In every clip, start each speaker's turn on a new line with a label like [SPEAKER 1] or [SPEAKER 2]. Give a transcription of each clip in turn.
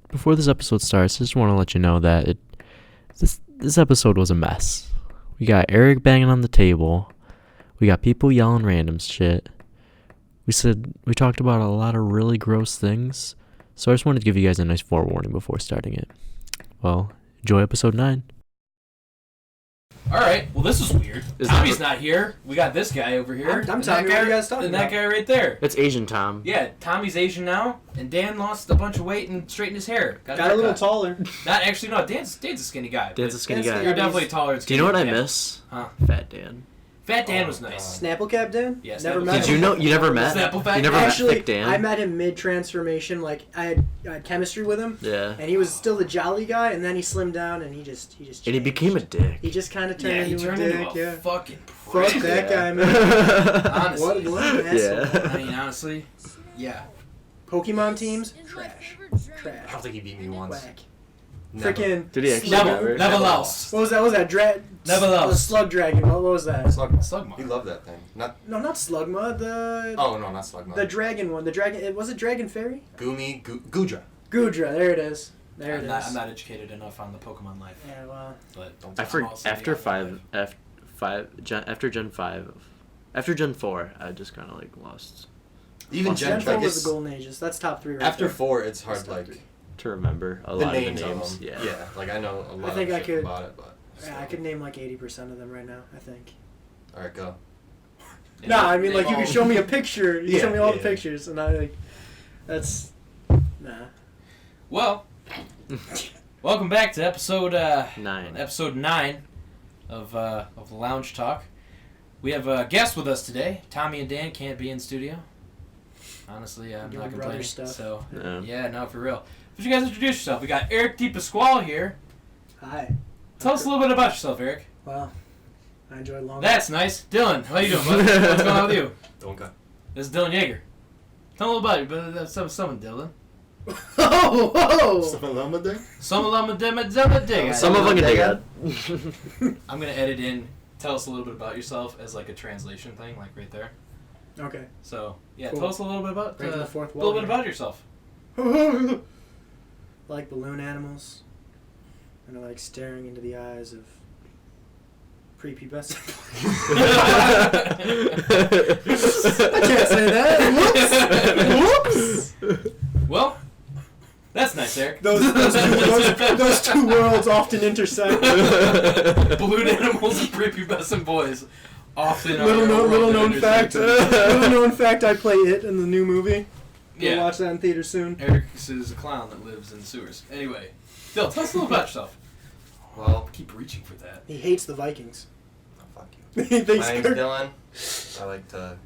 [SPEAKER 1] before this episode starts, I just want to let you know that this episode was a mess. We got Eric banging on the table. We got people yelling random shit. We talked about a lot of really gross things. So I just wanted to give you guys a nice forewarning before starting it. Well, enjoy episode 9.
[SPEAKER 2] Alright, well this is weird. Tommy's not here. We got this guy over here.
[SPEAKER 3] I'm Tommy, what are you guys talking about?
[SPEAKER 2] And that guy right there.
[SPEAKER 1] It's Asian Tom.
[SPEAKER 2] Yeah, Tommy's Asian now, and Dan lost a bunch of weight and straightened his hair.
[SPEAKER 3] Got a little taller.
[SPEAKER 2] No, Dan's a skinny guy.
[SPEAKER 1] Dan's a skinny guy.
[SPEAKER 2] You're definitely taller and
[SPEAKER 1] Do
[SPEAKER 2] skinny.
[SPEAKER 1] you know what I miss?
[SPEAKER 2] Huh?
[SPEAKER 1] Fat Dan.
[SPEAKER 2] Fat Dan was nice.
[SPEAKER 3] Snapple Cap Dan?
[SPEAKER 2] Yeah,
[SPEAKER 3] never
[SPEAKER 2] Snapple
[SPEAKER 3] met
[SPEAKER 2] Cap.
[SPEAKER 1] Did you know you never met?
[SPEAKER 2] Snapple Fat
[SPEAKER 1] You never
[SPEAKER 2] Dan?
[SPEAKER 1] met
[SPEAKER 3] Actually,
[SPEAKER 1] Thick Dan?
[SPEAKER 3] I met him mid-transformation. Like, I had chemistry with him.
[SPEAKER 1] Yeah.
[SPEAKER 3] And he was still the jolly guy, and then he slimmed down, and he just changed.
[SPEAKER 1] And he became a dick.
[SPEAKER 3] He just kind of turned into a dick,
[SPEAKER 2] fucking prick.
[SPEAKER 3] Fuck that guy, man.
[SPEAKER 2] Honestly.
[SPEAKER 3] What an asshole.
[SPEAKER 1] Yeah.
[SPEAKER 2] I mean, honestly, yeah.
[SPEAKER 3] Pokemon teams? Trash.
[SPEAKER 4] I don't think he beat me once.
[SPEAKER 3] Whack.
[SPEAKER 4] Never.
[SPEAKER 3] Freaking...
[SPEAKER 1] Did he actually?
[SPEAKER 2] Never lost.
[SPEAKER 3] What was that?
[SPEAKER 2] Never lost.
[SPEAKER 3] Slug Dragon. What was that?
[SPEAKER 2] Slugma.
[SPEAKER 4] He loved that thing.
[SPEAKER 3] No, not Slugma.
[SPEAKER 4] Oh, no, not Slugma.
[SPEAKER 3] The dragon one. Was it Dragon Fairy?
[SPEAKER 4] Gudra.
[SPEAKER 3] Gudra. There it is.
[SPEAKER 2] I'm not educated enough on the Pokemon life.
[SPEAKER 3] Yeah, well.
[SPEAKER 2] But
[SPEAKER 1] after Gen 4, I just kind of like lost.
[SPEAKER 4] Even
[SPEAKER 3] Gen 4 was the golden ages. That's top 3 right
[SPEAKER 4] after
[SPEAKER 3] there.
[SPEAKER 4] 4, it's hard, like...
[SPEAKER 1] to remember a
[SPEAKER 4] the
[SPEAKER 1] lot
[SPEAKER 4] names
[SPEAKER 1] of the
[SPEAKER 4] of
[SPEAKER 1] names.
[SPEAKER 4] them.
[SPEAKER 1] Yeah.
[SPEAKER 4] Like I know a lot
[SPEAKER 3] think
[SPEAKER 4] of
[SPEAKER 3] I
[SPEAKER 4] shit
[SPEAKER 3] could-
[SPEAKER 4] about it, but...
[SPEAKER 3] Yeah, I could name like 80% of them right now, I think.
[SPEAKER 4] Alright, go.
[SPEAKER 3] Nah, I mean, like, you can show me a picture. You can show me all the
[SPEAKER 4] Yeah.
[SPEAKER 3] pictures, and I, like... That's... Nah.
[SPEAKER 2] Well, welcome back to episode
[SPEAKER 1] 9.
[SPEAKER 2] Episode 9 of the Lounge Talk. We have a guest with us today. Tommy and Dan can't be in studio. Honestly, I'm
[SPEAKER 3] Doing
[SPEAKER 2] not
[SPEAKER 3] brother
[SPEAKER 2] complaining.
[SPEAKER 3] stuff.
[SPEAKER 2] So,
[SPEAKER 1] Yeah.
[SPEAKER 2] yeah, no, for real. Would you guys introduce yourself? We got Eric DePasquale here.
[SPEAKER 3] Hi.
[SPEAKER 2] Tell us a little bit about yourself, Eric.
[SPEAKER 3] Well, I enjoy long...
[SPEAKER 2] That's nice. Dylan, how you doing, bud? What's going on with you?
[SPEAKER 4] Don't go.
[SPEAKER 2] This is Dylan Yeager. Tell me about you, but someone, Dylan.
[SPEAKER 3] Oh, whoa!
[SPEAKER 2] Some of them,
[SPEAKER 1] Some of them
[SPEAKER 4] Dig
[SPEAKER 2] I'm gonna edit in. Tell us a little bit about yourself as like a translation thing, like right there.
[SPEAKER 3] Okay.
[SPEAKER 2] So yeah,
[SPEAKER 3] Cool.
[SPEAKER 2] tell us a little bit about
[SPEAKER 3] Breaking the fourth
[SPEAKER 2] a
[SPEAKER 3] wall
[SPEAKER 2] little bit
[SPEAKER 3] here.
[SPEAKER 2] about yourself.
[SPEAKER 3] Like balloon animals. And I like staring into the eyes of prepubescent. I can't say that. Whoops.
[SPEAKER 2] Well, that's nice, Eric.
[SPEAKER 3] Those two worlds often intersect.
[SPEAKER 2] Balloon animals and prepubescent boys often
[SPEAKER 3] Little known fact. Little known fact. I play it in the new movie. We'll
[SPEAKER 2] Yeah,
[SPEAKER 3] watch that in theaters soon.
[SPEAKER 2] Eric is a clown that lives in sewers. Anyway, Phil, tell us a little about yourself.
[SPEAKER 4] Well,
[SPEAKER 2] Keep reaching for that.
[SPEAKER 3] He hates the Vikings.
[SPEAKER 4] oh, fuck you.
[SPEAKER 3] They
[SPEAKER 4] My name's
[SPEAKER 3] start-
[SPEAKER 4] Dylan. I like to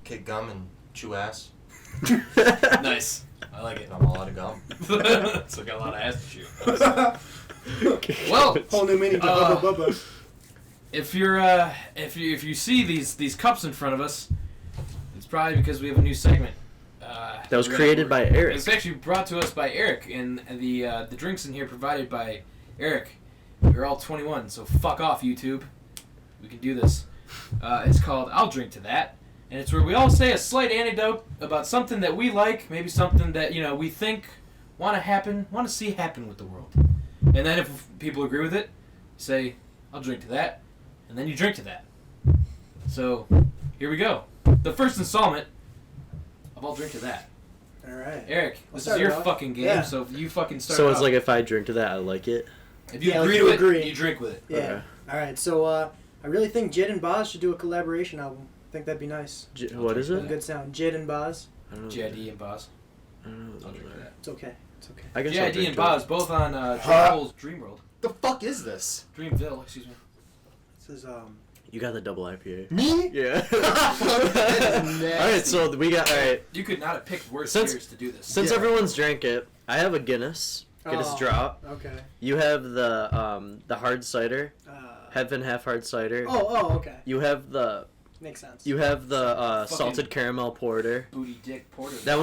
[SPEAKER 4] kick gum and chew ass.
[SPEAKER 2] Nice. I like it.
[SPEAKER 4] And I'm all out of gum.
[SPEAKER 2] So got a lot of ass to chew. Well,
[SPEAKER 3] Whole new meaning to Bubba Bubba.
[SPEAKER 2] if you see these cups in front of us, it's probably because we have a new segment.
[SPEAKER 1] That was created by Eric.
[SPEAKER 2] It's actually brought to us by Eric, and the drinks in here provided by Eric. We're all 21, so fuck off, YouTube. We can do this. It's called I'll Drink to That, and it's where we all say a slight anecdote about something that we like, maybe something that we think want to see happen with the world. And then if people agree with it, say I'll drink to that, and then you drink to that. So here we go. The first installment of I'll Drink to That.
[SPEAKER 3] All right.
[SPEAKER 2] Eric,
[SPEAKER 3] I'll
[SPEAKER 2] this is
[SPEAKER 3] start
[SPEAKER 2] your
[SPEAKER 3] it off.
[SPEAKER 2] fucking game,
[SPEAKER 3] Yeah.
[SPEAKER 2] so if you fucking start
[SPEAKER 1] So it's
[SPEAKER 2] off.
[SPEAKER 1] like if I drink to that, I like it.
[SPEAKER 2] If you
[SPEAKER 3] Yeah,
[SPEAKER 2] agree
[SPEAKER 3] like
[SPEAKER 2] to
[SPEAKER 3] you
[SPEAKER 2] it,
[SPEAKER 3] agree.
[SPEAKER 2] you drink with it.
[SPEAKER 3] Yeah.
[SPEAKER 1] Okay.
[SPEAKER 3] All right. So I really think Jid and Boz should do a collaboration album. I think that'd be nice.
[SPEAKER 1] What is
[SPEAKER 3] A
[SPEAKER 1] it?
[SPEAKER 3] good sound. Jid and Boz.
[SPEAKER 1] I don't know.
[SPEAKER 2] JID and Boz.
[SPEAKER 1] I don't know.
[SPEAKER 2] I'll drink to that.
[SPEAKER 3] It's okay. It's okay.
[SPEAKER 1] I guess I'll
[SPEAKER 2] JID
[SPEAKER 1] drink
[SPEAKER 2] and
[SPEAKER 1] to
[SPEAKER 2] Boz,
[SPEAKER 1] it.
[SPEAKER 2] both on Dreamville's Dreamworld.
[SPEAKER 4] The fuck is this?
[SPEAKER 2] Dreamville, excuse me.
[SPEAKER 3] This is
[SPEAKER 1] You got the double IPA.
[SPEAKER 4] Me?
[SPEAKER 1] Yeah.
[SPEAKER 4] Nasty.
[SPEAKER 1] Alright, so we got, alright.
[SPEAKER 2] You could not have picked worse
[SPEAKER 1] Since-
[SPEAKER 2] beers to do this.
[SPEAKER 1] Since
[SPEAKER 4] Yeah.
[SPEAKER 1] everyone's drank it, I have a Guinness. Guinness
[SPEAKER 3] Oh.
[SPEAKER 1] drop.
[SPEAKER 3] Okay.
[SPEAKER 1] You have the hard cider.
[SPEAKER 3] Uh,
[SPEAKER 1] Half and half hard cider.
[SPEAKER 3] oh, okay.
[SPEAKER 1] You have the
[SPEAKER 3] Makes sense.
[SPEAKER 1] salted
[SPEAKER 2] Fucking-
[SPEAKER 1] caramel porter.
[SPEAKER 2] Booty Dick Porter.
[SPEAKER 1] That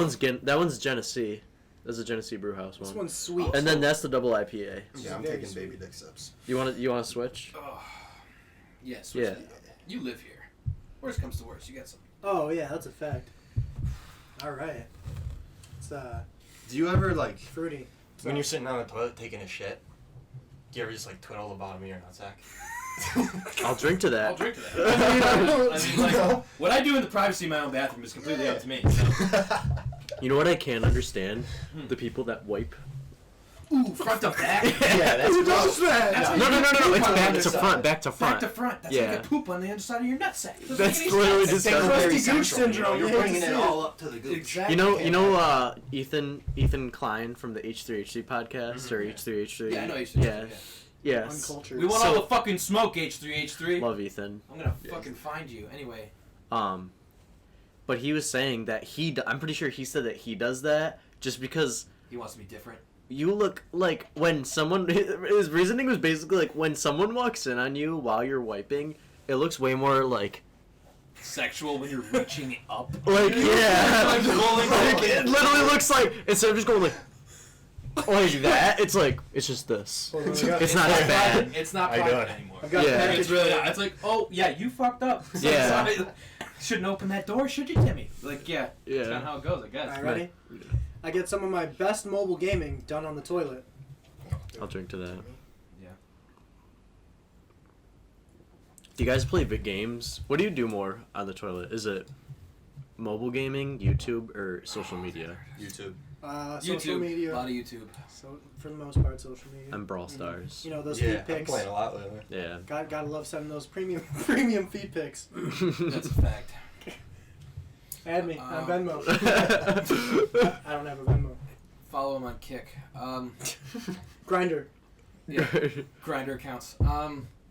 [SPEAKER 1] one's Genesee. That's a Genesee Brewhouse
[SPEAKER 3] This
[SPEAKER 1] one.
[SPEAKER 3] one's sweet.
[SPEAKER 1] And then that's the double IPA.
[SPEAKER 4] Yeah, I'm
[SPEAKER 3] Very
[SPEAKER 4] taking
[SPEAKER 3] sweet.
[SPEAKER 4] baby dick sips.
[SPEAKER 1] You want to switch?
[SPEAKER 2] Oh. Yes.
[SPEAKER 1] Yeah.
[SPEAKER 2] You live here. Worst comes to worst, you got some.
[SPEAKER 3] Oh yeah, that's a fact. All right. It's
[SPEAKER 4] Do you ever like
[SPEAKER 3] fruity.
[SPEAKER 4] When you're sitting on the toilet taking a shit, do you ever just like twiddle the bottom of your nutsack?
[SPEAKER 1] I'll drink to that.
[SPEAKER 2] I'll drink to that. I mean, like, what I do in the privacy of my own bathroom is completely up to me. So.
[SPEAKER 1] You know what I can't understand? The people that wipe.
[SPEAKER 2] Ooh, front to back.
[SPEAKER 4] Yeah, that's
[SPEAKER 3] Who does
[SPEAKER 4] gross.
[SPEAKER 3] that?
[SPEAKER 1] No. It's
[SPEAKER 2] on the
[SPEAKER 1] back to
[SPEAKER 4] underside.
[SPEAKER 1] front. Back to front.
[SPEAKER 2] Back to front. That's
[SPEAKER 1] Yeah.
[SPEAKER 2] like a poop on the underside of your nutsack. Doesn't
[SPEAKER 1] That's
[SPEAKER 2] make any
[SPEAKER 1] literally
[SPEAKER 2] sense.
[SPEAKER 1] just
[SPEAKER 4] It's
[SPEAKER 3] Crusty
[SPEAKER 4] very
[SPEAKER 3] gooch
[SPEAKER 4] central,
[SPEAKER 3] syndrome.
[SPEAKER 4] You're
[SPEAKER 3] Yeah,
[SPEAKER 4] bringing
[SPEAKER 3] you
[SPEAKER 4] it
[SPEAKER 3] see
[SPEAKER 4] all up to the gooch.
[SPEAKER 2] Exactly.
[SPEAKER 1] You know, Ethan Klein from the H3H3 podcast or H3H3.
[SPEAKER 2] Yeah, I know H3H3.
[SPEAKER 1] Yeah. Yes.
[SPEAKER 3] Uncultured.
[SPEAKER 2] We want
[SPEAKER 1] So-
[SPEAKER 2] all the fucking smoke, H3H3.
[SPEAKER 1] Love Ethan.
[SPEAKER 2] I'm gonna fucking find you. Anyway.
[SPEAKER 1] But he was saying that I'm pretty sure he said that he does that just because
[SPEAKER 2] He wants to be different.
[SPEAKER 1] you look like when someone. His reasoning was basically like when someone walks in on you while you're wiping, it looks way more like.
[SPEAKER 2] Sexual when you're reaching up.
[SPEAKER 1] Like yeah,
[SPEAKER 2] Like rolling
[SPEAKER 1] like,
[SPEAKER 2] over.
[SPEAKER 1] it literally looks like instead of just going like that, it's like it's just this.
[SPEAKER 3] Hold on, I got-
[SPEAKER 1] It's not as bad.
[SPEAKER 2] It's not
[SPEAKER 4] How you
[SPEAKER 2] private
[SPEAKER 4] doing?
[SPEAKER 2] anymore.
[SPEAKER 3] I've got
[SPEAKER 1] Yeah.
[SPEAKER 3] the
[SPEAKER 2] Like,
[SPEAKER 3] package
[SPEAKER 2] it's really
[SPEAKER 3] for
[SPEAKER 2] not. It's like, oh yeah, you fucked up.
[SPEAKER 1] Yeah.
[SPEAKER 2] Sorry. Shouldn't open that door, should you, Timmy? Like, yeah.
[SPEAKER 1] Yeah.
[SPEAKER 2] That's kind of how it goes, I guess.
[SPEAKER 3] Alright, ready? I get some of my best mobile gaming done on the toilet.
[SPEAKER 1] I'll drink to that.
[SPEAKER 2] Yeah.
[SPEAKER 1] Do you guys play games? What do you do more on the toilet? Is it mobile gaming, YouTube, or social media?
[SPEAKER 4] YouTube.
[SPEAKER 3] Social
[SPEAKER 2] YouTube.
[SPEAKER 3] media.
[SPEAKER 2] A lot of YouTube.
[SPEAKER 3] So for the most part, social media.
[SPEAKER 1] I'm Brawl Stars.
[SPEAKER 3] You know those
[SPEAKER 4] Yeah,
[SPEAKER 3] feed
[SPEAKER 4] I'm
[SPEAKER 3] pics.
[SPEAKER 4] playing a lot lately.
[SPEAKER 1] Yeah.
[SPEAKER 3] Gotta love sending those premium feed pics.
[SPEAKER 2] That's a fact.
[SPEAKER 3] Add me on Venmo. I don't have a Venmo.
[SPEAKER 2] Follow him on Kick.
[SPEAKER 3] Grinder.
[SPEAKER 2] Yeah. Grinder accounts.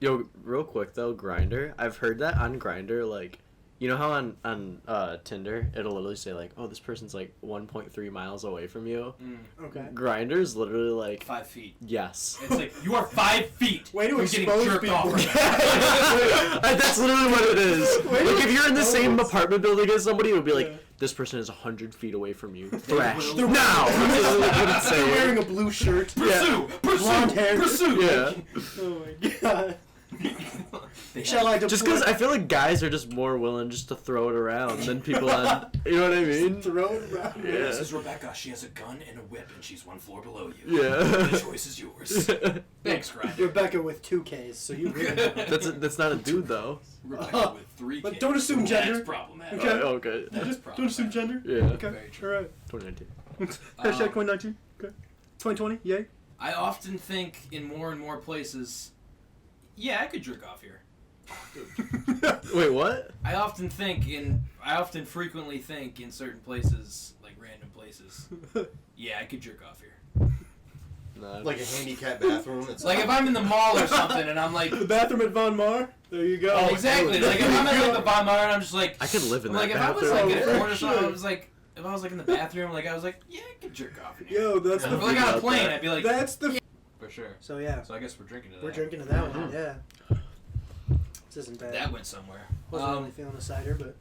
[SPEAKER 1] Yo, real quick though, Grinder. I've heard that on Grinder, like, you know how on Tinder it'll literally say like, oh, this person's like 1.3 miles away from you.
[SPEAKER 3] Okay.
[SPEAKER 1] Grinder's literally like
[SPEAKER 2] 5 feet.
[SPEAKER 1] yes.
[SPEAKER 2] It's like, you are 5 feet.
[SPEAKER 3] Way to
[SPEAKER 2] You're getting
[SPEAKER 3] expose
[SPEAKER 2] jerked
[SPEAKER 3] people.
[SPEAKER 2] off right now.
[SPEAKER 1] That's literally what it is.
[SPEAKER 3] Wait,
[SPEAKER 1] Like if you're in the same
[SPEAKER 3] expose.
[SPEAKER 1] apartment building as somebody, it would be like,
[SPEAKER 3] Yeah.
[SPEAKER 1] this person is 100 feet away from you. Thrash
[SPEAKER 2] They're-
[SPEAKER 1] now. That's literally what it's
[SPEAKER 3] They're
[SPEAKER 1] saying.
[SPEAKER 3] wearing a blue shirt.
[SPEAKER 2] Pursue!
[SPEAKER 3] Blonde hair.
[SPEAKER 2] Pursue!
[SPEAKER 1] Yeah.
[SPEAKER 3] Oh my god.
[SPEAKER 2] They
[SPEAKER 3] Shall I deploy?
[SPEAKER 1] Just because I feel like guys are just more willing just to throw it around than people on. You know what I mean?
[SPEAKER 3] throw it around?
[SPEAKER 1] Yeah.
[SPEAKER 2] This is Rebecca. She has a gun and a whip, and she's 1 floor below you.
[SPEAKER 1] Yeah.
[SPEAKER 2] The choice is yours. Thanks, Grinder.
[SPEAKER 3] Rebecca with 2 Ks, so you really know.
[SPEAKER 1] That's not a dude though.
[SPEAKER 2] Rebecca with 3
[SPEAKER 3] But
[SPEAKER 2] kids.
[SPEAKER 3] don't assume gender.
[SPEAKER 2] That's problematic.
[SPEAKER 3] Okay.
[SPEAKER 1] Okay.
[SPEAKER 2] That is
[SPEAKER 3] Don't assume
[SPEAKER 2] problematic.
[SPEAKER 3] gender.
[SPEAKER 1] Yeah.
[SPEAKER 3] Okay.
[SPEAKER 2] Very true.
[SPEAKER 3] Alright.
[SPEAKER 1] 2019.
[SPEAKER 3] Hashtag 2019. Okay. 2020. Yay.
[SPEAKER 2] I often think in more and more places, yeah, I could jerk off here.
[SPEAKER 1] Wait, what?
[SPEAKER 2] I often frequently think in certain places, like random places, yeah, I could jerk off here.
[SPEAKER 1] Nah.
[SPEAKER 4] Like a handicapped bathroom. That's
[SPEAKER 2] Like if I'm in the mall or something and I'm like,
[SPEAKER 3] The bathroom at Von Mar. There you go.
[SPEAKER 2] oh, exactly. Like if I'm at like the Von Mar and I'm just like,
[SPEAKER 1] I could live in
[SPEAKER 2] I'm
[SPEAKER 1] that
[SPEAKER 2] like if I was
[SPEAKER 1] bathroom.
[SPEAKER 2] like in a corner or
[SPEAKER 3] Sure.
[SPEAKER 2] something, I was like, if I was like in the bathroom, like I was like, yeah, I could jerk off in here.
[SPEAKER 3] Yo, that's
[SPEAKER 2] If
[SPEAKER 3] the.
[SPEAKER 2] I was like on a
[SPEAKER 1] About
[SPEAKER 2] plane,
[SPEAKER 1] that.
[SPEAKER 2] I'd be like,
[SPEAKER 3] That's the.
[SPEAKER 2] for sure.
[SPEAKER 3] So yeah,
[SPEAKER 2] So I guess we're drinking to that.
[SPEAKER 3] we're drinking to that one. Yeah. This isn't bad.
[SPEAKER 2] That went somewhere.
[SPEAKER 3] Wasn't really feeling a cider, but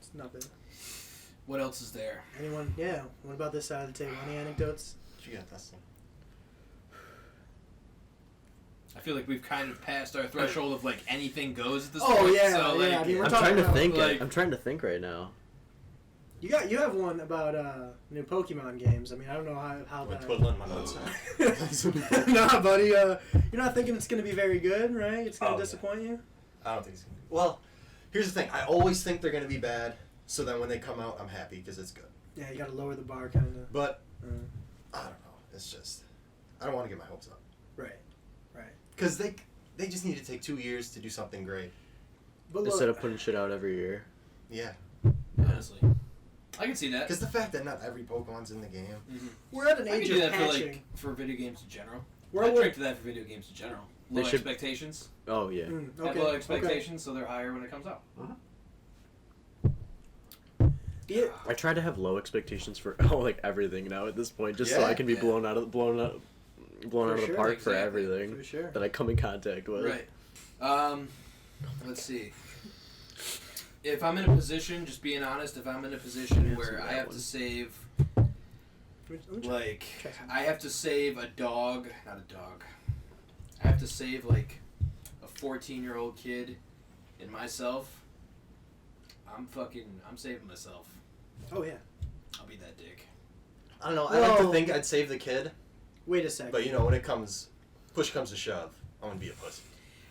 [SPEAKER 3] it's not bad.
[SPEAKER 2] What else is there?
[SPEAKER 3] Anyone? Yeah. What about this side of the table? Any anecdotes?
[SPEAKER 4] What you got, Dustin?
[SPEAKER 2] I feel like we've kind of passed our threshold of like anything goes at this
[SPEAKER 3] Oh,
[SPEAKER 2] point.
[SPEAKER 3] yeah,
[SPEAKER 2] So, like,
[SPEAKER 3] yeah, I mean, we're
[SPEAKER 1] I'm
[SPEAKER 3] talking
[SPEAKER 1] trying to
[SPEAKER 3] about,
[SPEAKER 1] think.
[SPEAKER 2] like-
[SPEAKER 1] I'm trying to think right now.
[SPEAKER 3] You have one about new Pokemon games. I mean, I don't know how
[SPEAKER 4] I'm
[SPEAKER 3] that.
[SPEAKER 4] twiddling my nutsack.
[SPEAKER 3] Nah, buddy. You're not thinking it's gonna be very good, right? It's gonna
[SPEAKER 4] Oh, yeah.
[SPEAKER 3] disappoint you.
[SPEAKER 4] I don't think it's gonna be. Well, here's the thing. I always think they're gonna be bad, so then when they come out, I'm happy because it's good.
[SPEAKER 3] Yeah, you gotta lower the bar, kind of.
[SPEAKER 4] But I don't know. It's just I don't want to get my hopes up
[SPEAKER 3] Right.
[SPEAKER 4] because they just need to take 2 years to do something great.
[SPEAKER 3] But
[SPEAKER 1] Instead
[SPEAKER 3] look,
[SPEAKER 1] of putting shit out every year.
[SPEAKER 4] Yeah,
[SPEAKER 2] honestly, I can see that.
[SPEAKER 4] because the fact that not every Pokemon's in the game.
[SPEAKER 2] Mm-hmm.
[SPEAKER 3] we're at an
[SPEAKER 2] I can
[SPEAKER 3] age
[SPEAKER 2] do
[SPEAKER 3] of
[SPEAKER 2] that
[SPEAKER 3] patching.
[SPEAKER 2] for video games in general.
[SPEAKER 3] We're
[SPEAKER 2] I
[SPEAKER 3] at
[SPEAKER 2] drink to that for video games in general.
[SPEAKER 1] They
[SPEAKER 2] Low
[SPEAKER 1] should-
[SPEAKER 2] expectations.
[SPEAKER 1] Oh yeah.
[SPEAKER 2] Have low expectations, so they're higher when it comes out.
[SPEAKER 3] Yeah.
[SPEAKER 1] I try to have low expectations for like everything now at this point, just so
[SPEAKER 4] Yeah.
[SPEAKER 1] I can be
[SPEAKER 2] Yeah.
[SPEAKER 1] blown out of the
[SPEAKER 3] sure,
[SPEAKER 1] park for
[SPEAKER 2] exactly.
[SPEAKER 1] everything
[SPEAKER 3] For sure.
[SPEAKER 1] that I come in contact with.
[SPEAKER 2] Right. Let's see. If I'm in a position, just being honest, if I'm in a position
[SPEAKER 1] Yeah,
[SPEAKER 2] where
[SPEAKER 1] so
[SPEAKER 2] I
[SPEAKER 1] that
[SPEAKER 2] have
[SPEAKER 1] one.
[SPEAKER 2] to save,
[SPEAKER 3] Let me
[SPEAKER 2] like,
[SPEAKER 3] try some.
[SPEAKER 2] I have to save a dog, not a dog. I have to save, like, a 14-year-old kid and myself. I'm saving myself.
[SPEAKER 3] Oh yeah.
[SPEAKER 2] I'll be that dick.
[SPEAKER 4] I don't know. I like to
[SPEAKER 3] Well-
[SPEAKER 4] think I'd save the kid,
[SPEAKER 3] Wait a second.
[SPEAKER 4] But, you know, when push comes to shove, I'm going to be a pussy.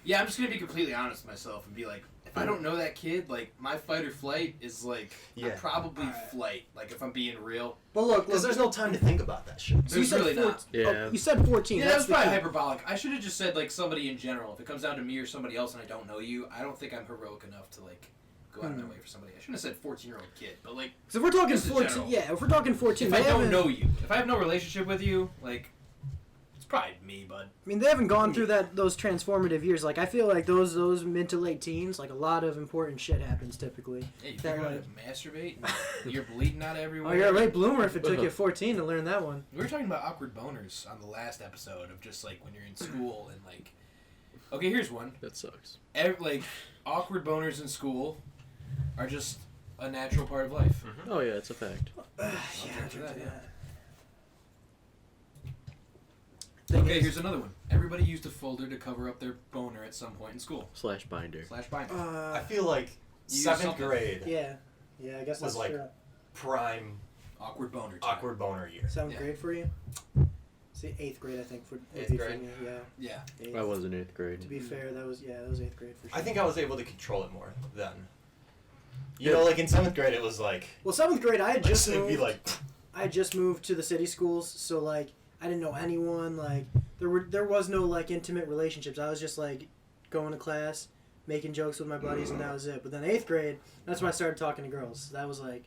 [SPEAKER 2] Yeah, I'm just gonna be completely honest with myself and be like, if I don't know that kid, like my fight or flight is like,
[SPEAKER 4] Yeah.
[SPEAKER 2] I'm probably flight. Like if I'm being real.
[SPEAKER 3] But look,
[SPEAKER 4] Because there's no time to think about that shit.
[SPEAKER 3] So you
[SPEAKER 2] There's
[SPEAKER 3] said
[SPEAKER 2] really not.
[SPEAKER 1] Yeah.
[SPEAKER 3] you said 14.
[SPEAKER 2] Yeah, that
[SPEAKER 3] that's
[SPEAKER 2] was
[SPEAKER 3] the
[SPEAKER 2] probably
[SPEAKER 3] key.
[SPEAKER 2] hyperbolic. I should have just said like somebody in general. If it comes down to me or somebody else and I don't know you, I don't think I'm heroic enough to like go out of my way for somebody. I shouldn't have said 14-year-old kid, but like
[SPEAKER 3] So if we're talking
[SPEAKER 2] Just in
[SPEAKER 3] 14,
[SPEAKER 2] general.
[SPEAKER 3] yeah, if we're talking 14,
[SPEAKER 2] if
[SPEAKER 3] they
[SPEAKER 2] I don't
[SPEAKER 3] haven't-
[SPEAKER 2] know you, if I have no relationship with you, like it's probably me, bud.
[SPEAKER 3] I mean, they haven't gone through those transformative years. Like, I feel like those mid to late teens, like a lot of important shit happens typically.
[SPEAKER 2] Hey, you
[SPEAKER 3] That,
[SPEAKER 2] figure out
[SPEAKER 3] like-
[SPEAKER 2] to masturbate? And you're bleeding out everywhere.
[SPEAKER 3] Oh, you're a late bloomer if it took you 14 to learn that one.
[SPEAKER 2] We were talking about awkward boners on the last episode of just like when you're in school and like. Okay, here's one.
[SPEAKER 1] That sucks.
[SPEAKER 2] Like awkward boners in school are just a natural part of life.
[SPEAKER 1] Oh yeah, it's a fact.
[SPEAKER 3] Yeah,
[SPEAKER 2] drink to that.
[SPEAKER 3] is-
[SPEAKER 2] Okay, here's another one. Everybody used a folder to cover up their boner at some point in school.
[SPEAKER 1] Slash binder.
[SPEAKER 2] / binder.
[SPEAKER 4] I feel like
[SPEAKER 2] use
[SPEAKER 4] 7th
[SPEAKER 2] something.
[SPEAKER 4] grade
[SPEAKER 3] Yeah, I guess
[SPEAKER 4] was
[SPEAKER 3] that's
[SPEAKER 4] like
[SPEAKER 3] true.
[SPEAKER 4] prime
[SPEAKER 2] Awkward boner. Time.
[SPEAKER 4] awkward boner year.
[SPEAKER 3] 7th
[SPEAKER 2] Yeah.
[SPEAKER 3] grade for you? See, 8th grade, I think, would
[SPEAKER 4] Eighth
[SPEAKER 3] be for
[SPEAKER 4] grade?
[SPEAKER 3] me. Yeah.
[SPEAKER 2] Yeah.
[SPEAKER 3] Eighth.
[SPEAKER 1] I was in 8th grade.
[SPEAKER 3] To be fair, that was 8th grade for sure.
[SPEAKER 4] I think I was able to control it more then. You
[SPEAKER 1] Yeah.
[SPEAKER 4] know, like in 7th grade, it was like,
[SPEAKER 3] Well, 7th grade, I had just
[SPEAKER 4] it'd
[SPEAKER 3] moved.
[SPEAKER 4] be like,
[SPEAKER 3] I had just moved to the city schools, so like I didn't know anyone. Like there was no like intimate relationships. I was just like going to class, making jokes with my buddies, and that was it. But then 8th grade, that's when I started talking to girls. That was like,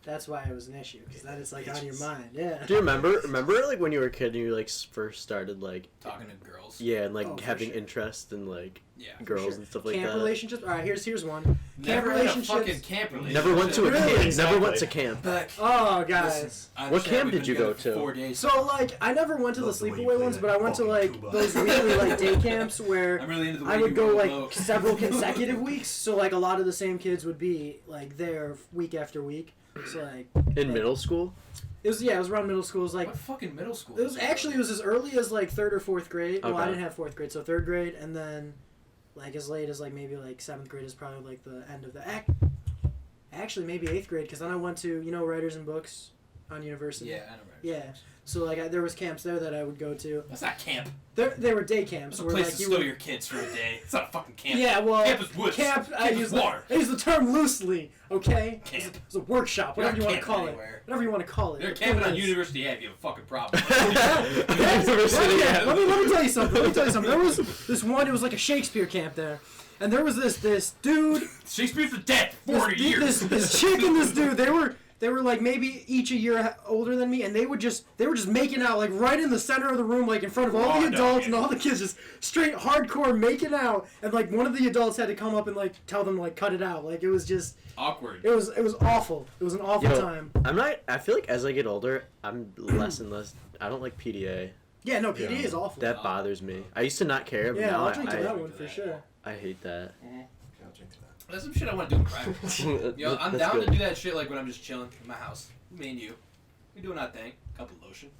[SPEAKER 3] that's why it was an issue because that is like on your mind. Yeah.
[SPEAKER 1] Do you remember like when you were a kid and you like first started like
[SPEAKER 2] Talking to girls.
[SPEAKER 1] yeah and like
[SPEAKER 3] Oh, for
[SPEAKER 1] having
[SPEAKER 3] sure.
[SPEAKER 1] interest in like
[SPEAKER 2] Yeah.
[SPEAKER 1] girls
[SPEAKER 3] Sure.
[SPEAKER 1] and stuff like
[SPEAKER 3] Camp
[SPEAKER 1] that?
[SPEAKER 3] relationships. All right, here's one. Camp
[SPEAKER 2] Never had a
[SPEAKER 3] relationships.
[SPEAKER 2] fucking camp relationship.
[SPEAKER 1] Never went to a
[SPEAKER 3] Really?
[SPEAKER 1] camp.
[SPEAKER 4] Exactly.
[SPEAKER 1] Never went to camp.
[SPEAKER 2] But
[SPEAKER 3] Oh, guys.
[SPEAKER 2] listen, I
[SPEAKER 1] What
[SPEAKER 2] understand
[SPEAKER 1] camp
[SPEAKER 2] we've
[SPEAKER 1] did
[SPEAKER 2] been
[SPEAKER 1] you go
[SPEAKER 2] together for
[SPEAKER 1] to?
[SPEAKER 2] 4 days.
[SPEAKER 3] So like I never went to the
[SPEAKER 4] Love the way you
[SPEAKER 3] sleepaway
[SPEAKER 4] play
[SPEAKER 3] ones,
[SPEAKER 4] that
[SPEAKER 3] but I went to
[SPEAKER 4] fucking
[SPEAKER 3] like
[SPEAKER 4] tuba.
[SPEAKER 3] those weekly like day camps where
[SPEAKER 2] I'm really into the way
[SPEAKER 3] I would
[SPEAKER 2] you
[SPEAKER 3] go
[SPEAKER 2] roll
[SPEAKER 3] like
[SPEAKER 2] low.
[SPEAKER 3] several consecutive weeks. So like a lot of the same kids would be like there week after week. So like
[SPEAKER 1] In middle school?
[SPEAKER 3] it was around middle school. It was like
[SPEAKER 2] What fucking middle school?
[SPEAKER 3] it was as early as like 3rd or 4th grade. Well, I
[SPEAKER 1] Okay.
[SPEAKER 3] didn't have 4th grade, so 3rd grade, and then like as late as like maybe like 7th grade is probably like the end of the actually maybe 8th grade because then I went to Writers and Books on university.
[SPEAKER 2] Yeah, I know. Right.
[SPEAKER 3] Yeah. So like there was camps there that I would go to.
[SPEAKER 2] That's not camp.
[SPEAKER 3] They were day camps
[SPEAKER 2] It's a
[SPEAKER 3] where
[SPEAKER 2] place
[SPEAKER 3] like
[SPEAKER 2] to
[SPEAKER 3] you
[SPEAKER 2] stow
[SPEAKER 3] would,
[SPEAKER 2] your kids for a day. It's not a fucking camp.
[SPEAKER 3] Yeah, well,
[SPEAKER 2] Camp is woods.
[SPEAKER 3] Camp, I
[SPEAKER 2] Camp
[SPEAKER 3] use
[SPEAKER 2] is water.
[SPEAKER 3] I use the term loosely, okay?
[SPEAKER 2] Camp.
[SPEAKER 3] It's a workshop,
[SPEAKER 2] You're
[SPEAKER 3] whatever
[SPEAKER 2] not
[SPEAKER 3] you want to
[SPEAKER 2] camping
[SPEAKER 3] call
[SPEAKER 2] anywhere.
[SPEAKER 3] it. Whatever you want to call it.
[SPEAKER 2] You're
[SPEAKER 3] The
[SPEAKER 2] camping
[SPEAKER 3] point
[SPEAKER 2] on
[SPEAKER 3] is-
[SPEAKER 2] University Ave. You have a fucking problem.
[SPEAKER 1] University.
[SPEAKER 3] Yeah, let me tell you something. There was this one. It was like a Shakespeare camp there, and there was this dude,
[SPEAKER 2] Shakespeare's been dead for 40 years.
[SPEAKER 3] this chick and this dude. They were like maybe each a year older than me, and they were just making out like right in the center of the room, like in front of all
[SPEAKER 2] Raw
[SPEAKER 3] the adults
[SPEAKER 2] dogging.
[SPEAKER 3] and all the kids, just straight hardcore making out. And like one of the adults had to come up and like tell them to, like cut it out. Like it was just
[SPEAKER 2] Awkward.
[SPEAKER 3] it was awful. It was an awful
[SPEAKER 1] Yo,
[SPEAKER 3] time.
[SPEAKER 1] I feel like as I get older, I'm less and less. I don't like PDA.
[SPEAKER 3] Yeah, no, PD
[SPEAKER 4] Yeah.
[SPEAKER 3] is awful.
[SPEAKER 1] That bothers me. I used to not care, but
[SPEAKER 3] yeah,
[SPEAKER 1] now
[SPEAKER 3] I'll drink to
[SPEAKER 1] I,
[SPEAKER 3] that one for sure.
[SPEAKER 1] I hate that.
[SPEAKER 4] I'll drink to that.
[SPEAKER 2] That's some shit I want to do in private. Yo, I'm
[SPEAKER 1] That's
[SPEAKER 2] down
[SPEAKER 1] good.
[SPEAKER 2] to do that shit like when I'm just chilling in my house. Me and you. We doing our thing. Cup of lotion.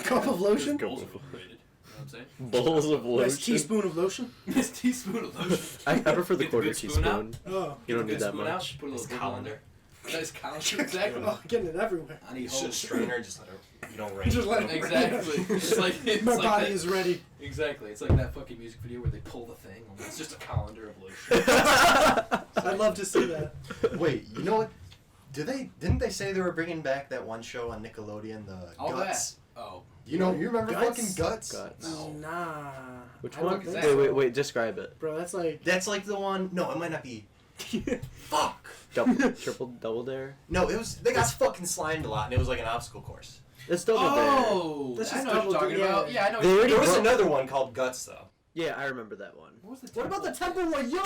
[SPEAKER 3] Cup of lotion.
[SPEAKER 2] Bowls of overrated. You know what I'm saying?
[SPEAKER 1] Bowls of lotion.
[SPEAKER 3] Nice teaspoon of lotion.
[SPEAKER 2] This teaspoon of lotion.
[SPEAKER 1] I prefer the
[SPEAKER 2] Get
[SPEAKER 1] quarter
[SPEAKER 2] good spoon out.
[SPEAKER 1] teaspoon.
[SPEAKER 3] Oh,
[SPEAKER 1] You don't
[SPEAKER 2] Good
[SPEAKER 1] need that
[SPEAKER 2] spoon out,
[SPEAKER 1] much.
[SPEAKER 2] Put a little
[SPEAKER 4] It's
[SPEAKER 2] dribble on there. Nice colander. Exactly.
[SPEAKER 3] oh, getting it everywhere.
[SPEAKER 2] I need
[SPEAKER 4] It's just a
[SPEAKER 2] holes.
[SPEAKER 4] strainer, just let it, you don't rain.
[SPEAKER 3] Just let it-
[SPEAKER 2] Exactly. It's like it's
[SPEAKER 3] My
[SPEAKER 2] like
[SPEAKER 3] body
[SPEAKER 2] that,
[SPEAKER 3] is ready.
[SPEAKER 2] Exactly. It's like that fucking music video where they pull the thing. Only it's just a colander of lotion.
[SPEAKER 3] I'd love to see that.
[SPEAKER 4] Wait, you know what? Didn't they say they were bringing back that one show on Nickelodeon, the
[SPEAKER 2] All
[SPEAKER 4] Guts?
[SPEAKER 2] that. Oh.
[SPEAKER 4] You remember
[SPEAKER 3] Guts?
[SPEAKER 4] fucking Guts?
[SPEAKER 1] Guts.
[SPEAKER 2] No.
[SPEAKER 3] Nah.
[SPEAKER 1] Which
[SPEAKER 3] I
[SPEAKER 1] one?
[SPEAKER 3] don't think
[SPEAKER 2] Wait,
[SPEAKER 3] so.
[SPEAKER 1] Wait. Describe it.
[SPEAKER 3] Bro, that's like.
[SPEAKER 4] That's like the one. No, it might not be. Fuck.
[SPEAKER 1] Triple, double dare.
[SPEAKER 4] No, it was. They got fucking slimed a lot, and it was like an obstacle course.
[SPEAKER 1] It's double dare.
[SPEAKER 2] Oh.
[SPEAKER 3] That's
[SPEAKER 2] I
[SPEAKER 3] just
[SPEAKER 2] know what you're
[SPEAKER 3] double
[SPEAKER 2] talking
[SPEAKER 3] D,
[SPEAKER 2] about.
[SPEAKER 3] yeah.
[SPEAKER 2] Yeah, I know.
[SPEAKER 1] They
[SPEAKER 2] what
[SPEAKER 1] already
[SPEAKER 2] you're
[SPEAKER 4] There was
[SPEAKER 1] broke-
[SPEAKER 4] another one called Guts, though.
[SPEAKER 1] Yeah, I remember that one.
[SPEAKER 2] What was the
[SPEAKER 3] What about the temple one? Yo!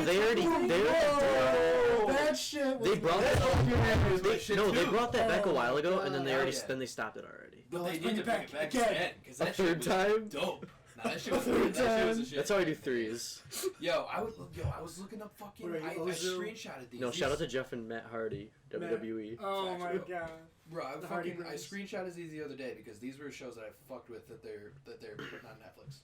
[SPEAKER 1] They already.
[SPEAKER 3] That shit was
[SPEAKER 1] They brought
[SPEAKER 2] They
[SPEAKER 1] brought that back a while ago,
[SPEAKER 3] God.
[SPEAKER 1] and then
[SPEAKER 2] Hell yeah.
[SPEAKER 1] they stopped it already.
[SPEAKER 2] But
[SPEAKER 3] No,
[SPEAKER 2] they
[SPEAKER 3] let's
[SPEAKER 2] need to
[SPEAKER 3] bring
[SPEAKER 2] bring
[SPEAKER 3] it
[SPEAKER 2] it back
[SPEAKER 3] back
[SPEAKER 2] again because
[SPEAKER 1] A
[SPEAKER 2] that
[SPEAKER 1] third
[SPEAKER 2] shit was
[SPEAKER 1] time?
[SPEAKER 2] dope. Nah, that shit was
[SPEAKER 3] third
[SPEAKER 2] that shit was a
[SPEAKER 3] time.
[SPEAKER 2] shit.
[SPEAKER 1] That's how I do threes.
[SPEAKER 2] Yo, I was looking up fucking.
[SPEAKER 3] What are you,
[SPEAKER 2] I
[SPEAKER 3] Ozil?
[SPEAKER 2] screenshotted these.
[SPEAKER 1] No, shout out to Jeff and Matt Hardy, WWE.
[SPEAKER 3] Oh my
[SPEAKER 2] Factual.
[SPEAKER 3] god.
[SPEAKER 2] Bro,
[SPEAKER 3] The Hardy
[SPEAKER 2] I
[SPEAKER 3] Brothers.
[SPEAKER 2] screenshotted these the other day because these were shows that I fucked with that they're putting on Netflix.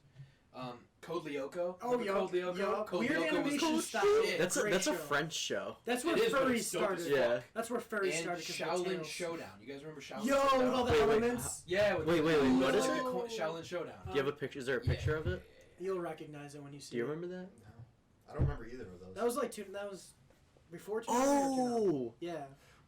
[SPEAKER 2] Code Lyoko.
[SPEAKER 3] Oh,
[SPEAKER 2] Remember Code Lyoko?
[SPEAKER 3] yeah.
[SPEAKER 2] Code
[SPEAKER 3] Weird
[SPEAKER 2] Lyoko was
[SPEAKER 3] animation
[SPEAKER 2] cool
[SPEAKER 3] style.
[SPEAKER 2] shit.
[SPEAKER 1] That's
[SPEAKER 3] Great
[SPEAKER 1] a
[SPEAKER 3] show.
[SPEAKER 1] French show.
[SPEAKER 3] That's where
[SPEAKER 2] It is, but
[SPEAKER 3] furries
[SPEAKER 2] it's dope as
[SPEAKER 3] started.
[SPEAKER 1] Yeah.
[SPEAKER 3] That's where furries
[SPEAKER 2] And
[SPEAKER 3] started. 'cause of the
[SPEAKER 2] Shaolin
[SPEAKER 3] tails.
[SPEAKER 2] Showdown. You guys remember Shaolin
[SPEAKER 3] Yo,
[SPEAKER 2] Showdown?
[SPEAKER 3] with all the
[SPEAKER 1] Wait,
[SPEAKER 3] elements.
[SPEAKER 2] Yeah. With
[SPEAKER 1] Wait, what is
[SPEAKER 2] like
[SPEAKER 1] it?
[SPEAKER 2] Shaolin Showdown.
[SPEAKER 1] Do you have a picture? Is there a picture of it?
[SPEAKER 3] You'll recognize it when you see
[SPEAKER 1] Do you
[SPEAKER 3] it.
[SPEAKER 1] remember that?
[SPEAKER 4] No. I don't remember either of those.
[SPEAKER 3] That was like that was before 2000 or 2000.
[SPEAKER 1] Oh!
[SPEAKER 3] Yeah.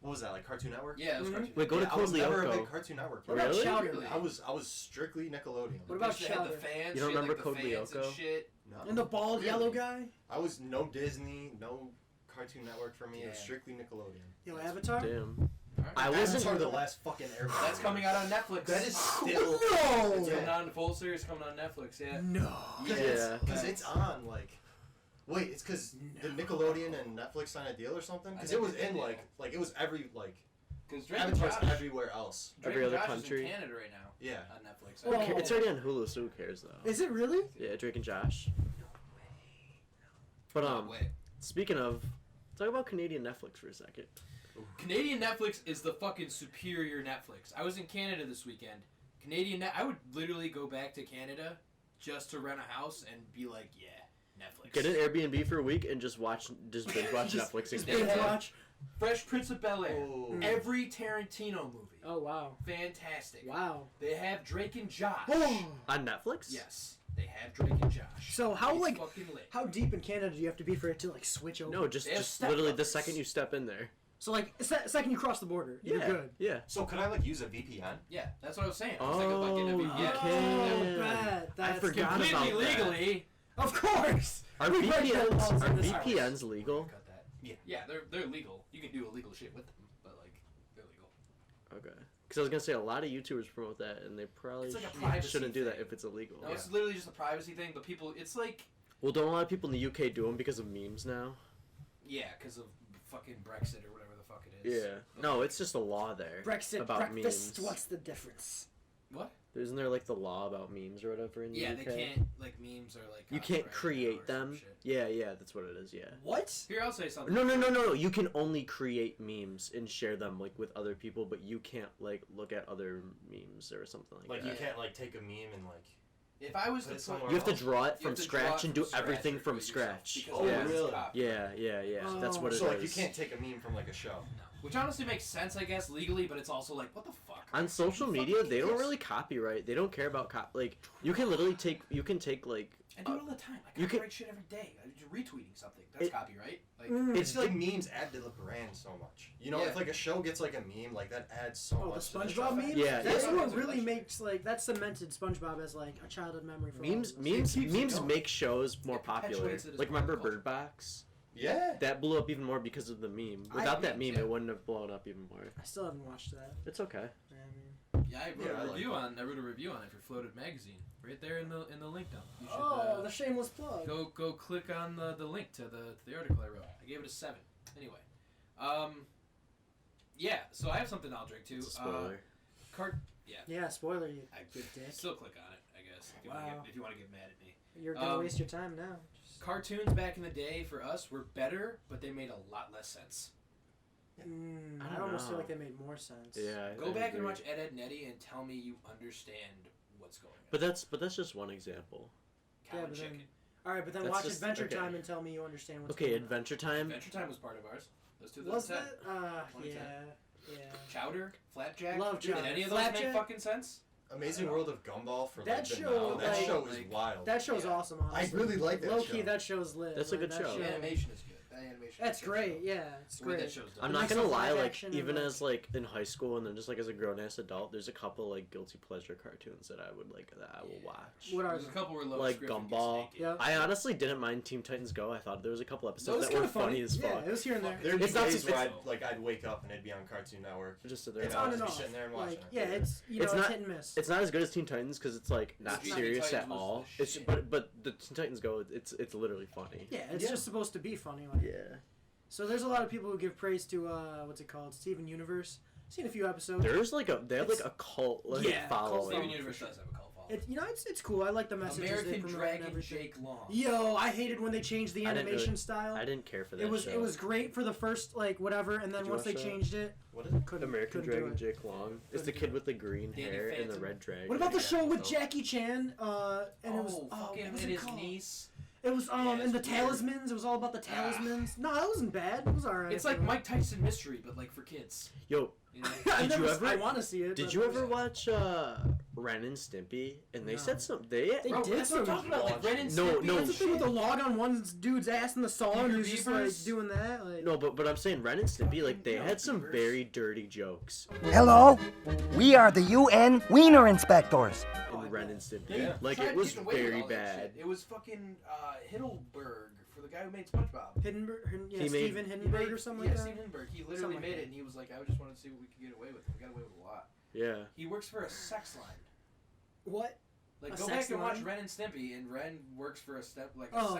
[SPEAKER 4] What was that, like Cartoon Network?
[SPEAKER 2] Yeah, it was
[SPEAKER 3] Mhm.
[SPEAKER 2] Cartoon
[SPEAKER 1] Wait, go to
[SPEAKER 4] Yeah, I was
[SPEAKER 1] Code
[SPEAKER 4] never a big
[SPEAKER 1] Lyoko.
[SPEAKER 4] Cartoon Network.
[SPEAKER 3] What about
[SPEAKER 1] Really?
[SPEAKER 3] Chowder?
[SPEAKER 2] Really?
[SPEAKER 4] I was strictly Nickelodeon.
[SPEAKER 3] What about
[SPEAKER 2] They had
[SPEAKER 3] Chowder?
[SPEAKER 2] the fans.
[SPEAKER 1] You don't
[SPEAKER 2] she had,
[SPEAKER 1] remember
[SPEAKER 2] like,
[SPEAKER 1] Code
[SPEAKER 2] the fans
[SPEAKER 1] Lyoko?
[SPEAKER 2] and shit.
[SPEAKER 4] No.
[SPEAKER 3] And the bald yellow guy?
[SPEAKER 4] I was no Disney, no Cartoon Network for me. It was
[SPEAKER 2] Yeah.
[SPEAKER 4] strictly Nickelodeon.
[SPEAKER 3] Yo, Avatar?
[SPEAKER 1] Damn.
[SPEAKER 2] Alright.
[SPEAKER 1] I wasn't-
[SPEAKER 4] Avatar: The Last fucking Airbender.
[SPEAKER 2] That's coming out on Netflix.
[SPEAKER 4] That is still.
[SPEAKER 3] No!
[SPEAKER 2] It's
[SPEAKER 4] Yeah.
[SPEAKER 2] coming on full series. Coming on Netflix. Yeah.
[SPEAKER 3] No.
[SPEAKER 1] Yeah.
[SPEAKER 4] Because it's on, like. Wait, it's because the Nickelodeon and Netflix signed a deal or something? Because
[SPEAKER 2] I
[SPEAKER 4] it was
[SPEAKER 2] think they
[SPEAKER 4] in,
[SPEAKER 2] did,
[SPEAKER 4] like, it was every, like.
[SPEAKER 2] Because Drake and
[SPEAKER 4] Avatar's
[SPEAKER 2] Josh.
[SPEAKER 4] everywhere else.
[SPEAKER 2] Drake
[SPEAKER 1] Every
[SPEAKER 2] and
[SPEAKER 1] other
[SPEAKER 2] Josh
[SPEAKER 1] country.
[SPEAKER 2] is in Canada right now.
[SPEAKER 4] Yeah.
[SPEAKER 2] On Netflix.
[SPEAKER 3] Well,
[SPEAKER 1] It's already on Hulu, so who cares though?
[SPEAKER 3] Is it really?
[SPEAKER 1] Yeah, Drake and Josh. But
[SPEAKER 2] Wait.
[SPEAKER 1] speaking of, talk about Canadian Netflix for a second.
[SPEAKER 2] Canadian Netflix is the fucking superior Netflix. I was in Canada this weekend. I would literally go back to Canada just to rent a house and be like, yeah, Netflix.
[SPEAKER 1] Get an Airbnb for a week and just binge watch Netflix.
[SPEAKER 3] Just
[SPEAKER 1] again.
[SPEAKER 3] binge
[SPEAKER 2] Yeah.
[SPEAKER 3] watch.
[SPEAKER 2] Fresh Prince of Bel-Air.
[SPEAKER 4] Oh.
[SPEAKER 2] Every Tarantino movie.
[SPEAKER 3] Oh, wow.
[SPEAKER 2] Fantastic.
[SPEAKER 3] Wow.
[SPEAKER 2] They have Drake and Josh.
[SPEAKER 1] On Netflix?
[SPEAKER 2] Yes. They have Drake and Josh.
[SPEAKER 3] So how,
[SPEAKER 2] It's
[SPEAKER 3] like,
[SPEAKER 2] fucking lit.
[SPEAKER 3] how deep in Canada do you have to be for it to, like, switch over?
[SPEAKER 1] No, just
[SPEAKER 2] They have
[SPEAKER 1] literally the
[SPEAKER 2] stepbrothers.
[SPEAKER 1] second you step in there.
[SPEAKER 3] So, like, second you cross the border, you're good.
[SPEAKER 1] Yeah.
[SPEAKER 4] So, could I, like, use a VPN?
[SPEAKER 2] Yeah, that's what I was saying. I was thinking about getting a
[SPEAKER 1] Oh,
[SPEAKER 2] VPN.
[SPEAKER 1] you
[SPEAKER 3] Oh,
[SPEAKER 1] can.
[SPEAKER 3] bad. That's
[SPEAKER 1] I forgot
[SPEAKER 2] Completely
[SPEAKER 1] about that.
[SPEAKER 2] legally.
[SPEAKER 3] Of course!
[SPEAKER 1] Are
[SPEAKER 3] We break the laws
[SPEAKER 1] VPNs,
[SPEAKER 3] in this house.
[SPEAKER 1] VPNs legal?
[SPEAKER 2] Cut that.
[SPEAKER 4] Yeah.
[SPEAKER 2] Yeah, they're legal. You can do illegal shit with them, but like they're legal.
[SPEAKER 1] Okay. Because I was gonna say a lot of YouTubers promote that, and they probably
[SPEAKER 2] It's like a privacy
[SPEAKER 1] shouldn't do that
[SPEAKER 2] thing.
[SPEAKER 1] if it's illegal.
[SPEAKER 2] No,
[SPEAKER 4] Yeah.
[SPEAKER 2] it's literally just a privacy thing. But people, it's like
[SPEAKER 1] Well, don't a lot of people in the UK do them because of memes now?
[SPEAKER 2] yeah, because of fucking Brexit or whatever the fuck it is.
[SPEAKER 1] Yeah. No, it's just a law there.
[SPEAKER 3] Brexit,
[SPEAKER 1] about
[SPEAKER 3] breakfast,
[SPEAKER 1] memes.
[SPEAKER 3] what's the difference?
[SPEAKER 2] What?
[SPEAKER 1] Isn't there like the law about memes or whatever in the
[SPEAKER 2] Yeah,
[SPEAKER 1] UK?
[SPEAKER 2] they can't like memes or like
[SPEAKER 1] You can't
[SPEAKER 2] copyrighted or
[SPEAKER 1] create
[SPEAKER 2] some
[SPEAKER 1] them.
[SPEAKER 2] shit.
[SPEAKER 1] Yeah, that's what it is. Yeah.
[SPEAKER 3] What?
[SPEAKER 2] Here, I'll say something.
[SPEAKER 1] No. You can only create memes and share them like with other people, but you can't like look at other memes or something like,
[SPEAKER 4] Like,
[SPEAKER 1] that.
[SPEAKER 4] you can't, like, take a meme and, like.
[SPEAKER 2] If I was
[SPEAKER 4] Put
[SPEAKER 2] to
[SPEAKER 4] it
[SPEAKER 2] put,
[SPEAKER 4] somewhere
[SPEAKER 1] You have to
[SPEAKER 4] else?
[SPEAKER 1] draw it
[SPEAKER 2] you
[SPEAKER 1] from
[SPEAKER 2] have to
[SPEAKER 1] scratch
[SPEAKER 2] draw it
[SPEAKER 1] and do
[SPEAKER 2] scratch
[SPEAKER 1] everything
[SPEAKER 2] or
[SPEAKER 1] from
[SPEAKER 2] do it yourself,
[SPEAKER 1] scratch.
[SPEAKER 2] because
[SPEAKER 4] Oh,
[SPEAKER 2] otherwise it's
[SPEAKER 4] really?
[SPEAKER 2] copyright.
[SPEAKER 1] Yeah. That's what it is.
[SPEAKER 4] So, like, you can't take a meme from, like, a show.
[SPEAKER 2] No. Which honestly makes sense, I guess, legally, but it's also like, what the fuck?
[SPEAKER 1] On social
[SPEAKER 2] Who
[SPEAKER 1] media,
[SPEAKER 2] fucking
[SPEAKER 1] they don't
[SPEAKER 2] cares?
[SPEAKER 1] really copyright. They don't care about like you can literally take like
[SPEAKER 2] I do it all the time. I
[SPEAKER 1] you can-
[SPEAKER 2] copyright shit every day. I'm just retweeting something. That's
[SPEAKER 1] It-
[SPEAKER 2] copyright. Like,
[SPEAKER 4] It's like memes add to the brand so much. You know,
[SPEAKER 2] Yeah.
[SPEAKER 4] if like a show gets like a meme, like that adds so
[SPEAKER 3] Oh, the
[SPEAKER 4] much. to
[SPEAKER 3] SpongeBob
[SPEAKER 4] show.
[SPEAKER 3] meme?
[SPEAKER 1] Yeah,
[SPEAKER 3] That's
[SPEAKER 2] yeah.
[SPEAKER 3] what really makes, like, that cemented SpongeBob as, like, a childhood memory for
[SPEAKER 1] memes.
[SPEAKER 3] all of us.
[SPEAKER 1] Memes
[SPEAKER 2] It keeps it
[SPEAKER 1] memes
[SPEAKER 2] going.
[SPEAKER 1] make shows more
[SPEAKER 2] It
[SPEAKER 1] popular.
[SPEAKER 2] perpetuates it as
[SPEAKER 1] Like
[SPEAKER 2] part of
[SPEAKER 1] remember
[SPEAKER 2] culture.
[SPEAKER 1] Bird Box?
[SPEAKER 4] Yeah.
[SPEAKER 1] That blew up even more because of the meme. Without that meme,
[SPEAKER 2] yeah.
[SPEAKER 1] it wouldn't have blown up even more.
[SPEAKER 3] I still haven't watched that.
[SPEAKER 1] It's okay.
[SPEAKER 3] I mean,
[SPEAKER 2] yeah, I wrote
[SPEAKER 4] Yeah, I
[SPEAKER 2] a
[SPEAKER 4] like
[SPEAKER 2] review
[SPEAKER 4] that.
[SPEAKER 2] on. I wrote a review on it for Floated Magazine, right there in the link dump. You should
[SPEAKER 3] oh, the shameless plug.
[SPEAKER 2] go click on the link to the article I wrote. I gave it a 7. Anyway, yeah. So I have something I'll drink too.
[SPEAKER 1] It's a spoiler.
[SPEAKER 2] Yeah.
[SPEAKER 3] Yeah, spoiler, you
[SPEAKER 2] I
[SPEAKER 3] good dick.
[SPEAKER 2] still click on it, I guess. If you want to get mad at me.
[SPEAKER 3] You're gonna
[SPEAKER 2] um,
[SPEAKER 3] waste your time now. Just,
[SPEAKER 2] Cartoons back in the day for us were better, but they made a lot less sense.
[SPEAKER 3] I
[SPEAKER 1] don't
[SPEAKER 3] almost feel
[SPEAKER 1] know.
[SPEAKER 3] like they made more sense.
[SPEAKER 1] Yeah.
[SPEAKER 2] Go
[SPEAKER 1] I
[SPEAKER 2] back and
[SPEAKER 1] agree.
[SPEAKER 2] watch Ed, Edd and Eddy and tell me you understand what's going on.
[SPEAKER 1] But that's just one example.
[SPEAKER 2] Cow
[SPEAKER 3] Yeah,
[SPEAKER 2] and
[SPEAKER 3] but then-
[SPEAKER 2] Chicken.
[SPEAKER 3] All right, but then
[SPEAKER 1] That's
[SPEAKER 3] watch
[SPEAKER 1] just-
[SPEAKER 3] Adventure
[SPEAKER 1] okay.
[SPEAKER 3] Time and tell me you understand what's
[SPEAKER 1] Okay,
[SPEAKER 3] going on.
[SPEAKER 1] Adventure Time.
[SPEAKER 2] Adventure Time was part of ours. Those two.
[SPEAKER 3] Was
[SPEAKER 2] 2010.
[SPEAKER 3] that?
[SPEAKER 2] 2010.
[SPEAKER 3] Yeah.
[SPEAKER 2] Chowder, Flapjack.
[SPEAKER 3] Love
[SPEAKER 2] Did
[SPEAKER 3] Chowder.
[SPEAKER 2] any of those make
[SPEAKER 3] Flapjack?
[SPEAKER 2] fucking sense?
[SPEAKER 4] Amazing World of Gumball for
[SPEAKER 3] That
[SPEAKER 4] like the
[SPEAKER 3] show,
[SPEAKER 4] now. That
[SPEAKER 3] like-
[SPEAKER 4] show is
[SPEAKER 2] like-
[SPEAKER 4] wild.
[SPEAKER 3] That show's
[SPEAKER 2] Yeah.
[SPEAKER 3] awesome, honestly.
[SPEAKER 4] I really like that
[SPEAKER 3] Low key,
[SPEAKER 4] show.
[SPEAKER 3] that show's lit.
[SPEAKER 1] That's a good
[SPEAKER 3] that
[SPEAKER 1] show.
[SPEAKER 2] The animation is good. That animation.
[SPEAKER 3] That's
[SPEAKER 2] is a good
[SPEAKER 3] great.
[SPEAKER 2] show.
[SPEAKER 3] Yeah, it's
[SPEAKER 2] The way
[SPEAKER 3] great.
[SPEAKER 2] that show's done.
[SPEAKER 1] I'm
[SPEAKER 3] It
[SPEAKER 1] not
[SPEAKER 3] makes
[SPEAKER 1] gonna
[SPEAKER 3] some
[SPEAKER 1] lie,
[SPEAKER 3] live
[SPEAKER 1] like
[SPEAKER 3] action and,
[SPEAKER 1] even
[SPEAKER 3] like-
[SPEAKER 1] as like in high school and then just like as a grown ass adult, there's a couple like guilty pleasure cartoons that I would like that I will
[SPEAKER 2] Yeah.
[SPEAKER 1] watch.
[SPEAKER 3] What are
[SPEAKER 2] There's a
[SPEAKER 3] they?
[SPEAKER 2] couple where Lois
[SPEAKER 1] Like
[SPEAKER 2] Griffin
[SPEAKER 1] Gumball.
[SPEAKER 2] gets naked.
[SPEAKER 3] Yeah.
[SPEAKER 1] I honestly didn't mind Teen Titans Go. I thought there was a couple
[SPEAKER 3] That
[SPEAKER 1] episodes
[SPEAKER 3] was
[SPEAKER 1] that were
[SPEAKER 3] kinda
[SPEAKER 1] funny as
[SPEAKER 3] Yeah,
[SPEAKER 1] fuck.
[SPEAKER 3] it was here and there.
[SPEAKER 4] There'd be
[SPEAKER 1] It's not
[SPEAKER 4] days
[SPEAKER 1] so-
[SPEAKER 4] where I'd wake up and it'd be on Cartoon Network.
[SPEAKER 1] Just sit
[SPEAKER 4] You
[SPEAKER 1] there.
[SPEAKER 3] It's
[SPEAKER 4] know,
[SPEAKER 3] on
[SPEAKER 4] I'd
[SPEAKER 3] and
[SPEAKER 4] be
[SPEAKER 3] off.
[SPEAKER 4] sitting there and watching
[SPEAKER 3] Like,
[SPEAKER 4] it.
[SPEAKER 3] yeah, it's
[SPEAKER 1] It's
[SPEAKER 3] it's
[SPEAKER 1] not-
[SPEAKER 3] hit and miss.
[SPEAKER 1] It's not as good as Teen Titans because it's like not
[SPEAKER 2] Teen
[SPEAKER 1] serious
[SPEAKER 2] Titans
[SPEAKER 1] at
[SPEAKER 2] was
[SPEAKER 1] all.
[SPEAKER 2] the
[SPEAKER 1] It's
[SPEAKER 2] shit.
[SPEAKER 1] but the Teen Titans Go. It's literally funny.
[SPEAKER 3] Yeah, it's
[SPEAKER 4] Yeah.
[SPEAKER 3] just supposed to be funny. Like.
[SPEAKER 1] Yeah.
[SPEAKER 3] So there's a lot of people who give praise to what's it called, Steven Universe. Seen a few episodes.
[SPEAKER 1] They have like a cult like
[SPEAKER 3] Yeah, cult
[SPEAKER 1] following.
[SPEAKER 2] Steven
[SPEAKER 3] Oh,
[SPEAKER 2] Universe
[SPEAKER 3] for
[SPEAKER 2] does have a cult following.
[SPEAKER 3] It's cool. I like the messages they
[SPEAKER 2] American
[SPEAKER 3] promote and
[SPEAKER 2] Dragon
[SPEAKER 3] everything.
[SPEAKER 2] Jake Long.
[SPEAKER 3] Yo, I hated when they changed the
[SPEAKER 1] I didn't
[SPEAKER 3] animation
[SPEAKER 1] really-
[SPEAKER 3] style.
[SPEAKER 1] I didn't care for that.
[SPEAKER 3] It was great for the first whatever, and then
[SPEAKER 1] Did you
[SPEAKER 3] once they
[SPEAKER 1] watch that?
[SPEAKER 3] changed it,
[SPEAKER 4] What is it?
[SPEAKER 1] American
[SPEAKER 3] couldn't do
[SPEAKER 1] Dragon
[SPEAKER 3] it.
[SPEAKER 1] Jake Long. It's the
[SPEAKER 3] Couldn't
[SPEAKER 1] kid
[SPEAKER 3] do
[SPEAKER 1] with the green
[SPEAKER 2] Danny
[SPEAKER 1] hair and the
[SPEAKER 2] Phantom.
[SPEAKER 1] red dragon.
[SPEAKER 3] What about the
[SPEAKER 4] Yeah,
[SPEAKER 3] show with
[SPEAKER 4] so-
[SPEAKER 3] Jackie Chan? And it was
[SPEAKER 2] fucking
[SPEAKER 3] what was
[SPEAKER 2] and
[SPEAKER 3] it
[SPEAKER 2] his
[SPEAKER 3] called?
[SPEAKER 2] niece.
[SPEAKER 3] It was
[SPEAKER 2] Yeah,
[SPEAKER 3] and
[SPEAKER 2] it's
[SPEAKER 3] the
[SPEAKER 2] weird.
[SPEAKER 3] talismans. It was all about the talismans. No, that wasn't bad. It was alright.
[SPEAKER 2] It's like Mike Tyson Mystery, but like for kids.
[SPEAKER 1] Yo,
[SPEAKER 2] You know?
[SPEAKER 1] Did you ever-
[SPEAKER 3] I want to see it.
[SPEAKER 1] did
[SPEAKER 3] but-
[SPEAKER 1] you ever watch Ren and Stimpy? And they
[SPEAKER 3] No.
[SPEAKER 1] said some.
[SPEAKER 3] They
[SPEAKER 2] Bro,
[SPEAKER 3] did
[SPEAKER 2] that's what I'm
[SPEAKER 3] some.
[SPEAKER 2] talking about. Like Ren and
[SPEAKER 1] No,
[SPEAKER 2] Stimpy.
[SPEAKER 1] no.
[SPEAKER 3] That's the thing with the log on one dude's ass in the song.
[SPEAKER 2] Eager
[SPEAKER 3] He was just
[SPEAKER 2] Beavers?
[SPEAKER 3] like doing that. Like,
[SPEAKER 1] No, but I'm saying Ren and Stimpy, like they
[SPEAKER 2] No,
[SPEAKER 1] had some
[SPEAKER 2] Beavers.
[SPEAKER 1] very dirty jokes
[SPEAKER 5] Hello, we are the UN Wiener Inspectors.
[SPEAKER 3] Oh, I
[SPEAKER 1] in Ren
[SPEAKER 3] bet.
[SPEAKER 1] and Stimpy.
[SPEAKER 2] They
[SPEAKER 1] Like
[SPEAKER 2] tried
[SPEAKER 1] it was
[SPEAKER 2] getting away with
[SPEAKER 1] very
[SPEAKER 2] all that
[SPEAKER 1] bad.
[SPEAKER 2] shit. It was fucking Hiddleberg for the guy who made SpongeBob.
[SPEAKER 3] Hindenburg,
[SPEAKER 1] He made-
[SPEAKER 3] Steven Hindenburg or something like that.
[SPEAKER 2] Steven Hindenburg. He literally
[SPEAKER 3] Something like
[SPEAKER 2] made
[SPEAKER 3] that.
[SPEAKER 2] it, and he was like, I just wanted to see what we could get away with. We got away with a lot.
[SPEAKER 1] Yeah.
[SPEAKER 2] He works for a sex line.
[SPEAKER 3] What?
[SPEAKER 2] Like,
[SPEAKER 3] A
[SPEAKER 2] go
[SPEAKER 3] sex
[SPEAKER 2] back and watch
[SPEAKER 3] line?
[SPEAKER 2] Ren and Stimpy, and Ren works for a sex line.
[SPEAKER 3] Oh,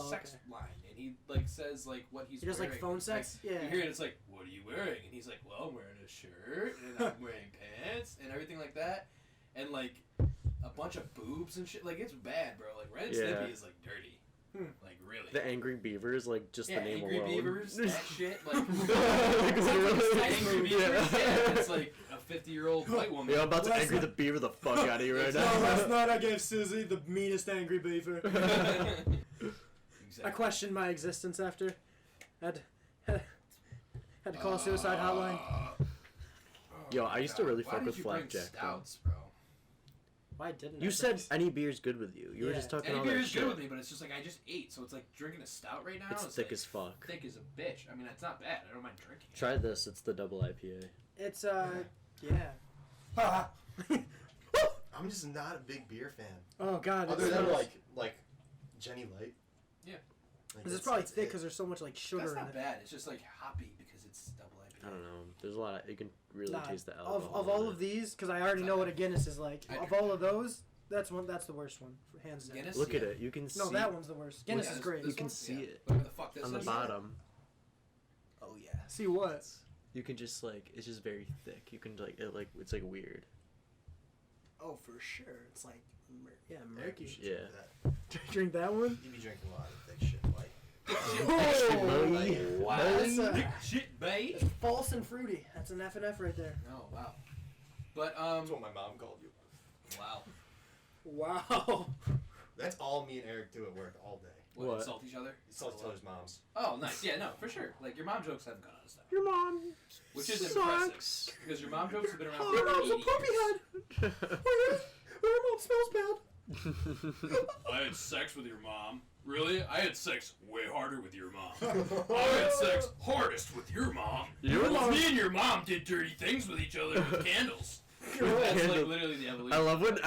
[SPEAKER 2] Sex
[SPEAKER 3] okay.
[SPEAKER 2] line. And he, like, says, like, what he's
[SPEAKER 3] He does
[SPEAKER 2] wearing.
[SPEAKER 3] like phone
[SPEAKER 2] It's
[SPEAKER 3] sex.
[SPEAKER 2] Like,
[SPEAKER 3] Yeah.
[SPEAKER 2] you hear it, it's like, what are you wearing? And he's like, well, I'm wearing a shirt, and I'm wearing pants, and everything like that. And, like, a bunch of boobs and shit. Like, it's bad, bro. Like, Ren and
[SPEAKER 1] Yeah.
[SPEAKER 2] Stimpy is, like, dirty.
[SPEAKER 3] Hmm.
[SPEAKER 2] Like, really.
[SPEAKER 1] The Angry Beavers, like just
[SPEAKER 2] yeah,
[SPEAKER 1] the name
[SPEAKER 2] Angry
[SPEAKER 1] alone.
[SPEAKER 2] Beavers, that shit. Like,
[SPEAKER 1] Like, literally.
[SPEAKER 2] Angry Beavers, yeah. It's like a 50-year-old white woman.
[SPEAKER 1] Yeah, I'm about to
[SPEAKER 3] Let's
[SPEAKER 1] angry
[SPEAKER 3] not-
[SPEAKER 1] the beaver the fuck out of you right
[SPEAKER 3] No,
[SPEAKER 1] now.
[SPEAKER 3] last night I gave Susie the meanest angry beaver. I questioned my existence after. Had to call a suicide hotline.
[SPEAKER 1] Yo, I used to really
[SPEAKER 2] Why
[SPEAKER 1] fuck
[SPEAKER 2] did
[SPEAKER 1] with
[SPEAKER 2] you bring
[SPEAKER 1] Flapjack, though.
[SPEAKER 2] stouts, bro?
[SPEAKER 3] Why didn't I?
[SPEAKER 1] You said any beer's good with you. You were
[SPEAKER 3] Yeah.
[SPEAKER 1] just talking
[SPEAKER 2] Any
[SPEAKER 1] all
[SPEAKER 2] beer
[SPEAKER 1] that
[SPEAKER 2] is
[SPEAKER 1] shit.
[SPEAKER 2] good with me, but it's just like I just ate, so it's like drinking a stout right now.
[SPEAKER 1] It's thick as fuck.
[SPEAKER 2] Thick as a bitch. I mean, it's not bad. I don't mind drinking it.
[SPEAKER 1] Try this. It's the double IPA.
[SPEAKER 3] It's yeah.
[SPEAKER 4] I'm just not a big beer fan.
[SPEAKER 3] Oh god.
[SPEAKER 4] Other
[SPEAKER 3] it's
[SPEAKER 4] than
[SPEAKER 3] so-
[SPEAKER 4] like Jenny Light.
[SPEAKER 2] Yeah.
[SPEAKER 4] Like,
[SPEAKER 3] This is
[SPEAKER 4] that's-
[SPEAKER 3] probably
[SPEAKER 4] that's
[SPEAKER 3] thick
[SPEAKER 4] it.
[SPEAKER 3] because there's so much like sugar
[SPEAKER 2] That's
[SPEAKER 3] in
[SPEAKER 2] not
[SPEAKER 3] it.
[SPEAKER 2] bad. It's just like hoppy because it's double IPA.
[SPEAKER 1] I don't know. There's a lot. You can really
[SPEAKER 3] Nah,
[SPEAKER 1] taste the alcohol.
[SPEAKER 3] of
[SPEAKER 1] in
[SPEAKER 3] all
[SPEAKER 1] it.
[SPEAKER 3] of these, because I already know what a Guinness is like.
[SPEAKER 2] I
[SPEAKER 3] Of
[SPEAKER 2] drink
[SPEAKER 3] all of those, that's the worst one, hands down.
[SPEAKER 2] Guinness?
[SPEAKER 1] Look at
[SPEAKER 2] Yeah.
[SPEAKER 1] it. You can see.
[SPEAKER 3] No, that one's the worst. Guinness
[SPEAKER 2] Yeah,
[SPEAKER 3] is
[SPEAKER 2] this-
[SPEAKER 3] great.
[SPEAKER 2] this
[SPEAKER 1] You can
[SPEAKER 2] one?
[SPEAKER 1] see
[SPEAKER 2] Yeah.
[SPEAKER 1] it
[SPEAKER 2] Whatever the fuck this
[SPEAKER 1] on the
[SPEAKER 2] is.
[SPEAKER 1] bottom.
[SPEAKER 2] Oh yeah.
[SPEAKER 3] See what?
[SPEAKER 1] You can just like it's just very thick. You can it's like weird.
[SPEAKER 3] Oh, for sure. It's like,
[SPEAKER 4] Yeah,
[SPEAKER 3] murky.
[SPEAKER 4] you should
[SPEAKER 1] Yeah.
[SPEAKER 4] drink that.
[SPEAKER 3] Drink that one.
[SPEAKER 4] You be drinking a lot of thick shit, like.
[SPEAKER 3] Oh,
[SPEAKER 2] Wow.
[SPEAKER 3] That's
[SPEAKER 2] Thick shit, babe.
[SPEAKER 3] it's false and fruity. That's an F and F right there.
[SPEAKER 2] Oh wow. But
[SPEAKER 4] That's what my mom called you.
[SPEAKER 2] wow.
[SPEAKER 3] Wow.
[SPEAKER 4] That's all me and Eric do at work all day.
[SPEAKER 1] What?
[SPEAKER 2] Insult each other?
[SPEAKER 4] Insult each other's moms.
[SPEAKER 2] Oh, nice. Yeah, no, for sure. Like your mom jokes haven't gone out of style,
[SPEAKER 1] Your mom
[SPEAKER 2] which is
[SPEAKER 1] sucks.
[SPEAKER 2] impressive because your mom jokes have been around
[SPEAKER 3] Oh,
[SPEAKER 2] for
[SPEAKER 3] your
[SPEAKER 2] like
[SPEAKER 3] mom's a
[SPEAKER 2] 80
[SPEAKER 3] puppy
[SPEAKER 2] years.
[SPEAKER 3] head. Your mom smells bad.
[SPEAKER 2] I had sex with your mom. Really? I had sex way harder with your mom. I had sex hardest with your mom.
[SPEAKER 1] Your mom-
[SPEAKER 2] Me and your mom did dirty things with each other with candles. That's like literally the evolution.
[SPEAKER 1] I love when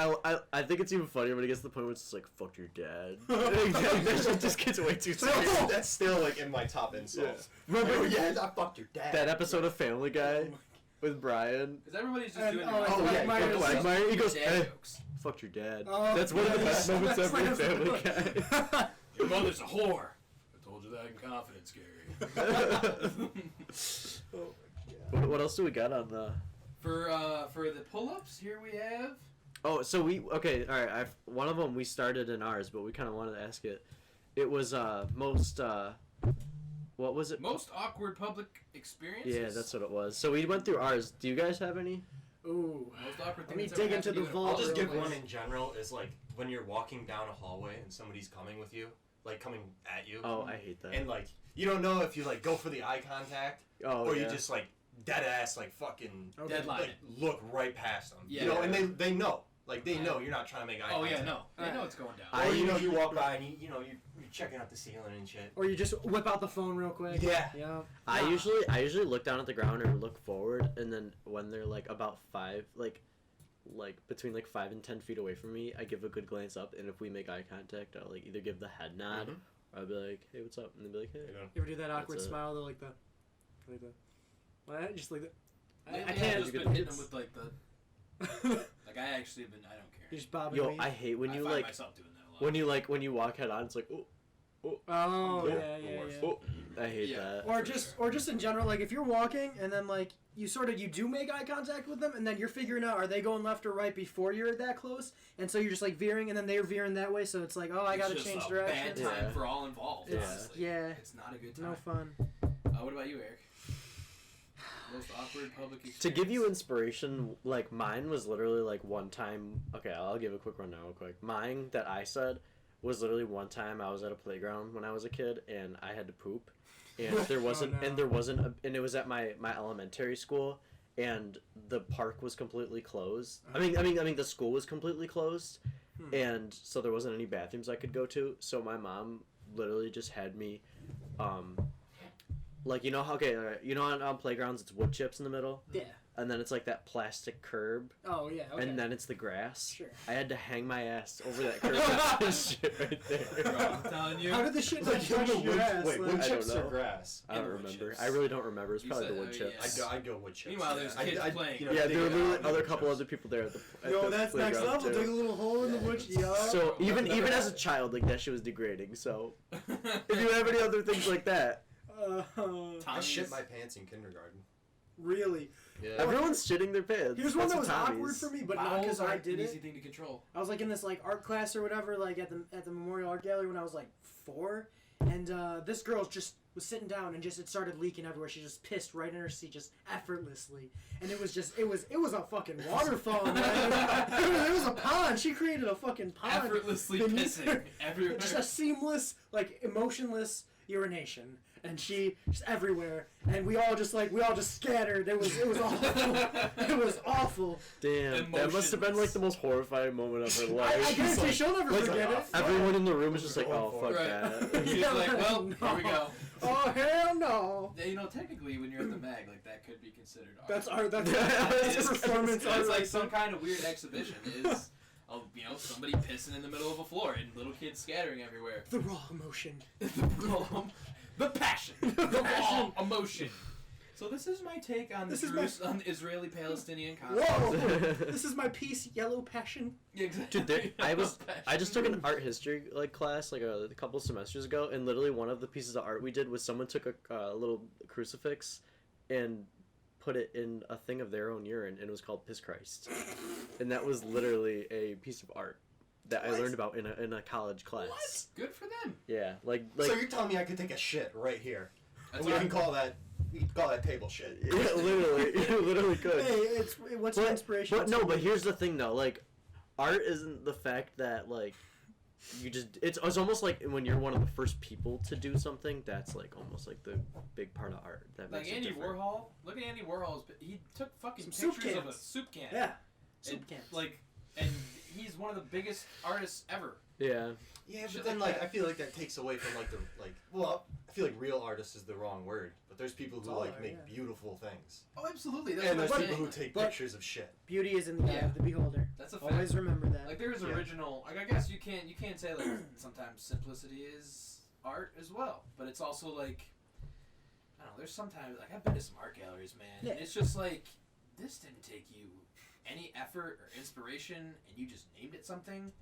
[SPEAKER 1] I think it's even funnier when it gets to the point where it's just like fuck your dad. That shit just gets way too serious.
[SPEAKER 4] That's still like in my top insults.
[SPEAKER 1] Yeah. Remember
[SPEAKER 4] Yeah, I fucked your dad.
[SPEAKER 1] that episode of Family Guy with Brian?
[SPEAKER 2] Because everybody's just
[SPEAKER 3] And-
[SPEAKER 2] doing
[SPEAKER 3] oh,
[SPEAKER 2] their
[SPEAKER 3] and
[SPEAKER 2] own
[SPEAKER 3] Quagmire
[SPEAKER 2] thing.
[SPEAKER 3] is-
[SPEAKER 1] Quagmire, he goes,
[SPEAKER 2] Dad
[SPEAKER 1] "Hey."
[SPEAKER 2] jokes.
[SPEAKER 1] Fucked your dad.
[SPEAKER 3] Oh,
[SPEAKER 1] That's one of the best moments
[SPEAKER 3] that's
[SPEAKER 1] ever in
[SPEAKER 3] my
[SPEAKER 1] Family
[SPEAKER 3] favorite.
[SPEAKER 1] Guy.
[SPEAKER 2] Your mother's a whore. I told you that in confidence, Gary.
[SPEAKER 1] What else do we got on the?
[SPEAKER 2] For the pull-ups, here we have.
[SPEAKER 1] Oh, so all right. One of them we started in ours, but we kind of wanted to ask it. It was most what was it?
[SPEAKER 2] Most awkward public experiences.
[SPEAKER 1] Yeah, that's what it was. So we went through ours. Do you guys have any?
[SPEAKER 3] Ooh.
[SPEAKER 2] Most awkward
[SPEAKER 3] Let me
[SPEAKER 2] things that
[SPEAKER 3] dig
[SPEAKER 2] ever
[SPEAKER 3] into
[SPEAKER 2] happened
[SPEAKER 3] the
[SPEAKER 2] to you in a
[SPEAKER 3] vault
[SPEAKER 4] I'll just
[SPEAKER 2] public
[SPEAKER 4] give
[SPEAKER 3] real
[SPEAKER 4] one
[SPEAKER 2] place.
[SPEAKER 4] in general. Is like when you're walking down a hallway and somebody's coming with you, like coming at you.
[SPEAKER 1] Oh, I hate that.
[SPEAKER 4] And like you don't know if you like go for the eye contact
[SPEAKER 1] Oh,
[SPEAKER 4] or
[SPEAKER 1] yeah.
[SPEAKER 4] you just like dead ass like fucking
[SPEAKER 3] Okay.
[SPEAKER 2] Deadline.
[SPEAKER 4] like look right past them.
[SPEAKER 2] Yeah.
[SPEAKER 4] You know, and they know. Like they know you're not trying to make eye
[SPEAKER 2] Oh
[SPEAKER 4] contact.
[SPEAKER 2] yeah, no. They know it's going down.
[SPEAKER 1] I
[SPEAKER 4] Or you
[SPEAKER 1] usually-
[SPEAKER 4] walk by and you're checking out the ceiling and shit.
[SPEAKER 3] Or you just whip out the phone real quick.
[SPEAKER 4] Yeah.
[SPEAKER 3] Yeah.
[SPEAKER 1] I usually look down at the ground or look forward, and then when they're like about 5, like between like 5 and 10 feet away from me, I give a good glance up, and if we make eye contact, I'll like either give the head nod, or I'll be like, "Hey, what's up?" and they'll be like, "Hey."
[SPEAKER 3] You ever do that awkward
[SPEAKER 1] That's it.
[SPEAKER 3] smile? They're like that. Like that. What? Just like that. I
[SPEAKER 2] Lately,
[SPEAKER 3] can't.
[SPEAKER 2] I've just been hitting them with like the. Like I actually have been. I don't care.
[SPEAKER 3] You just bobbing.
[SPEAKER 1] Yo,
[SPEAKER 3] weave.
[SPEAKER 1] I hate when
[SPEAKER 2] I
[SPEAKER 1] you
[SPEAKER 2] find
[SPEAKER 1] like
[SPEAKER 2] myself doing that a lot.
[SPEAKER 1] when you walk head on, it's like, oh,
[SPEAKER 3] Oh
[SPEAKER 1] Yeah,
[SPEAKER 3] yeah,
[SPEAKER 4] the
[SPEAKER 3] yeah,
[SPEAKER 4] worst.
[SPEAKER 3] yeah.
[SPEAKER 1] oh. I hate
[SPEAKER 2] Yeah.
[SPEAKER 1] that.
[SPEAKER 3] Or just in general, like if you're walking and then like you do make eye contact with them, and then you're figuring out are they going left or right before you're that close, and so you're just like veering, and then they're veering that way, so it's like, oh, I gotta change direction.
[SPEAKER 2] It's just a bad time for all involved.
[SPEAKER 1] Yeah.
[SPEAKER 2] Honestly.
[SPEAKER 3] Yeah.
[SPEAKER 2] It's not a good time.
[SPEAKER 3] No fun.
[SPEAKER 2] What about you, Eric? Most awkward public experience.
[SPEAKER 1] To give you inspiration, like, mine was literally, like, one time... Okay, I'll give a quick rundown real quick. Mine that I said was literally one time I was at a playground when I was a kid, and I had to poop. And there wasn't...
[SPEAKER 3] Oh, no.
[SPEAKER 1] And it was at my elementary school, and the park was completely closed. I mean, the school was completely closed, and so there wasn't any bathrooms I could go to, so my mom literally just had me... Like, you know how, on playgrounds it's wood chips in the middle?
[SPEAKER 3] Yeah.
[SPEAKER 1] And then it's like that plastic curb.
[SPEAKER 3] Oh, yeah, okay.
[SPEAKER 1] And then it's the grass.
[SPEAKER 3] Sure.
[SPEAKER 1] I had to hang my ass over that curb. That's shit right there.
[SPEAKER 2] Bro, I'm telling you.
[SPEAKER 3] How did the shit not
[SPEAKER 4] Like,
[SPEAKER 3] touch your ass?
[SPEAKER 4] wait,
[SPEAKER 3] like-
[SPEAKER 4] wood
[SPEAKER 1] I
[SPEAKER 4] chips
[SPEAKER 1] don't
[SPEAKER 4] or
[SPEAKER 1] know.
[SPEAKER 4] grass?
[SPEAKER 1] I don't
[SPEAKER 2] And wood
[SPEAKER 1] remember.
[SPEAKER 2] chips.
[SPEAKER 1] I really don't remember. It's
[SPEAKER 2] You
[SPEAKER 1] probably the
[SPEAKER 2] said-
[SPEAKER 1] wood
[SPEAKER 2] oh,
[SPEAKER 1] chips.
[SPEAKER 2] yeah.
[SPEAKER 4] I'd go wood chips.
[SPEAKER 2] Meanwhile, there's kids playing.
[SPEAKER 4] You know,
[SPEAKER 1] Yeah, there were literally
[SPEAKER 4] wood
[SPEAKER 1] other couple
[SPEAKER 4] chips.
[SPEAKER 1] other people there at the
[SPEAKER 3] Yo, that's next
[SPEAKER 1] playground,
[SPEAKER 3] level.
[SPEAKER 1] too.
[SPEAKER 3] Dig a little hole in the woods. Yo.
[SPEAKER 1] So even as a child, like, that shit was degrading. So if you have any other things like that,
[SPEAKER 4] I shit my pants in kindergarten.
[SPEAKER 3] Really?
[SPEAKER 2] Yeah.
[SPEAKER 1] everyone's shitting their pants.
[SPEAKER 3] Here's one
[SPEAKER 1] That's
[SPEAKER 3] that was
[SPEAKER 1] what
[SPEAKER 3] awkward
[SPEAKER 1] Tommy's.
[SPEAKER 3] for me, but not because I did
[SPEAKER 2] an easy
[SPEAKER 3] it.
[SPEAKER 2] thing to control.
[SPEAKER 3] I was like in this like art class or whatever, like at the Memorial Art Gallery when I was like 4, and this girl just was sitting down and just it started leaking everywhere. She just pissed right in her seat, just effortlessly, and it was a fucking waterfall, man. it was a pond. She created a fucking pond.
[SPEAKER 2] Effortlessly
[SPEAKER 3] beneath her.
[SPEAKER 2] pissing everywhere.
[SPEAKER 3] Just a seamless, like emotionless urination, and she just everywhere, and we all just scattered. It was awful. It was awful.
[SPEAKER 1] Damn, that must have been like the most horrifying moment of her life.
[SPEAKER 3] I guarantee she'll never forget it.
[SPEAKER 1] Everyone in the room is just like, oh, fuck
[SPEAKER 2] Right.
[SPEAKER 1] that.
[SPEAKER 2] She's like, well, here we go.
[SPEAKER 3] Oh hell no!
[SPEAKER 2] Yeah, you know, technically, when you're at the mag, like that could be considered art.
[SPEAKER 3] That's art. That's
[SPEAKER 2] It's
[SPEAKER 3] performance art.
[SPEAKER 2] It's like
[SPEAKER 3] right
[SPEAKER 2] some
[SPEAKER 3] there.
[SPEAKER 2] kind of weird exhibition. Is somebody pissing in the middle of a floor and little kids scattering everywhere.
[SPEAKER 3] The raw emotion.
[SPEAKER 2] The passion, the raw emotion. So this is my take on on Israeli-Palestinian conflict.
[SPEAKER 3] Whoa! This is my piece, Yellow Passion.
[SPEAKER 2] Exactly.
[SPEAKER 1] Dude, I just took an art history class a couple semesters ago, and literally one of the pieces of art we did was someone took a little crucifix and put it in a thing of their own urine, and it was called Piss Christ, and that was literally a piece of art that I learned about in a college class.
[SPEAKER 2] What? Good for them.
[SPEAKER 1] Yeah, like
[SPEAKER 4] So you're telling me I could take a shit right here,
[SPEAKER 2] That's
[SPEAKER 4] and we
[SPEAKER 2] art.
[SPEAKER 4] can call that table shit.
[SPEAKER 1] yeah, literally, you literally could.
[SPEAKER 3] Hey, what's your inspiration?
[SPEAKER 1] But no, but here's the thing though, like, art isn't the fact that like you just it's almost like when you're one of the first people to do something, that's like almost like the big part of art that
[SPEAKER 2] Like
[SPEAKER 1] makes it
[SPEAKER 2] Andy
[SPEAKER 1] different.
[SPEAKER 2] Warhol. Look at Andy Warhol's. He took fucking
[SPEAKER 3] Some soup
[SPEAKER 2] pictures of a
[SPEAKER 3] cans.
[SPEAKER 2] soup can.
[SPEAKER 3] Yeah.
[SPEAKER 2] And,
[SPEAKER 3] Soup cans.
[SPEAKER 2] and he's one of the biggest artists ever.
[SPEAKER 1] Yeah.
[SPEAKER 4] Yeah,
[SPEAKER 2] Shit
[SPEAKER 4] but then
[SPEAKER 2] like
[SPEAKER 4] like
[SPEAKER 2] that.
[SPEAKER 4] I feel like that takes away from well, I feel like real artist is the wrong word, but there's people who
[SPEAKER 3] all
[SPEAKER 4] like
[SPEAKER 3] art,
[SPEAKER 4] make
[SPEAKER 3] yeah.
[SPEAKER 4] beautiful things,
[SPEAKER 2] Oh, absolutely. That's
[SPEAKER 4] and
[SPEAKER 2] what
[SPEAKER 4] there's
[SPEAKER 2] I'm
[SPEAKER 4] people
[SPEAKER 2] saying.
[SPEAKER 4] who take
[SPEAKER 3] But-
[SPEAKER 4] pictures of shit.
[SPEAKER 3] Beauty is in the eye
[SPEAKER 2] Yeah.
[SPEAKER 3] of the beholder.
[SPEAKER 2] That's a fact.
[SPEAKER 3] Always remember that.
[SPEAKER 2] Like there's
[SPEAKER 4] Yeah.
[SPEAKER 2] original. Like I guess you can't say like sometimes simplicity is art as well, but it's also like I don't know. There's sometimes like I've been to some art galleries, man,
[SPEAKER 3] Yeah.
[SPEAKER 2] and it's just like this didn't take you any effort or inspiration, and you just named it something.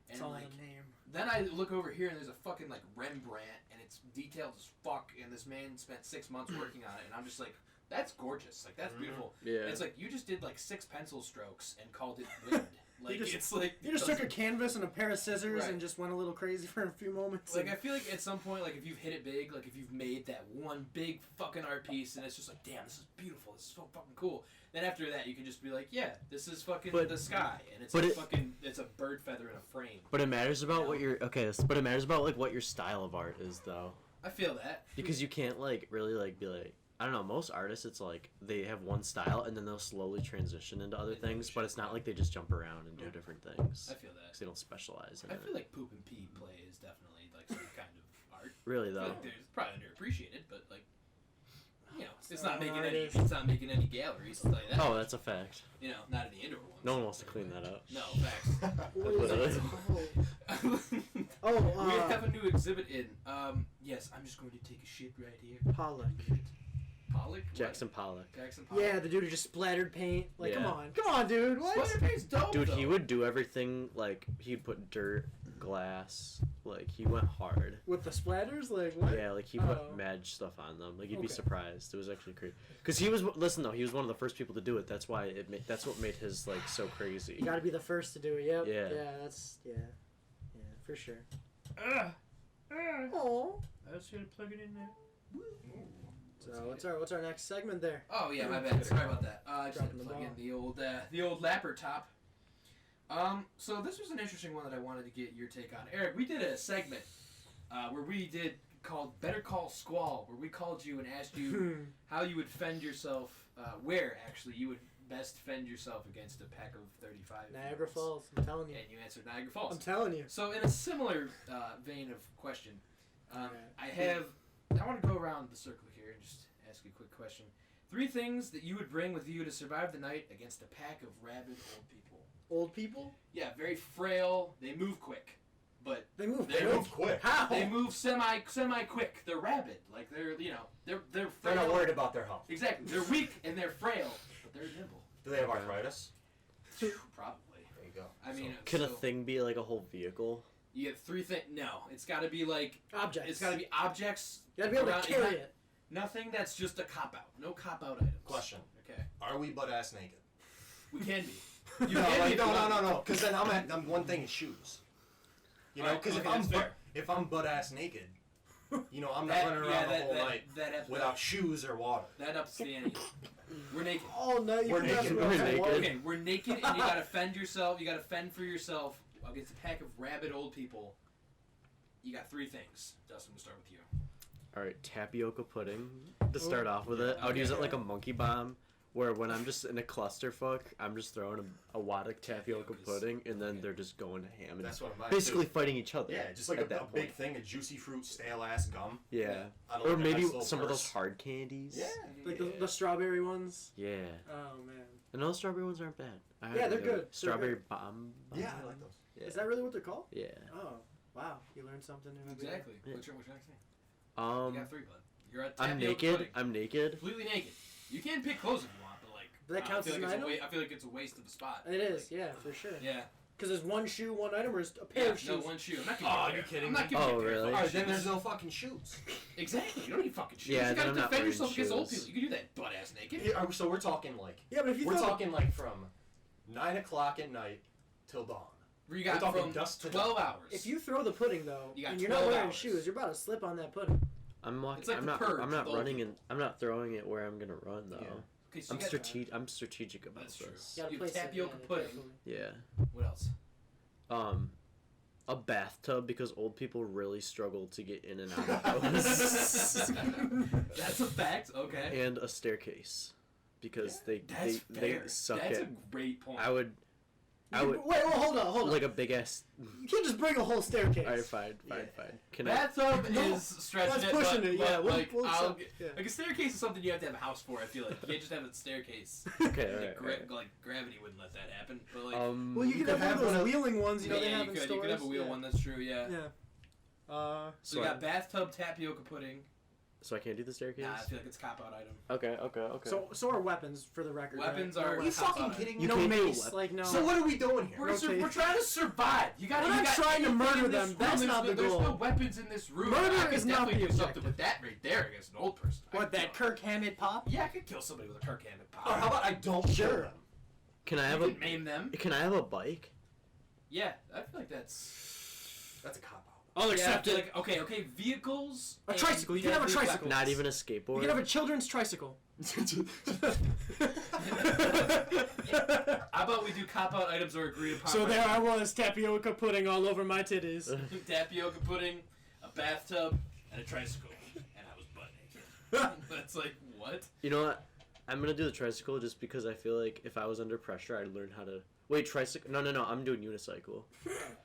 [SPEAKER 3] It's
[SPEAKER 2] And
[SPEAKER 3] all
[SPEAKER 2] like
[SPEAKER 3] in a name.
[SPEAKER 2] then I look over here and there's a fucking like Rembrandt, and it's detailed as fuck, and this man spent 6 months working on it, and I'm just like. That's gorgeous. Like that's beautiful.
[SPEAKER 1] Yeah.
[SPEAKER 2] It's like you just did like 6 pencil strokes and called it wind. Like
[SPEAKER 3] just-
[SPEAKER 2] it's like
[SPEAKER 3] You just took a canvas and a pair of scissors
[SPEAKER 2] Right.
[SPEAKER 3] and just went a little crazy for a few moments.
[SPEAKER 2] Like
[SPEAKER 3] and-
[SPEAKER 2] I feel like at some point, like if you've hit it big, like if you've made that one big fucking art piece, and it's just like, damn, this is beautiful. This is so fucking cool. Then after that, you can just be like, yeah, this is fucking
[SPEAKER 1] But-
[SPEAKER 2] the sky, and it's
[SPEAKER 1] but
[SPEAKER 2] like
[SPEAKER 1] it-
[SPEAKER 2] fucking, it's a bird feather in a frame.
[SPEAKER 1] But it matters about
[SPEAKER 2] You
[SPEAKER 1] what
[SPEAKER 2] know?
[SPEAKER 1] your but it matters about like what your style of art is though,
[SPEAKER 2] I feel that.
[SPEAKER 1] because you can't like really like be like I don't know, most artists it's like they have one style and then they'll slowly transition into other things, but it's not like they just jump around and do different things.
[SPEAKER 2] I feel that.
[SPEAKER 1] 'Cause they don't specialize in
[SPEAKER 2] I
[SPEAKER 1] it.
[SPEAKER 2] feel like poop and pee play is definitely like some kind of art.
[SPEAKER 1] Really
[SPEAKER 2] I feel
[SPEAKER 1] though.
[SPEAKER 2] like there's probably underappreciated, but like, you know, it's
[SPEAKER 3] not
[SPEAKER 2] not making
[SPEAKER 3] an
[SPEAKER 2] any.
[SPEAKER 3] artist.
[SPEAKER 2] It's not making any galleries. I'll tell you that.
[SPEAKER 1] Oh, that's a fact.
[SPEAKER 2] You know, not in the indoor ones.
[SPEAKER 1] No one wants to clean that up.
[SPEAKER 2] No facts.
[SPEAKER 1] Literally.
[SPEAKER 3] Oh,
[SPEAKER 2] We have a new exhibit in. Yes, I'm just going to take a shit right here.
[SPEAKER 3] Pollock.
[SPEAKER 2] Pollock?
[SPEAKER 1] Jackson Pollock.
[SPEAKER 2] Jackson Pollock.
[SPEAKER 3] Yeah, the dude who just splattered paint. Like,
[SPEAKER 1] Yeah.
[SPEAKER 3] come on, dude. What?
[SPEAKER 2] Splattered paint's dope,
[SPEAKER 1] Dude,
[SPEAKER 2] though.
[SPEAKER 1] he would do everything, like, he'd put dirt, glass, like, he went hard.
[SPEAKER 3] With the splatters? Like, what?
[SPEAKER 1] Yeah, like, he put
[SPEAKER 3] Oh.
[SPEAKER 1] mad stuff on them. Like, you'd be
[SPEAKER 3] Okay.
[SPEAKER 1] surprised. It was actually crazy. Because he was, listen, though, he was one of the first people to do it. That's why that's what made his, like, so crazy.
[SPEAKER 3] You gotta be the first to do it, yep.
[SPEAKER 1] Yeah.
[SPEAKER 3] Yeah, for sure. Oh.
[SPEAKER 2] I was gonna plug it in there.
[SPEAKER 3] So what's our next segment there?
[SPEAKER 2] Oh yeah, my bad. Sorry about that. I just had to
[SPEAKER 3] Dropping the
[SPEAKER 2] plug in
[SPEAKER 3] ball.
[SPEAKER 2] the old lapper top. So this was an interesting one that I wanted to get your take on, Eric. We did a segment where we did called Better Call Squall, where we called you and asked you how you would fend yourself, where actually you would best fend yourself against a pack of 35.
[SPEAKER 3] Niagara Falls, I'm telling you.
[SPEAKER 2] And you answered Niagara Falls.
[SPEAKER 3] I'm telling you.
[SPEAKER 2] So in a similar vein of question,
[SPEAKER 3] Alright.
[SPEAKER 2] I want to go around the circle here and just ask you a quick question. 3 things that you would bring with you to survive the night against a pack of rabid old people.
[SPEAKER 3] Old people?
[SPEAKER 2] Yeah, very frail. They move quick, but
[SPEAKER 3] They move
[SPEAKER 2] They
[SPEAKER 3] quick.
[SPEAKER 4] move quick.
[SPEAKER 3] How?
[SPEAKER 2] they move semi quick. They're rabid. Like they're they're
[SPEAKER 4] They're
[SPEAKER 2] frail.
[SPEAKER 4] not worried about their health.
[SPEAKER 2] Exactly. They're weak and they're frail, but they're nimble.
[SPEAKER 4] Do they have arthritis?
[SPEAKER 2] Probably.
[SPEAKER 4] There you go.
[SPEAKER 2] I mean,
[SPEAKER 1] Can a
[SPEAKER 2] so
[SPEAKER 1] thing be, like, a whole vehicle?
[SPEAKER 2] You get 3 things. No, it's got to be like
[SPEAKER 3] Objects.
[SPEAKER 2] It's got to be objects.
[SPEAKER 3] You gotta be able
[SPEAKER 2] around-
[SPEAKER 3] to carry it.
[SPEAKER 2] Nothing that's just a cop out. No cop out items.
[SPEAKER 4] Question.
[SPEAKER 2] Okay.
[SPEAKER 4] Are we butt ass naked?
[SPEAKER 2] We can be.
[SPEAKER 4] No,
[SPEAKER 2] You can be.
[SPEAKER 4] no. Because then I'm one thing is shoes. You know,
[SPEAKER 2] Alright,
[SPEAKER 4] because
[SPEAKER 2] okay, that's fair.
[SPEAKER 4] if I'm butt ass naked, you know, I'm not
[SPEAKER 2] That-
[SPEAKER 4] running
[SPEAKER 2] yeah,
[SPEAKER 4] around
[SPEAKER 2] that-
[SPEAKER 4] the whole
[SPEAKER 2] that-
[SPEAKER 4] night
[SPEAKER 2] that-
[SPEAKER 4] without shoes or water.
[SPEAKER 2] That ups the ante. We're naked.
[SPEAKER 3] Oh no,
[SPEAKER 4] We're naked.
[SPEAKER 1] We're naked.
[SPEAKER 2] Okay, we're naked, and you gotta fend yourself. You gotta fend for yourself against a pack of rabid old people. You got 3 things. Dustin, we'll start with you.
[SPEAKER 1] Alright, tapioca pudding. To start off with it, I would
[SPEAKER 2] Okay.
[SPEAKER 1] use it like a monkey bomb, where when I'm just in a clusterfuck, I'm just throwing a wad of tapioca
[SPEAKER 2] Tapiocas.
[SPEAKER 1] pudding, and then they're just going to ham and
[SPEAKER 4] That's what I'm buying.
[SPEAKER 1] basically fighting each other.
[SPEAKER 4] Yeah, just like
[SPEAKER 1] at
[SPEAKER 4] a
[SPEAKER 1] that
[SPEAKER 4] big
[SPEAKER 1] point.
[SPEAKER 4] thing of juicy fruit, stale ass gum.
[SPEAKER 1] Yeah.
[SPEAKER 4] Out of
[SPEAKER 1] Or
[SPEAKER 4] like a
[SPEAKER 1] maybe
[SPEAKER 4] nice little
[SPEAKER 1] some of those
[SPEAKER 4] purse.
[SPEAKER 1] hard candies.
[SPEAKER 4] Yeah.
[SPEAKER 3] Like the strawberry ones.
[SPEAKER 1] Yeah.
[SPEAKER 3] Oh man.
[SPEAKER 1] And those strawberry ones aren't bad.
[SPEAKER 3] Yeah, they're good.
[SPEAKER 1] Strawberry
[SPEAKER 3] They're
[SPEAKER 1] bomb.
[SPEAKER 4] Yeah, I like those.
[SPEAKER 1] Yeah.
[SPEAKER 3] Is that really what they're called?
[SPEAKER 1] Yeah.
[SPEAKER 3] Oh, wow. You learned something new every day.
[SPEAKER 2] Exactly.
[SPEAKER 1] Yeah.
[SPEAKER 2] What's your next thing? You got 3, bud. You're at
[SPEAKER 1] I'm
[SPEAKER 2] tapioca
[SPEAKER 1] naked.
[SPEAKER 2] pudding.
[SPEAKER 1] I'm naked.
[SPEAKER 2] Completely naked. You can pick clothes if you want, but like.
[SPEAKER 3] But that counts
[SPEAKER 2] I feel
[SPEAKER 3] as
[SPEAKER 2] like
[SPEAKER 3] an
[SPEAKER 2] it's a
[SPEAKER 3] item?
[SPEAKER 2] I feel like it's a waste of a spot.
[SPEAKER 3] It is,
[SPEAKER 2] Like,
[SPEAKER 3] yeah, for sure.
[SPEAKER 2] Yeah.
[SPEAKER 3] Because there's one shoe, one item, or is a pair
[SPEAKER 2] Yeah,
[SPEAKER 3] of shoes.
[SPEAKER 2] no, one shoe. I'm not giving
[SPEAKER 4] Oh,
[SPEAKER 2] you a
[SPEAKER 4] you
[SPEAKER 2] pair.
[SPEAKER 4] kidding
[SPEAKER 2] I'm not
[SPEAKER 4] me?
[SPEAKER 2] giving you
[SPEAKER 1] Oh,
[SPEAKER 2] a pair of
[SPEAKER 1] really?
[SPEAKER 2] fucking
[SPEAKER 4] Alright, then
[SPEAKER 2] shoes.
[SPEAKER 4] there's no fucking shoes.
[SPEAKER 2] Exactly. You don't need fucking shoes.
[SPEAKER 1] Yeah,
[SPEAKER 2] You
[SPEAKER 1] then
[SPEAKER 2] gotta
[SPEAKER 1] I'm not
[SPEAKER 2] defend
[SPEAKER 1] wearing
[SPEAKER 2] yourself against old
[SPEAKER 1] shoes.
[SPEAKER 2] people. You can do that butt ass naked.
[SPEAKER 4] Yeah, so we're talking like
[SPEAKER 3] Yeah, but if you
[SPEAKER 4] we're
[SPEAKER 3] throw
[SPEAKER 4] talking like from 9 o'clock at night till dawn.
[SPEAKER 2] Where you
[SPEAKER 4] We're
[SPEAKER 2] got
[SPEAKER 4] talking
[SPEAKER 2] from
[SPEAKER 4] dusk to
[SPEAKER 2] 12
[SPEAKER 4] dawn.
[SPEAKER 2] hours.
[SPEAKER 3] if you throw the pudding though,
[SPEAKER 2] You got
[SPEAKER 3] and you're not
[SPEAKER 2] 12
[SPEAKER 3] wearing
[SPEAKER 2] hours.
[SPEAKER 3] shoes, you're about to slip on that pudding.
[SPEAKER 1] I'm walking.
[SPEAKER 2] It's like
[SPEAKER 1] I'm
[SPEAKER 2] the
[SPEAKER 1] not.
[SPEAKER 2] purge
[SPEAKER 1] I'm not
[SPEAKER 2] with old
[SPEAKER 1] running
[SPEAKER 2] people.
[SPEAKER 1] in. I'm not throwing it where I'm gonna run though.
[SPEAKER 2] Yeah. Okay, so
[SPEAKER 1] I'm
[SPEAKER 2] you got-
[SPEAKER 1] strategic. I'm strategic about
[SPEAKER 2] That's true.
[SPEAKER 1] this.
[SPEAKER 3] You gotta
[SPEAKER 2] You
[SPEAKER 3] place it,
[SPEAKER 2] tapioca
[SPEAKER 3] yeah,
[SPEAKER 2] pudding.
[SPEAKER 3] carefully.
[SPEAKER 1] Yeah.
[SPEAKER 2] What else?
[SPEAKER 1] A bathtub because old people really struggle to get in and out of those.
[SPEAKER 2] That's a fact. Okay.
[SPEAKER 1] And a staircase because they
[SPEAKER 2] That's fair.
[SPEAKER 1] they suck
[SPEAKER 2] That's a
[SPEAKER 1] at.
[SPEAKER 2] great point.
[SPEAKER 1] I would
[SPEAKER 3] Wait, well, hold on.
[SPEAKER 1] like a big ass.
[SPEAKER 3] You can't just bring a whole staircase.
[SPEAKER 1] Alright, fine. Can
[SPEAKER 2] Bathtub
[SPEAKER 3] No,
[SPEAKER 2] is stretching
[SPEAKER 3] that's
[SPEAKER 2] it,
[SPEAKER 3] pushing
[SPEAKER 2] but,
[SPEAKER 3] it, yeah,
[SPEAKER 2] but,
[SPEAKER 3] we'll-
[SPEAKER 2] like,
[SPEAKER 3] we'll
[SPEAKER 2] I'll
[SPEAKER 3] accept-
[SPEAKER 2] get-
[SPEAKER 3] yeah.
[SPEAKER 2] like a staircase is something you have to have a house for. I feel like you can't just have a staircase.
[SPEAKER 1] I? Okay,
[SPEAKER 2] Like,
[SPEAKER 1] alright.
[SPEAKER 2] like gravity wouldn't let that happen. But like,
[SPEAKER 3] Well, you
[SPEAKER 4] You
[SPEAKER 3] could
[SPEAKER 4] could
[SPEAKER 3] have
[SPEAKER 4] have
[SPEAKER 3] one of
[SPEAKER 4] one
[SPEAKER 3] those
[SPEAKER 4] of-
[SPEAKER 3] wheeling ones, you know, they
[SPEAKER 2] yeah,
[SPEAKER 3] have
[SPEAKER 2] you
[SPEAKER 3] in
[SPEAKER 2] could.
[SPEAKER 3] stores.
[SPEAKER 2] You could have a wheel
[SPEAKER 3] yeah.
[SPEAKER 2] one. That's true. Yeah.
[SPEAKER 3] Yeah.
[SPEAKER 2] So
[SPEAKER 1] So
[SPEAKER 2] you
[SPEAKER 1] I-
[SPEAKER 2] got bathtub tapioca pudding.
[SPEAKER 1] So I can't do the staircase.
[SPEAKER 2] Nah, I feel like it's a cop out item.
[SPEAKER 1] Okay.
[SPEAKER 3] So are weapons for the record.
[SPEAKER 2] Weapons
[SPEAKER 3] right?
[SPEAKER 2] are-
[SPEAKER 3] No,
[SPEAKER 4] Are you
[SPEAKER 2] How
[SPEAKER 4] fucking
[SPEAKER 2] about
[SPEAKER 4] kidding
[SPEAKER 2] it?
[SPEAKER 4] me?
[SPEAKER 1] You
[SPEAKER 3] no
[SPEAKER 1] can't do
[SPEAKER 3] mace,
[SPEAKER 1] a
[SPEAKER 3] like no.
[SPEAKER 4] So what are we doing here?
[SPEAKER 2] We're trying to survive. You got.
[SPEAKER 3] We're
[SPEAKER 2] you
[SPEAKER 3] not
[SPEAKER 2] got
[SPEAKER 3] trying to
[SPEAKER 2] anything
[SPEAKER 3] murder
[SPEAKER 2] in this
[SPEAKER 3] them.
[SPEAKER 2] room.
[SPEAKER 3] That's
[SPEAKER 2] There's
[SPEAKER 3] not the
[SPEAKER 2] There's
[SPEAKER 3] goal.
[SPEAKER 2] no weapons in this room.
[SPEAKER 3] Murder
[SPEAKER 2] I could
[SPEAKER 3] is not
[SPEAKER 2] definitely
[SPEAKER 3] the
[SPEAKER 2] do something
[SPEAKER 3] objective.
[SPEAKER 2] with that right there against an old person. I
[SPEAKER 3] What,
[SPEAKER 2] could
[SPEAKER 3] that
[SPEAKER 2] kill-
[SPEAKER 3] Kirk Hammett pop?
[SPEAKER 2] Yeah, I could kill somebody with a Kirk Hammett pop.
[SPEAKER 4] Or how about I don't
[SPEAKER 3] Sure.
[SPEAKER 4] kill them?
[SPEAKER 1] Can I have
[SPEAKER 2] you
[SPEAKER 1] a?
[SPEAKER 2] could maim them.
[SPEAKER 1] Can I have a bike?
[SPEAKER 2] Yeah, I feel like that's.
[SPEAKER 4] That's a cop out.
[SPEAKER 3] I'll
[SPEAKER 2] Yeah, I
[SPEAKER 3] accept
[SPEAKER 2] feel
[SPEAKER 3] it.
[SPEAKER 2] like, okay, vehicles.
[SPEAKER 3] A
[SPEAKER 2] and
[SPEAKER 3] tricycle, you can have a
[SPEAKER 2] deadly
[SPEAKER 3] tricycle.
[SPEAKER 2] weapons.
[SPEAKER 1] Not even a skateboard.
[SPEAKER 3] You can have a children's tricycle.
[SPEAKER 2] How about we do cop out items or agreed upon?
[SPEAKER 3] So
[SPEAKER 2] right
[SPEAKER 3] there I was, tapioca pudding all over my titties.
[SPEAKER 2] now? Tapioca pudding, a bathtub, and a tricycle, and I was butt naked. That's like what?
[SPEAKER 1] You know what? I'm gonna do the tricycle just because I feel like if I was under pressure, I'd learn how to. Wait, tricycle? No. I'm doing unicycle.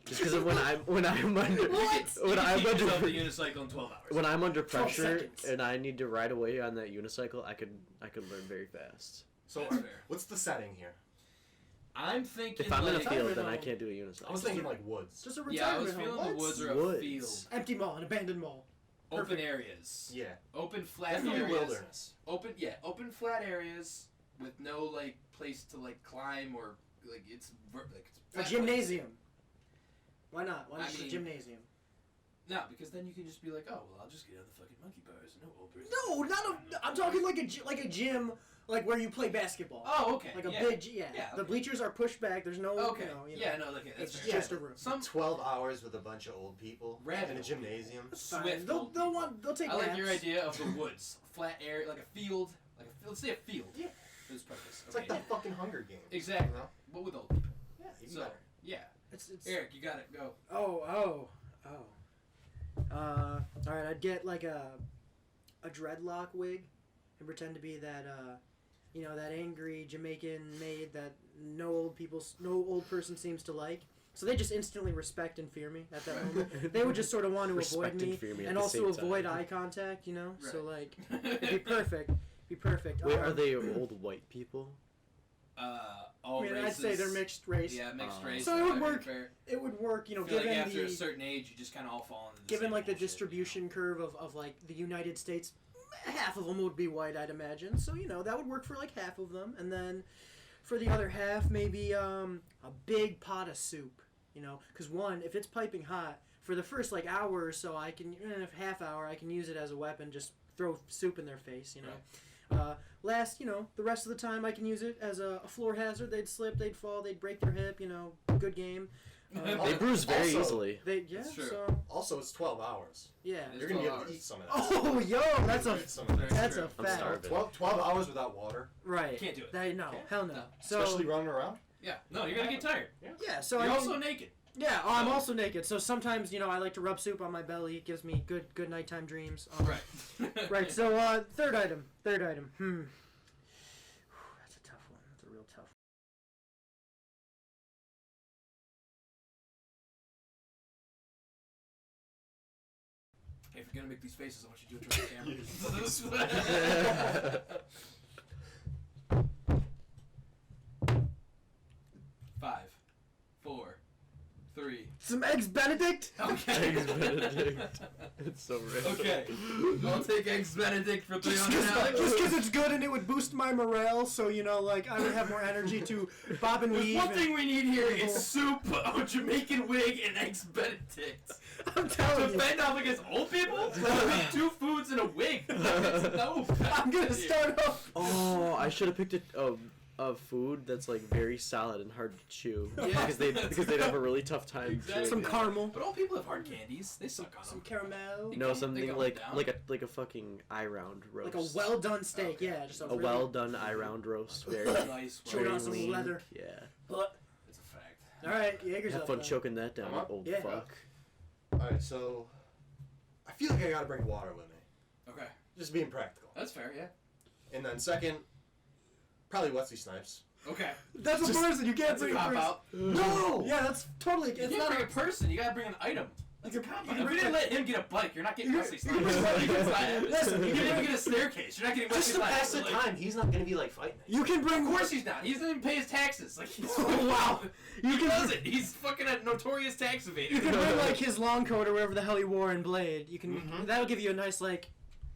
[SPEAKER 1] Just because when I'm under
[SPEAKER 3] What?
[SPEAKER 2] You
[SPEAKER 1] when
[SPEAKER 2] can
[SPEAKER 1] I'm
[SPEAKER 2] teach yourself
[SPEAKER 1] under
[SPEAKER 2] the unicycle in 12 hours.
[SPEAKER 1] when I'm under
[SPEAKER 3] 12
[SPEAKER 1] pressure
[SPEAKER 3] seconds.
[SPEAKER 1] and I need to ride away on that unicycle, I could learn very fast.
[SPEAKER 4] So
[SPEAKER 2] That's fair.
[SPEAKER 4] what's the setting here?
[SPEAKER 2] I'm thinking
[SPEAKER 1] If I'm in a
[SPEAKER 2] like,
[SPEAKER 1] field, then I
[SPEAKER 3] home.
[SPEAKER 1] can't do a unicycle.
[SPEAKER 4] I was thinking like woods.
[SPEAKER 3] Just a
[SPEAKER 2] yeah, I
[SPEAKER 3] retirement
[SPEAKER 2] was
[SPEAKER 3] home.
[SPEAKER 2] feeling the
[SPEAKER 3] What?
[SPEAKER 2] woods or a
[SPEAKER 1] Woods.
[SPEAKER 2] field.
[SPEAKER 3] Empty mall, an abandoned mall.
[SPEAKER 2] Open areas.
[SPEAKER 4] Yeah.
[SPEAKER 2] Open flat
[SPEAKER 4] Definitely
[SPEAKER 2] areas.
[SPEAKER 4] wilderness.
[SPEAKER 2] Open flat areas with no like place to like climb or like it's
[SPEAKER 3] A
[SPEAKER 2] flat
[SPEAKER 3] gymnasium. Why not? Why
[SPEAKER 2] I
[SPEAKER 3] not a
[SPEAKER 2] mean-
[SPEAKER 3] gymnasium?
[SPEAKER 2] No, because then you can just be like, oh well, I'll just get out of the fucking monkey bars. No old person.
[SPEAKER 3] No, not a. I'm talking like a gym, like where you play basketball.
[SPEAKER 2] Oh, okay.
[SPEAKER 3] Like a
[SPEAKER 2] yeah.
[SPEAKER 3] big, yeah.
[SPEAKER 2] Yeah,
[SPEAKER 3] The
[SPEAKER 2] okay.
[SPEAKER 3] bleachers are pushed back. There's no,
[SPEAKER 2] Okay. Yeah, no, okay, that's
[SPEAKER 3] it's
[SPEAKER 2] fair.
[SPEAKER 3] just
[SPEAKER 4] Yeah,
[SPEAKER 3] a room.
[SPEAKER 2] Some
[SPEAKER 4] 12 hours with a bunch of old people
[SPEAKER 2] Rabid
[SPEAKER 4] in a
[SPEAKER 2] old
[SPEAKER 4] gymnasium.
[SPEAKER 3] Fine.
[SPEAKER 2] Swift.
[SPEAKER 3] They'll
[SPEAKER 2] old people.
[SPEAKER 3] they'll take.
[SPEAKER 2] I like
[SPEAKER 3] naps.
[SPEAKER 2] your idea of the woods, flat area, like a field, let's say a field.
[SPEAKER 4] Yeah.
[SPEAKER 2] For this purpose.
[SPEAKER 4] It's like the fucking Hunger Games.
[SPEAKER 2] Exactly.
[SPEAKER 4] You know?
[SPEAKER 2] But with old people.
[SPEAKER 4] Yeah, even
[SPEAKER 2] So
[SPEAKER 4] better.
[SPEAKER 2] yeah,
[SPEAKER 3] It's
[SPEAKER 2] Eric, you got it. Go.
[SPEAKER 3] Oh. All right. I'd get like a dreadlock wig, and pretend to be that that angry Jamaican maid that no old person seems to like. So they just instantly respect and fear me at that moment. They would just sort of want to avoid
[SPEAKER 1] Respect
[SPEAKER 3] me
[SPEAKER 1] and fear me at
[SPEAKER 3] and
[SPEAKER 1] the
[SPEAKER 3] also
[SPEAKER 1] same
[SPEAKER 3] avoid
[SPEAKER 1] time.
[SPEAKER 3] eye contact. So
[SPEAKER 2] Right.
[SPEAKER 3] like it'd be perfect.
[SPEAKER 1] Wait, are they old white people?
[SPEAKER 2] All
[SPEAKER 3] I mean,
[SPEAKER 2] races.
[SPEAKER 3] I'd say they're mixed race.
[SPEAKER 2] Yeah, mixed race.
[SPEAKER 3] So it would
[SPEAKER 2] that'd be
[SPEAKER 3] work.
[SPEAKER 2] fair.
[SPEAKER 3] It would work.
[SPEAKER 2] I feel like
[SPEAKER 3] given
[SPEAKER 2] after a
[SPEAKER 3] the
[SPEAKER 2] certain age, you just kind of all fall into the
[SPEAKER 3] given
[SPEAKER 2] same
[SPEAKER 3] like the
[SPEAKER 2] bullshit,
[SPEAKER 3] distribution curve of like the United States, half of them would be white, I'd imagine. So that would work for like half of them, and then for the other half, maybe a big pot of soup. Because if it's piping hot for the first like hour or so, half hour, I can use it as a weapon. Just throw soup in their face.
[SPEAKER 2] Right.
[SPEAKER 3] The rest of the time, I can use it as a floor hazard. They'd slip, they'd fall, they'd break their hip. Good game.
[SPEAKER 1] They bruise very
[SPEAKER 4] Also-
[SPEAKER 1] easily.
[SPEAKER 2] That's true.
[SPEAKER 3] So
[SPEAKER 4] Also, it's 12 hours.
[SPEAKER 3] yeah.
[SPEAKER 2] It's
[SPEAKER 4] You're going to be able
[SPEAKER 2] 12
[SPEAKER 4] to
[SPEAKER 2] hours.
[SPEAKER 4] eat some of that.
[SPEAKER 3] Oh, yo, that's
[SPEAKER 4] You're gonna eat some of
[SPEAKER 3] a
[SPEAKER 4] that.
[SPEAKER 3] that's
[SPEAKER 2] true.
[SPEAKER 3] a
[SPEAKER 2] I'm
[SPEAKER 3] fact.
[SPEAKER 1] starving.
[SPEAKER 4] 12 hours without water,
[SPEAKER 3] Right.
[SPEAKER 2] Can't do it.
[SPEAKER 3] No,
[SPEAKER 2] Can't.
[SPEAKER 3] hell no.
[SPEAKER 2] No.
[SPEAKER 3] So
[SPEAKER 4] especially running around.
[SPEAKER 2] Yeah. No, you're gonna get tired.
[SPEAKER 3] yeah, so
[SPEAKER 2] You're
[SPEAKER 3] I
[SPEAKER 2] also
[SPEAKER 3] mean,
[SPEAKER 2] naked.
[SPEAKER 3] yeah. Oh, I'm also naked. So sometimes I like to rub soup on my belly. It gives me good nighttime dreams.
[SPEAKER 2] Right.
[SPEAKER 3] Right. So third item. That's a tough one. That's a real tough one.
[SPEAKER 2] Hey, if you're gonna make these faces, I want you to do it towards the camera. 5, 4, 3.
[SPEAKER 3] Some eggs Benedict.
[SPEAKER 2] Okay.
[SPEAKER 1] Eggs Benedict. It's so random.
[SPEAKER 2] Okay. I'll take eggs Benedict for
[SPEAKER 3] Just
[SPEAKER 2] $300.
[SPEAKER 3] because it's good and it would boost my morale, so I would have more energy to bob and
[SPEAKER 2] There's
[SPEAKER 3] weave.
[SPEAKER 2] one thing we need here is soup, a Jamaican wig, and eggs Benedict.
[SPEAKER 3] I'm telling
[SPEAKER 2] To
[SPEAKER 3] you.
[SPEAKER 2] fend off against old people? With 2 foods and a wig. No.
[SPEAKER 3] I'm gonna start off.
[SPEAKER 1] Oh, I should have picked a food that's like very solid and hard to chew
[SPEAKER 2] Yeah.
[SPEAKER 1] because they'd have a really tough time
[SPEAKER 2] Exactly.
[SPEAKER 1] chewing
[SPEAKER 3] Some
[SPEAKER 1] it.
[SPEAKER 3] caramel.
[SPEAKER 2] But old people have hard candies. They suck on
[SPEAKER 3] Some
[SPEAKER 2] them.
[SPEAKER 3] caramel.
[SPEAKER 1] No,
[SPEAKER 2] They
[SPEAKER 1] something
[SPEAKER 2] go
[SPEAKER 1] like
[SPEAKER 2] down.
[SPEAKER 1] like a fucking eye round roast.
[SPEAKER 3] Like a well done steak,
[SPEAKER 2] Okay.
[SPEAKER 3] yeah. Just
[SPEAKER 1] a
[SPEAKER 3] really,
[SPEAKER 1] well done eye round roast. Very
[SPEAKER 2] Nice.
[SPEAKER 3] Chewing
[SPEAKER 1] very
[SPEAKER 3] on some
[SPEAKER 1] lean.
[SPEAKER 3] leather.
[SPEAKER 1] Yeah.
[SPEAKER 2] It's a fact.
[SPEAKER 3] All right, Jaeger's
[SPEAKER 1] Have
[SPEAKER 3] up
[SPEAKER 1] fun
[SPEAKER 3] then.
[SPEAKER 1] choking that down,
[SPEAKER 4] I'm up.
[SPEAKER 1] old
[SPEAKER 3] Yeah.
[SPEAKER 1] fuck.
[SPEAKER 4] Alright, so I feel like I gotta bring water with me.
[SPEAKER 2] Okay.
[SPEAKER 4] Just being practical.
[SPEAKER 2] That's fair, yeah.
[SPEAKER 4] And then second, probably Wesley Snipes.
[SPEAKER 2] Okay.
[SPEAKER 3] That's a person. You can't
[SPEAKER 2] That's a
[SPEAKER 3] bring
[SPEAKER 2] cop out.
[SPEAKER 4] No!
[SPEAKER 3] Yeah, that's totally.
[SPEAKER 2] You
[SPEAKER 3] It's
[SPEAKER 2] can't
[SPEAKER 3] not
[SPEAKER 2] bring a person. You gotta bring an item. That's a cop out.
[SPEAKER 3] you
[SPEAKER 2] If we didn't let him get a bike, you're not getting
[SPEAKER 3] You-
[SPEAKER 2] Wesley
[SPEAKER 3] you-
[SPEAKER 2] Snipes.
[SPEAKER 3] Listen,
[SPEAKER 2] You didn't even get a staircase. You're not getting
[SPEAKER 4] Just
[SPEAKER 2] Wesley
[SPEAKER 4] to
[SPEAKER 2] Snipes.
[SPEAKER 4] pass the
[SPEAKER 2] Like,
[SPEAKER 4] time, he's not gonna be like fighting.
[SPEAKER 3] You can bring.
[SPEAKER 2] Of course he's not. He doesn't even pay his taxes. Like he's
[SPEAKER 3] Wow.
[SPEAKER 2] He doesn't. He's fucking a notorious tax
[SPEAKER 3] You
[SPEAKER 2] evader.
[SPEAKER 3] can bring like his long coat or whatever the hell he wore in Blade. You can. That'll give you a nice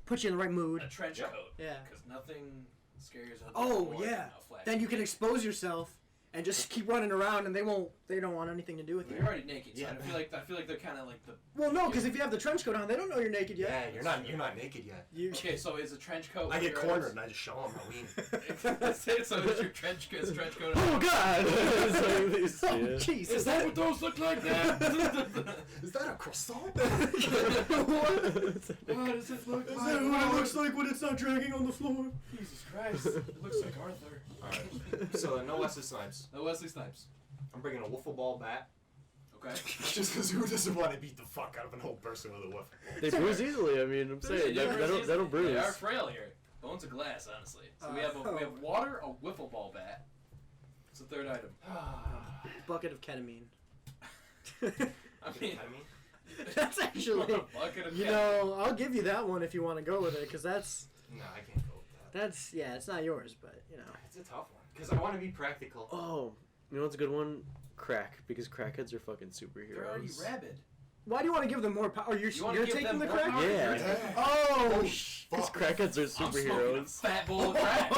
[SPEAKER 3] put you in the right
[SPEAKER 2] A
[SPEAKER 3] mood.
[SPEAKER 2] trench
[SPEAKER 4] Yeah.
[SPEAKER 2] coat.
[SPEAKER 3] Yeah.
[SPEAKER 2] Because nothing scares old people
[SPEAKER 3] Oh
[SPEAKER 2] more
[SPEAKER 3] yeah.
[SPEAKER 2] than a flash.
[SPEAKER 3] Then you can expose yourself and just keep running around, and they don't want anything to do with
[SPEAKER 2] You're
[SPEAKER 3] you.
[SPEAKER 2] already naked. So
[SPEAKER 4] Yeah.
[SPEAKER 2] I feel like they're kind of like the.
[SPEAKER 3] Well, no, because if you have the trench coat on, they don't know you're naked yet.
[SPEAKER 4] Yeah, you're not naked yet.
[SPEAKER 3] You,
[SPEAKER 2] Okay, so is a trench coat?
[SPEAKER 4] I get
[SPEAKER 2] your
[SPEAKER 4] cornered and I just show him my wiener.
[SPEAKER 2] so is your trench coat?
[SPEAKER 1] Oh God! It's like this,
[SPEAKER 3] oh,
[SPEAKER 1] yeah.
[SPEAKER 3] Jesus.
[SPEAKER 2] Is that what those look like? That?
[SPEAKER 4] Is that a croissant?
[SPEAKER 2] What does it look
[SPEAKER 3] Is
[SPEAKER 2] like?
[SPEAKER 3] that what it looks like when it's not dragging on the floor?
[SPEAKER 2] Jesus Christ! It looks like Arthur.
[SPEAKER 4] Alright, so no Wesley Snipes.
[SPEAKER 2] No Wesley Snipes.
[SPEAKER 4] I'm bringing a wiffle ball bat.
[SPEAKER 2] Okay.
[SPEAKER 4] Just because who doesn't want to beat the fuck out of an old person with a wiffle ball?
[SPEAKER 1] They bruise easily. I mean, I'm saying that'll bruise.
[SPEAKER 2] They are frail here. Bones of glass, honestly. So we have water, a wiffle ball bat. It's the third item.
[SPEAKER 3] Bucket of ketamine.
[SPEAKER 2] I mean,
[SPEAKER 3] That's actually.
[SPEAKER 2] a bucket of
[SPEAKER 3] I'll give you that one if you want to go with it, because that's
[SPEAKER 4] No, I can't go with that.
[SPEAKER 3] it's not yours, but
[SPEAKER 4] It's a tough one. Because I want to be practical.
[SPEAKER 1] Oh, you know what's a good one? Crack, because crackheads are fucking
[SPEAKER 2] They're already
[SPEAKER 1] superheroes.
[SPEAKER 2] rabid.
[SPEAKER 3] Why do you want to give them more power? You're
[SPEAKER 2] give
[SPEAKER 3] taking
[SPEAKER 2] them
[SPEAKER 3] the
[SPEAKER 2] more
[SPEAKER 3] crack?
[SPEAKER 2] power?
[SPEAKER 1] Yeah.
[SPEAKER 3] Oh,
[SPEAKER 1] Because crackheads are
[SPEAKER 2] I'm smoking a
[SPEAKER 1] superheroes.
[SPEAKER 2] fat bowl of crack.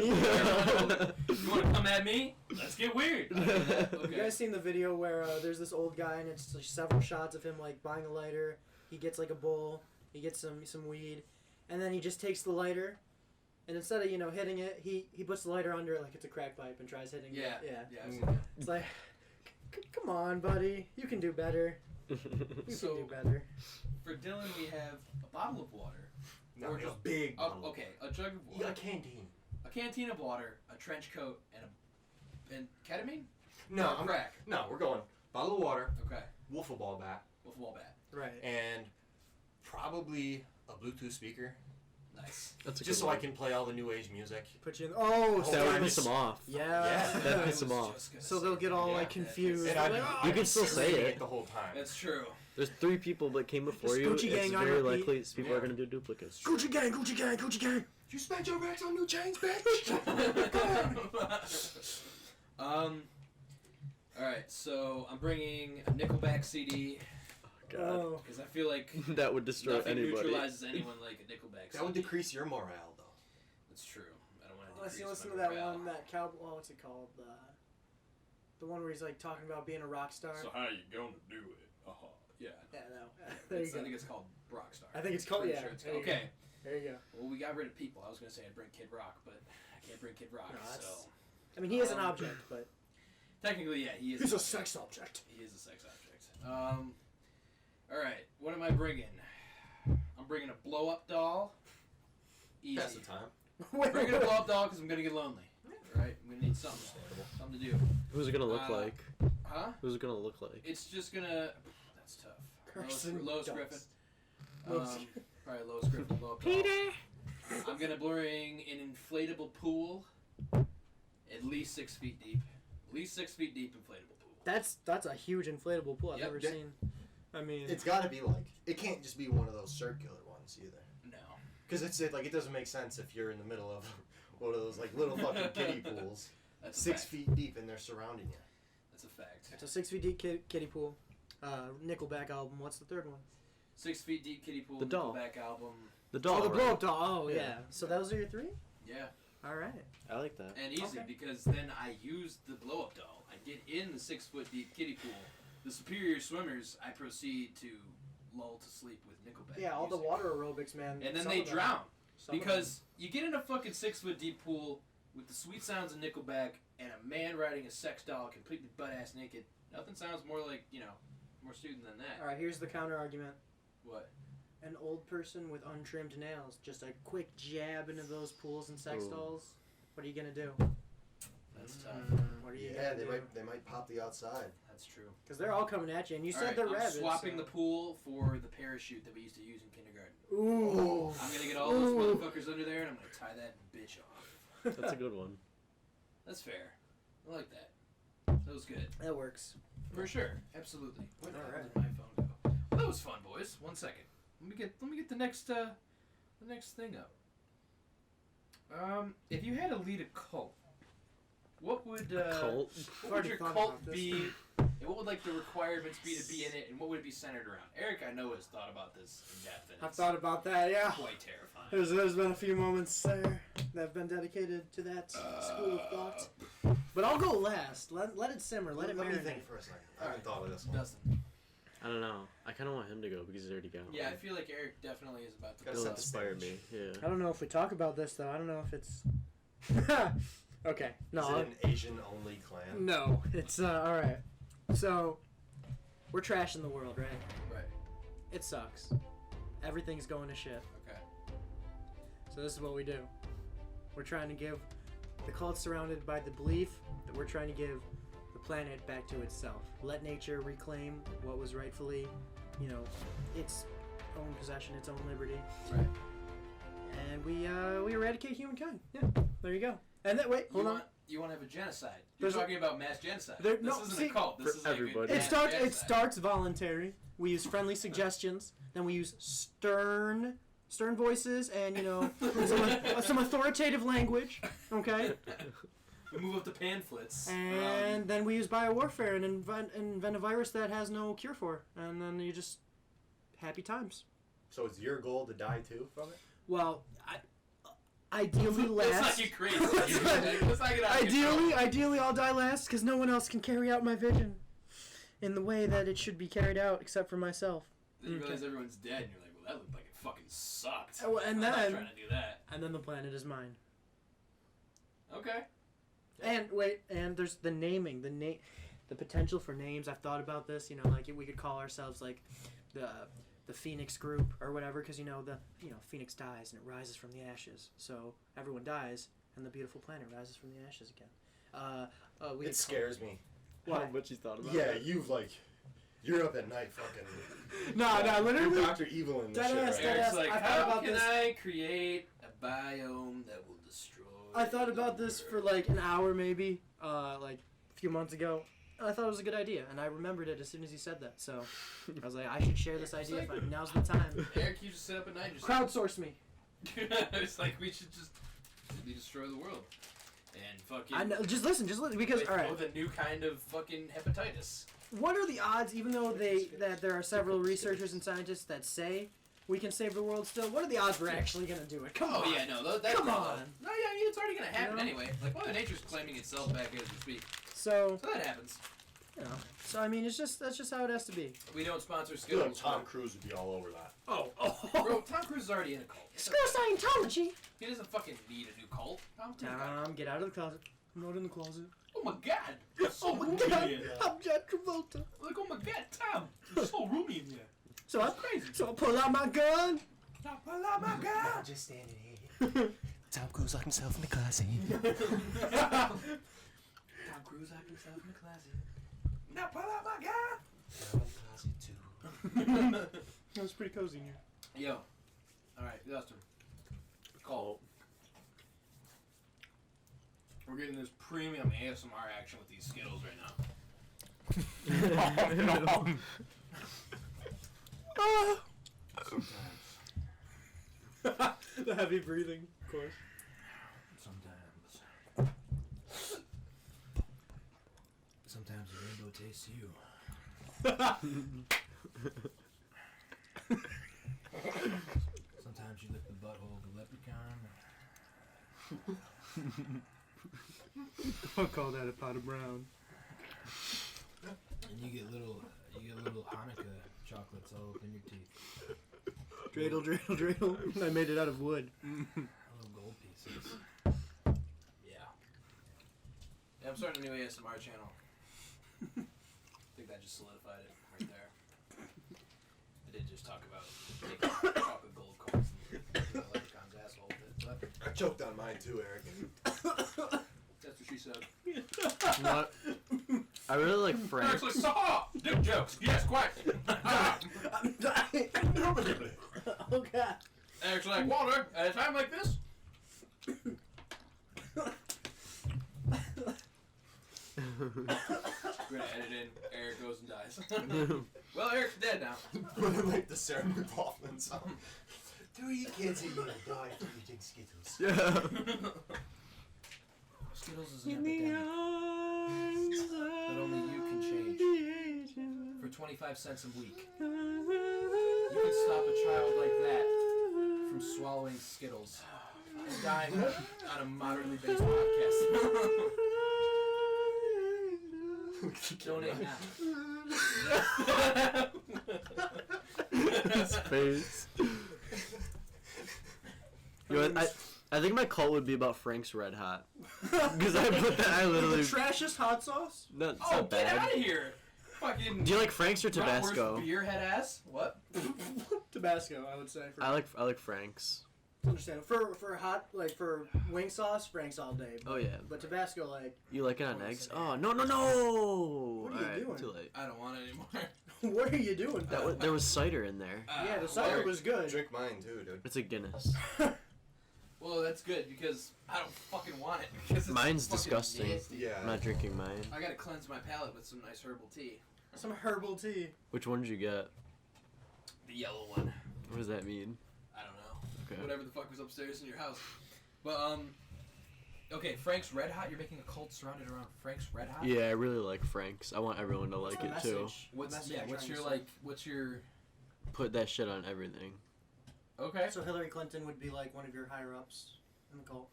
[SPEAKER 2] You want to come at me? Let's get weird. Okay.
[SPEAKER 3] You guys seen the video where there's this old guy and it's like several shots of him like buying a lighter. He gets like a bowl. He gets some weed, and then he just takes the lighter, and instead of hitting it, he puts the lighter under it like it's a crack pipe and tries hitting it.
[SPEAKER 2] Yeah.
[SPEAKER 3] It's like, come on, buddy, you can do better. You can do better.
[SPEAKER 2] For Dylan, we have a bottle of water.
[SPEAKER 4] No,
[SPEAKER 2] Or
[SPEAKER 4] a
[SPEAKER 2] just
[SPEAKER 4] big.
[SPEAKER 2] Oh, okay, a jug of water.
[SPEAKER 4] A canteen.
[SPEAKER 2] A canteen of water, a trench coat, and ketamine?
[SPEAKER 4] No,
[SPEAKER 2] Or crack.
[SPEAKER 4] No, we're going bottle of water,
[SPEAKER 2] Okay.
[SPEAKER 4] wiffle ball bat,
[SPEAKER 2] Wiffle bat.
[SPEAKER 3] Right.
[SPEAKER 4] and probably a Bluetooth speaker,
[SPEAKER 2] Nice.
[SPEAKER 1] That's a
[SPEAKER 4] just
[SPEAKER 1] good
[SPEAKER 4] so I
[SPEAKER 1] one.
[SPEAKER 4] can play all the new age music.
[SPEAKER 3] Put you in. Oh,
[SPEAKER 4] That
[SPEAKER 1] That would
[SPEAKER 4] time
[SPEAKER 1] piss
[SPEAKER 4] is-
[SPEAKER 1] them off.
[SPEAKER 3] yeah.
[SPEAKER 1] That
[SPEAKER 2] I
[SPEAKER 1] piss them
[SPEAKER 2] was
[SPEAKER 1] off.
[SPEAKER 2] just gonna
[SPEAKER 3] So
[SPEAKER 2] say
[SPEAKER 3] they'll get
[SPEAKER 2] that.
[SPEAKER 3] all
[SPEAKER 4] Yeah,
[SPEAKER 3] like
[SPEAKER 2] that
[SPEAKER 3] confused.
[SPEAKER 4] And
[SPEAKER 3] Like,
[SPEAKER 4] I'd
[SPEAKER 1] You can still say
[SPEAKER 4] screaming
[SPEAKER 1] it.
[SPEAKER 4] the whole time.
[SPEAKER 2] That's true.
[SPEAKER 1] There's 3 people that came before
[SPEAKER 3] Just
[SPEAKER 1] you.
[SPEAKER 3] Gucci
[SPEAKER 1] It's
[SPEAKER 3] gang on
[SPEAKER 1] very
[SPEAKER 3] repeat.
[SPEAKER 1] likely people
[SPEAKER 4] Yeah.
[SPEAKER 1] are going to do duplicates.
[SPEAKER 3] Gucci gang, Gucci gang, Gucci gang.
[SPEAKER 4] You spent your racks on new chains, bitch.
[SPEAKER 2] Alright, so I'm bringing a Nickelback CD
[SPEAKER 1] God.
[SPEAKER 3] Oh.
[SPEAKER 2] because I feel like
[SPEAKER 1] That would destroy
[SPEAKER 2] nothing
[SPEAKER 1] anybody.
[SPEAKER 2] neutralizes anyone like a Nickelback CD.
[SPEAKER 4] That would decrease your morale, though.
[SPEAKER 2] That's true. I don't want to
[SPEAKER 3] Unless
[SPEAKER 2] decrease
[SPEAKER 3] you listen
[SPEAKER 2] my
[SPEAKER 3] to that
[SPEAKER 2] morale.
[SPEAKER 3] one, that cowboy. Oh, what's it called? The one where he's like talking about being a rock star.
[SPEAKER 2] So how you gonna do it? Yeah.
[SPEAKER 3] Yeah, no. There you
[SPEAKER 2] I
[SPEAKER 3] go.
[SPEAKER 2] think it's called Rockstar.
[SPEAKER 3] I think it's called-
[SPEAKER 2] Pretty
[SPEAKER 3] yeah,
[SPEAKER 2] sure it's
[SPEAKER 3] there you
[SPEAKER 2] called. Okay.
[SPEAKER 3] There you go.
[SPEAKER 2] Well, we got rid of people. I was gonna say I'd bring Kid Rock, but I can't bring Kid Rock.
[SPEAKER 3] No, that's-
[SPEAKER 2] So
[SPEAKER 3] I mean, he is an object, but
[SPEAKER 2] technically, yeah, he is.
[SPEAKER 3] he's
[SPEAKER 2] an
[SPEAKER 3] a
[SPEAKER 2] object.
[SPEAKER 3] sex object.
[SPEAKER 2] He is a sex object. All right. What am I bringing? I'm bringing a blow up doll. Easy.
[SPEAKER 4] Pass the time.
[SPEAKER 2] I'm bringing a blow up doll because I'm gonna get lonely. Right? I'm gonna need something to do.
[SPEAKER 1] Who's it going to look like?
[SPEAKER 2] Huh?
[SPEAKER 1] Who's it going to look like?
[SPEAKER 2] It's just gonna. That's tough.
[SPEAKER 3] Carson
[SPEAKER 2] Lois
[SPEAKER 3] Dunst.
[SPEAKER 2] Griffin.
[SPEAKER 3] Lois-
[SPEAKER 2] Probably Lois Griffin blow up doll. I'm gonna bring an inflatable pool. At least 6 feet deep. At least 6 feet deep inflatable pool.
[SPEAKER 3] That's a huge inflatable pool I've
[SPEAKER 2] Yep.
[SPEAKER 3] ever
[SPEAKER 4] Yeah.
[SPEAKER 3] seen. I mean,
[SPEAKER 4] It's got to be like, it can't just be one of those circular ones either.
[SPEAKER 2] No.
[SPEAKER 4] Because it doesn't make sense if you're in the middle of one of those like little fucking kiddie pools,
[SPEAKER 2] That's a
[SPEAKER 4] 6
[SPEAKER 2] fact.
[SPEAKER 4] feet deep, and they're surrounding you.
[SPEAKER 2] That's a fact.
[SPEAKER 3] it's a 6 feet deep kiddie pool. Nickelback album. What's the third one?
[SPEAKER 2] 6 feet deep kiddie pool.
[SPEAKER 1] The doll.
[SPEAKER 2] Nickelback album.
[SPEAKER 1] The doll.
[SPEAKER 3] Oh, the
[SPEAKER 1] right?
[SPEAKER 3] blow up doll. Oh,
[SPEAKER 1] Yeah.
[SPEAKER 3] yeah. So those are your 3?
[SPEAKER 2] Yeah.
[SPEAKER 3] All right.
[SPEAKER 1] I like that.
[SPEAKER 2] And easy
[SPEAKER 3] Okay.
[SPEAKER 2] because then I use the blow up doll. I get in the 6 foot deep kiddie pool. The superior swimmers, I proceed to lull to sleep with Nickelback.
[SPEAKER 3] Yeah, all the
[SPEAKER 2] music.
[SPEAKER 3] water aerobics, man.
[SPEAKER 2] And then
[SPEAKER 3] some
[SPEAKER 2] they
[SPEAKER 3] of them-
[SPEAKER 2] drown.
[SPEAKER 3] some of
[SPEAKER 2] Because you get in a fucking 6 foot deep pool with the sweet sounds of Nickelback and a man riding a sex doll completely butt ass naked. Nothing sounds more like, more student than that.
[SPEAKER 3] them. All right, here's the counter argument.
[SPEAKER 2] What?
[SPEAKER 3] An old person with untrimmed nails, just a quick jab into those pools and sex
[SPEAKER 1] Ooh.
[SPEAKER 3] dolls. What are you gonna do?
[SPEAKER 2] That's tough.
[SPEAKER 3] What are you
[SPEAKER 4] Yeah,
[SPEAKER 3] gonna do?
[SPEAKER 4] they might pop the outside.
[SPEAKER 2] That's true.
[SPEAKER 3] Because they're all coming at you, and you said
[SPEAKER 2] Alright,
[SPEAKER 3] they're
[SPEAKER 2] I'm
[SPEAKER 3] rabbits.
[SPEAKER 2] swapping
[SPEAKER 3] so-
[SPEAKER 2] the pool for the parachute that we used to use in kindergarten.
[SPEAKER 3] Ooh.
[SPEAKER 2] I'm gonna get all those motherfuckers under there and I'm gonna tie that bitch off.
[SPEAKER 1] That's a good one.
[SPEAKER 2] That's fair. I like that. That was good.
[SPEAKER 3] That works.
[SPEAKER 2] For sure. Absolutely. Where the hell
[SPEAKER 3] Alright.
[SPEAKER 2] did my phone go? Well, that was fun, boys. 1 second. Let me get the next thing up. If you had to lead a cult, what would
[SPEAKER 1] Cult?
[SPEAKER 2] what would your
[SPEAKER 3] Already thought
[SPEAKER 2] cult
[SPEAKER 3] about this.
[SPEAKER 2] be? And what would like the requirements be to be in it? And what would it be centered around? Eric, I know, has thought about this in depth. And
[SPEAKER 3] I've
[SPEAKER 2] it's
[SPEAKER 3] thought about that, yeah.
[SPEAKER 2] quite terrifying.
[SPEAKER 3] There's been a few moments there that have been dedicated to that school of thought. But I'll go last. Let it simmer. Let it
[SPEAKER 4] me think
[SPEAKER 3] marinate.
[SPEAKER 4] for a second. I haven't thought of this one.
[SPEAKER 2] Dustin.
[SPEAKER 1] I don't know. I kind of want him to go because he's already got
[SPEAKER 2] Yeah, I
[SPEAKER 1] one.
[SPEAKER 2] feel like Eric definitely is about to
[SPEAKER 4] Gotta
[SPEAKER 1] He'll
[SPEAKER 4] set the
[SPEAKER 1] inspire me.
[SPEAKER 4] stage.
[SPEAKER 1] Yeah.
[SPEAKER 3] I don't know if we talk about this, though. I don't know if it's... Okay. No,
[SPEAKER 4] Is it an Asian-only clan?
[SPEAKER 3] no. It's, alright. So, we're trashing the world, right?
[SPEAKER 2] Right.
[SPEAKER 3] It sucks. Everything's going to shit.
[SPEAKER 2] Okay.
[SPEAKER 3] So this is what we do. We're trying to give the cult surrounded by the belief that we're trying to give the planet back to itself. Let nature reclaim what was rightfully, its own possession, its own liberty.
[SPEAKER 2] Right.
[SPEAKER 3] And we eradicate humankind. Yeah, there you go. And then wait, hold on.
[SPEAKER 2] You want to have a genocide? You're
[SPEAKER 3] There's a-
[SPEAKER 2] talking about mass genocide.
[SPEAKER 3] There-
[SPEAKER 2] This
[SPEAKER 3] no,
[SPEAKER 2] isn't
[SPEAKER 3] see,
[SPEAKER 2] a cult. This
[SPEAKER 1] for
[SPEAKER 2] is like
[SPEAKER 1] everybody.
[SPEAKER 2] A
[SPEAKER 3] It
[SPEAKER 2] mass
[SPEAKER 3] starts. It
[SPEAKER 2] genocide.
[SPEAKER 3] starts voluntary. We use friendly suggestions. Then we use stern voices and some authoritative language. Okay.
[SPEAKER 2] We move up to pamphlets.
[SPEAKER 3] And then we use biowarfare and invent a virus that has no cure for. And then you just... Happy times.
[SPEAKER 4] So it's your goal to die too from it?
[SPEAKER 3] Well, ideally last.
[SPEAKER 2] Let's not get crazy. Let's not get out of control.
[SPEAKER 3] Ideally I'll die last because no one else can carry out my vision in the way that it should be carried out except for myself.
[SPEAKER 2] Then you realize everyone's dead, and you're like, well, that looked like it fucking sucked.
[SPEAKER 3] Oh, and
[SPEAKER 2] I'm
[SPEAKER 3] then-
[SPEAKER 2] not trying to do that.
[SPEAKER 3] And then the planet is mine.
[SPEAKER 2] Okay.
[SPEAKER 3] And wait, and there's the naming, the potential for names. I've thought about this. You know, like we could call ourselves like the Phoenix Group or whatever, because Phoenix dies and it rises from the ashes. So everyone dies, and the beautiful planet rises from the ashes again.
[SPEAKER 4] It scares me.
[SPEAKER 3] Why?
[SPEAKER 1] How much you thought about
[SPEAKER 4] Yeah,
[SPEAKER 1] it?
[SPEAKER 4] you're up at night fucking...
[SPEAKER 3] No,
[SPEAKER 4] You're
[SPEAKER 3] literally.
[SPEAKER 4] Dr. Evil in this
[SPEAKER 3] Deadass,
[SPEAKER 4] shit, right?
[SPEAKER 2] Eric's like,
[SPEAKER 3] I thought
[SPEAKER 2] how
[SPEAKER 3] about
[SPEAKER 2] can
[SPEAKER 3] this.
[SPEAKER 2] I create a biome that will destroy...
[SPEAKER 3] I thought about this for like an hour maybe, like a few months ago. And I thought it was a good idea, and I remembered it as soon as you said that. So I was like, I should share this idea. Now's the time.
[SPEAKER 2] Eric, you just sit up at night and just...
[SPEAKER 3] Crowdsource me.
[SPEAKER 2] It's like we should just destroy the world. And fucking...
[SPEAKER 3] I know. Just listen, because all right.
[SPEAKER 2] With a new kind of fucking hepatitis.
[SPEAKER 3] What are the odds, even though that there are several researchers and scientists that say we can save the world still, what are the odds we're actually going to do it? Come on.
[SPEAKER 2] Oh, yeah, no. That's
[SPEAKER 3] Come on.
[SPEAKER 2] No, yeah, it's already going to happen
[SPEAKER 3] You know?
[SPEAKER 2] anyway. Like, Mother Nature's claiming itself back as we speak.
[SPEAKER 3] So,
[SPEAKER 2] So that happens.
[SPEAKER 3] So I mean, that's just how it has to be.
[SPEAKER 2] We don't sponsor
[SPEAKER 4] I feel like
[SPEAKER 2] Skittles.
[SPEAKER 4] Tom Cruise would be all over that.
[SPEAKER 2] Bro, Tom Cruise is already in a cult.
[SPEAKER 3] Screw Scientology!
[SPEAKER 2] He doesn't fucking need a new cult. Tom Cruise got
[SPEAKER 3] Tom, get out of the closet. I'm not in the closet.
[SPEAKER 2] Oh my god! It's so
[SPEAKER 3] Oh my
[SPEAKER 2] roomy
[SPEAKER 3] god,
[SPEAKER 2] in here.
[SPEAKER 3] I'm Jack Travolta.
[SPEAKER 2] Like, oh my god, Tom! It's so roomy in here.
[SPEAKER 3] So I pull out my gun.
[SPEAKER 2] Now pull out my gun!
[SPEAKER 4] Just standing here. Tom Cruise locked himself in the closet.
[SPEAKER 2] Tom Cruise locked himself in the closet. Now pull out my gun!
[SPEAKER 4] I'm in the closet too.
[SPEAKER 3] It was pretty cozy in here.
[SPEAKER 2] Yo. Alright, Dustin. Call. We're getting this premium ASMR action with these Skittles right now. Sometimes.
[SPEAKER 3] The heavy breathing, of course.
[SPEAKER 2] Sometimes the rainbow tastes you. Sometimes you lick the butthole of a leprechaun.
[SPEAKER 3] I'll call that a pot of brown.
[SPEAKER 2] And you get little Hanukkah chocolates all up in your teeth.
[SPEAKER 3] Dreidel, dreidel, dreidel. I made it out of wood.
[SPEAKER 2] Little gold pieces. Yeah. Yeah, I'm starting a new ASMR channel. I think that just solidified it right there. I did just talk about taking chocolate gold coins and the leprechaun's asshole with it, but
[SPEAKER 4] I choked on mine too, Eric.
[SPEAKER 2] that's what she said.
[SPEAKER 1] What? I really like Frank.
[SPEAKER 2] Eric's like, stop! Dick jokes! Yes, quiet!
[SPEAKER 3] I'm dying. Oh god.
[SPEAKER 2] Eric's like, Walter, at a time like this? We're gonna edit in, Eric goes and dies. Well, Eric's dead now.
[SPEAKER 4] Put in like the Sarah McLachlan song. 3 kids are gonna die from eating Skittles.
[SPEAKER 2] Skittles is an epidemic that only you can change. For 25 cents a week. You can stop a child like that from swallowing Skittles and dying on a moderately based podcast. Donate now.
[SPEAKER 1] His face. I think my cult would be about Frank's Red Hot. Because I put that, I literally...
[SPEAKER 3] Trashiest hot sauce?
[SPEAKER 1] No, it's
[SPEAKER 2] Oh,
[SPEAKER 1] not
[SPEAKER 2] get
[SPEAKER 1] bad.
[SPEAKER 2] out of here! Fucking.
[SPEAKER 1] Do you like Frank's or Tabasco?
[SPEAKER 2] Bratwurst beer head ass? What?
[SPEAKER 3] Tabasco, I would say.
[SPEAKER 1] I like Frank's.
[SPEAKER 3] It's understandable. For hot, like for wing sauce, Frank's all day.
[SPEAKER 1] Oh yeah.
[SPEAKER 3] But Tabasco, like,
[SPEAKER 1] You like it on eggs?
[SPEAKER 3] say
[SPEAKER 1] Oh no!
[SPEAKER 3] What are you
[SPEAKER 1] Alright,
[SPEAKER 3] doing?
[SPEAKER 1] too late.
[SPEAKER 2] I don't want it anymore.
[SPEAKER 3] what are you doing?
[SPEAKER 1] There was cider in there.
[SPEAKER 3] Yeah, the cider was good.
[SPEAKER 4] Drink mine too, dude.
[SPEAKER 1] It's a Guinness.
[SPEAKER 2] Well, that's good because I don't fucking want it because it's
[SPEAKER 1] Mine's
[SPEAKER 2] fucking
[SPEAKER 1] disgusting.
[SPEAKER 2] nasty.
[SPEAKER 4] Yeah.
[SPEAKER 1] I'm not drinking mine.
[SPEAKER 2] I gotta cleanse my palate with some nice herbal tea.
[SPEAKER 3] Some herbal tea.
[SPEAKER 1] Which one did you get?
[SPEAKER 2] The yellow one.
[SPEAKER 1] What does that mean?
[SPEAKER 2] I don't know.
[SPEAKER 1] Okay.
[SPEAKER 2] Whatever the fuck was upstairs in your house. But Okay, Frank's Red Hot. You're making a cult surrounded around Frank's Red Hot.
[SPEAKER 1] Yeah, I really like Frank's. I want everyone to like it too.
[SPEAKER 2] What's your
[SPEAKER 1] Put that shit on everything.
[SPEAKER 2] Okay.
[SPEAKER 3] So Hillary Clinton would be like one of your higher ups in the cult.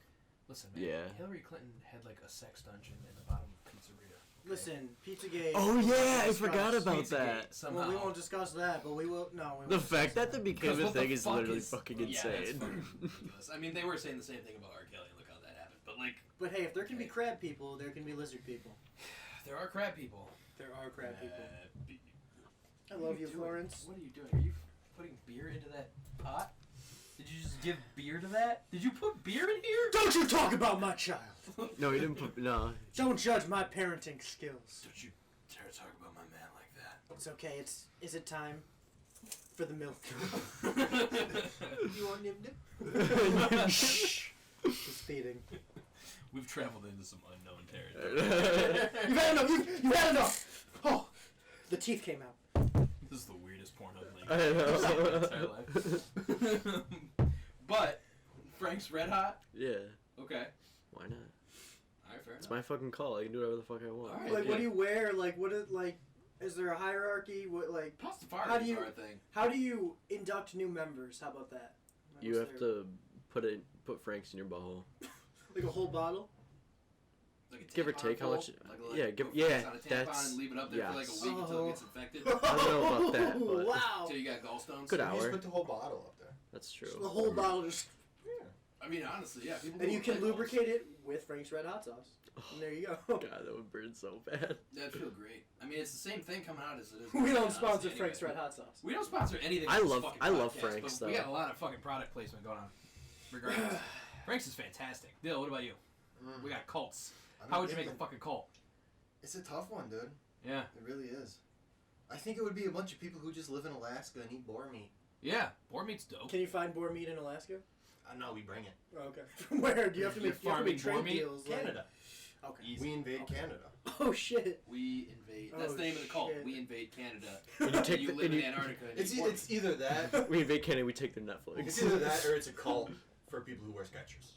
[SPEAKER 2] Listen, man.
[SPEAKER 1] Yeah.
[SPEAKER 2] Hillary Clinton had like a sex dungeon in the bottom of Pizzeria. Okay?
[SPEAKER 3] Listen, Pizzagate.
[SPEAKER 1] Oh yeah, I forgot about
[SPEAKER 2] Pizzagate,
[SPEAKER 1] that.
[SPEAKER 2] somehow.
[SPEAKER 3] Well, we won't discuss that, but we will. No, we won't
[SPEAKER 1] The
[SPEAKER 3] discuss
[SPEAKER 1] fact that they became a
[SPEAKER 2] What the
[SPEAKER 1] thing is
[SPEAKER 2] fuck
[SPEAKER 1] literally fucking
[SPEAKER 2] Yeah, that's
[SPEAKER 1] insane.
[SPEAKER 2] fucking ridiculous. I mean, they were saying the same thing about R. Kelly. Look how that happened. But like,
[SPEAKER 3] But hey, if there can be crab people, there can be lizard people.
[SPEAKER 2] there are crab people.
[SPEAKER 3] There are crab people.
[SPEAKER 2] Be-
[SPEAKER 3] I
[SPEAKER 2] What
[SPEAKER 3] love
[SPEAKER 2] are
[SPEAKER 3] you,
[SPEAKER 2] doing?
[SPEAKER 3] Florence.
[SPEAKER 2] What are you doing? Are you putting beer into that pot? Did you just give beer to that? Did you put beer in here?
[SPEAKER 3] Don't you talk about my child!
[SPEAKER 1] No, he didn't put. No.
[SPEAKER 3] Don't judge my parenting skills.
[SPEAKER 2] Don't you dare talk about my man like that.
[SPEAKER 3] It's okay. Is it time for the milk? You want nip nip? Shh. Just feeding.
[SPEAKER 2] We've traveled into some unknown territory.
[SPEAKER 3] You've had enough. You've had enough. Oh, the teeth came out.
[SPEAKER 2] This is the weirdest porn I've like,
[SPEAKER 1] I know.
[SPEAKER 2] ever seen in my entire life. But Frank's Red Hot.
[SPEAKER 1] Yeah.
[SPEAKER 2] Okay.
[SPEAKER 1] Why not?
[SPEAKER 2] All right, fair
[SPEAKER 1] It's
[SPEAKER 2] enough.
[SPEAKER 1] my fucking call. I can do whatever the fuck I want.
[SPEAKER 2] All right.
[SPEAKER 3] Like, what do you wear? Like, what is like? Is there a hierarchy? What like?
[SPEAKER 2] Pastafari
[SPEAKER 3] How do you-
[SPEAKER 2] are a thing.
[SPEAKER 3] How do you induct new members? How about that? Like,
[SPEAKER 1] You
[SPEAKER 3] what's
[SPEAKER 1] have
[SPEAKER 3] their-
[SPEAKER 1] to put Frank's in your butthole.
[SPEAKER 3] like a whole bottle.
[SPEAKER 2] Like a
[SPEAKER 1] Give or
[SPEAKER 2] tampon
[SPEAKER 1] take how
[SPEAKER 2] full?
[SPEAKER 1] much-
[SPEAKER 2] Like,
[SPEAKER 1] yeah,
[SPEAKER 2] put
[SPEAKER 1] give-
[SPEAKER 2] Frank's
[SPEAKER 1] yeah,
[SPEAKER 2] on a tampon
[SPEAKER 1] that's-
[SPEAKER 2] and leave it up there for like a
[SPEAKER 1] yes.
[SPEAKER 2] week until
[SPEAKER 3] Oh.
[SPEAKER 2] it gets infected.
[SPEAKER 1] I don't know about that, but
[SPEAKER 3] Wow.
[SPEAKER 2] Until you got gallstones.
[SPEAKER 1] Good
[SPEAKER 4] You just
[SPEAKER 1] hour.
[SPEAKER 4] put the whole bottle up there.
[SPEAKER 1] That's
[SPEAKER 3] The
[SPEAKER 1] true.
[SPEAKER 3] whole bottle just.
[SPEAKER 4] Yeah.
[SPEAKER 2] I mean, honestly, yeah. People
[SPEAKER 3] And
[SPEAKER 2] do
[SPEAKER 3] you can
[SPEAKER 2] like balls.
[SPEAKER 3] lubricate it with Frank's Red Hot Sauce. And there you go.
[SPEAKER 1] God, that would burn so bad.
[SPEAKER 2] That'd feel great. I mean, it's the same thing coming out as it is.
[SPEAKER 3] We don't
[SPEAKER 2] honestly,
[SPEAKER 3] sponsor
[SPEAKER 2] anyway.
[SPEAKER 3] Frank's Red Hot Sauce.
[SPEAKER 2] We don't sponsor anything.
[SPEAKER 1] I
[SPEAKER 2] on this
[SPEAKER 1] love-
[SPEAKER 2] fucking
[SPEAKER 1] I love
[SPEAKER 2] podcast,
[SPEAKER 1] Frank's,
[SPEAKER 2] but we
[SPEAKER 1] though.
[SPEAKER 2] got a lot of fucking product placement going on. Regardless, Frank's is fantastic. Dill, what about you? We got cults. How would you make a fucking cult?
[SPEAKER 4] It's a tough one, dude.
[SPEAKER 2] Yeah.
[SPEAKER 4] It really is. I think it would be a bunch of people who just live in Alaska and eat boar meat.
[SPEAKER 2] Yeah. Boar meat's dope.
[SPEAKER 3] Can you find boar meat in Alaska?
[SPEAKER 4] No, we bring it.
[SPEAKER 3] Oh, okay. From where? Do you have to
[SPEAKER 2] You're
[SPEAKER 3] make, you have to make
[SPEAKER 2] farming boar
[SPEAKER 3] trade
[SPEAKER 2] meat?
[SPEAKER 3] deals? like-
[SPEAKER 4] Canada.
[SPEAKER 3] Okay.
[SPEAKER 2] Easy.
[SPEAKER 4] We invade
[SPEAKER 2] Okay.
[SPEAKER 4] Canada.
[SPEAKER 3] Oh, shit.
[SPEAKER 2] We invade.
[SPEAKER 3] Oh,
[SPEAKER 2] That's the name of the cult.
[SPEAKER 3] shit.
[SPEAKER 2] We invade Canada.
[SPEAKER 1] And you take
[SPEAKER 2] you
[SPEAKER 1] the,
[SPEAKER 2] live
[SPEAKER 1] and
[SPEAKER 2] in
[SPEAKER 1] you,
[SPEAKER 2] Antarctica. And
[SPEAKER 4] It's
[SPEAKER 2] eat boar
[SPEAKER 4] it's
[SPEAKER 2] meat.
[SPEAKER 4] either that.
[SPEAKER 1] we invade Canada, we take their Netflix.
[SPEAKER 4] It's either that or it's a cult for people who wear Skechers.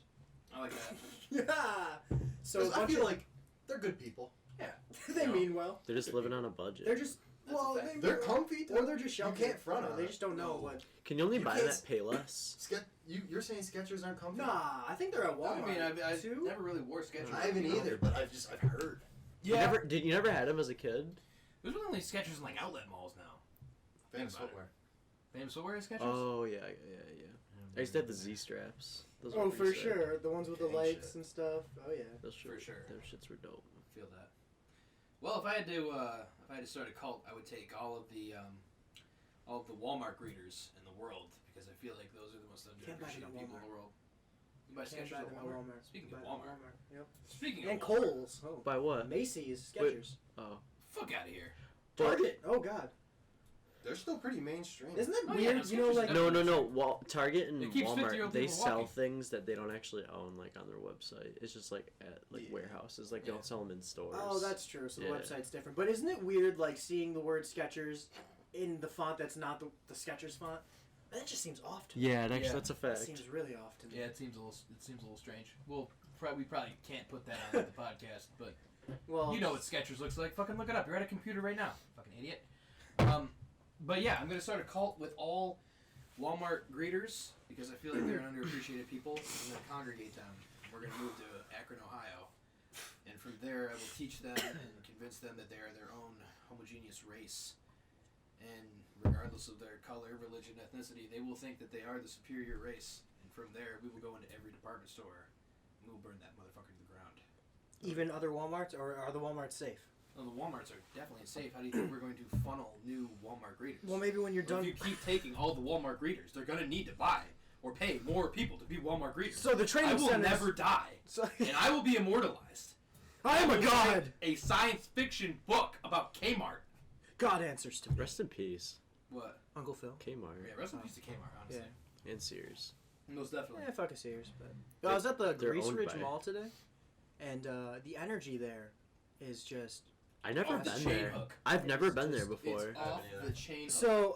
[SPEAKER 2] I like that.
[SPEAKER 3] Yeah. So
[SPEAKER 4] 'Cause I feel like they're good people.
[SPEAKER 2] Yeah.
[SPEAKER 3] they mean well.
[SPEAKER 1] They're just living on a budget.
[SPEAKER 3] They're just
[SPEAKER 2] That's a fact.
[SPEAKER 4] They're comfy,
[SPEAKER 3] or they're just
[SPEAKER 4] You
[SPEAKER 3] sheltered.
[SPEAKER 4] can't front on
[SPEAKER 3] They
[SPEAKER 4] it.
[SPEAKER 3] just don't know
[SPEAKER 4] No.
[SPEAKER 3] what.
[SPEAKER 1] Can you only
[SPEAKER 4] You
[SPEAKER 1] buy
[SPEAKER 4] can't
[SPEAKER 1] that Payless?
[SPEAKER 4] You're saying Skechers aren't comfy?
[SPEAKER 3] Nah, I think they're at
[SPEAKER 2] I
[SPEAKER 3] Walmart.
[SPEAKER 2] mean, I
[SPEAKER 3] too.
[SPEAKER 2] never really wore Skechers.
[SPEAKER 4] I haven't either, but I've heard.
[SPEAKER 1] You never had them as a kid?
[SPEAKER 2] There's really only Skechers in like outlet malls now.
[SPEAKER 4] Famous
[SPEAKER 2] about it.
[SPEAKER 4] footwear.
[SPEAKER 2] Famous footwear is Skechers?
[SPEAKER 1] Oh yeah. I used to have the Z straps. Those were
[SPEAKER 3] Oh,
[SPEAKER 1] pretty
[SPEAKER 3] for
[SPEAKER 1] sick.
[SPEAKER 3] sure. The ones with the
[SPEAKER 4] Gang
[SPEAKER 3] lights
[SPEAKER 4] shit.
[SPEAKER 3] and stuff. Oh yeah.
[SPEAKER 1] Those
[SPEAKER 2] For sure.
[SPEAKER 1] Those shits were dope.
[SPEAKER 2] Feel that. Well, if I had to start a cult, I would take all of the Walmart greeters in the world because I feel like those are the most
[SPEAKER 3] Can't buy them
[SPEAKER 2] underappreciated
[SPEAKER 3] at
[SPEAKER 2] people in
[SPEAKER 3] Walmart.
[SPEAKER 2] the world. You buy
[SPEAKER 3] Can't
[SPEAKER 2] Skechers
[SPEAKER 3] buy
[SPEAKER 2] at
[SPEAKER 3] them at
[SPEAKER 2] Walmart.
[SPEAKER 3] Walmart.
[SPEAKER 2] Speaking
[SPEAKER 3] Buy
[SPEAKER 2] of
[SPEAKER 3] them at
[SPEAKER 2] Walmart.
[SPEAKER 3] Yep.
[SPEAKER 2] Speaking
[SPEAKER 3] And
[SPEAKER 2] of Walmart.
[SPEAKER 3] Kohl's. Oh.
[SPEAKER 1] By what?
[SPEAKER 3] Macy's.
[SPEAKER 1] Wait.
[SPEAKER 3] Skechers.
[SPEAKER 1] Oh.
[SPEAKER 2] Fuck out of here.
[SPEAKER 3] Target. Oh God.
[SPEAKER 4] They're still pretty mainstream.
[SPEAKER 3] Isn't that
[SPEAKER 2] Oh, yeah,
[SPEAKER 3] weird?
[SPEAKER 2] no,
[SPEAKER 3] you know,
[SPEAKER 2] Skechers
[SPEAKER 3] like
[SPEAKER 2] is
[SPEAKER 1] No. Target and
[SPEAKER 2] It keeps 50-year-old
[SPEAKER 1] Walmart, they
[SPEAKER 2] people
[SPEAKER 1] sell
[SPEAKER 2] walking.
[SPEAKER 1] things that they don't actually own, like on their website. It's just like at
[SPEAKER 4] Yeah.
[SPEAKER 1] warehouses. Like they
[SPEAKER 2] Yeah.
[SPEAKER 1] don't sell them in stores.
[SPEAKER 3] Oh, that's true. So the
[SPEAKER 1] Yeah.
[SPEAKER 3] website's different. But isn't it weird, like seeing the word Skechers in the font that's not the Skechers font? That just seems off to me.
[SPEAKER 1] Yeah, it actually,
[SPEAKER 2] Yeah.
[SPEAKER 1] that's a
[SPEAKER 3] That
[SPEAKER 1] fact.
[SPEAKER 3] seems really off to me.
[SPEAKER 2] Yeah, it seems a little strange. Well, we probably can't put that on the podcast, but
[SPEAKER 3] Well,
[SPEAKER 2] you know what Skechers looks like. Fucking look it up. You're at a computer right now. Fucking idiot. But yeah, I'm gonna start a cult with all Walmart greeters because I feel like they're underappreciated people. I'm gonna congregate them. We're gonna move to Akron, Ohio, and from there I will teach them and convince them that they are their own homogeneous race. And regardless of their color, religion, ethnicity, they will think that they are the superior race. And from there, we will go into every department store and we will burn that motherfucker to the ground.
[SPEAKER 3] even other WalMarts, or are the WalMarts safe?
[SPEAKER 2] Well, the Walmarts are definitely safe. How do you think we're going to funnel new Walmart greeters?
[SPEAKER 3] Well, maybe when you're
[SPEAKER 2] Well,
[SPEAKER 3] done.
[SPEAKER 2] if you keep taking all the Walmart greeters, they're going to need to buy or pay more people to be Walmart greeters.
[SPEAKER 3] So the training
[SPEAKER 2] I will
[SPEAKER 3] centers-
[SPEAKER 2] never die,
[SPEAKER 3] So-
[SPEAKER 2] and I will be immortalized.
[SPEAKER 3] I am a
[SPEAKER 2] will
[SPEAKER 3] god.
[SPEAKER 2] write a science fiction book about Kmart.
[SPEAKER 3] God answers to me.
[SPEAKER 1] Rest in peace,
[SPEAKER 2] What?
[SPEAKER 3] Uncle Phil.
[SPEAKER 1] Kmart
[SPEAKER 2] Yeah, rest in peace to Kmart, honestly.
[SPEAKER 1] and Sears.
[SPEAKER 2] Most definitely.
[SPEAKER 3] Yeah, fuck a Sears. But I was at the
[SPEAKER 1] They're
[SPEAKER 3] Grease
[SPEAKER 1] owned
[SPEAKER 3] Ridge
[SPEAKER 1] by-
[SPEAKER 3] Mall today, and the energy there is just.
[SPEAKER 1] I never
[SPEAKER 2] Off the
[SPEAKER 1] been
[SPEAKER 2] chain
[SPEAKER 1] there.
[SPEAKER 2] hook.
[SPEAKER 1] I've never
[SPEAKER 3] It's
[SPEAKER 1] been there
[SPEAKER 3] just-
[SPEAKER 1] before.
[SPEAKER 2] It's off
[SPEAKER 4] Yeah.
[SPEAKER 2] the chain.
[SPEAKER 3] So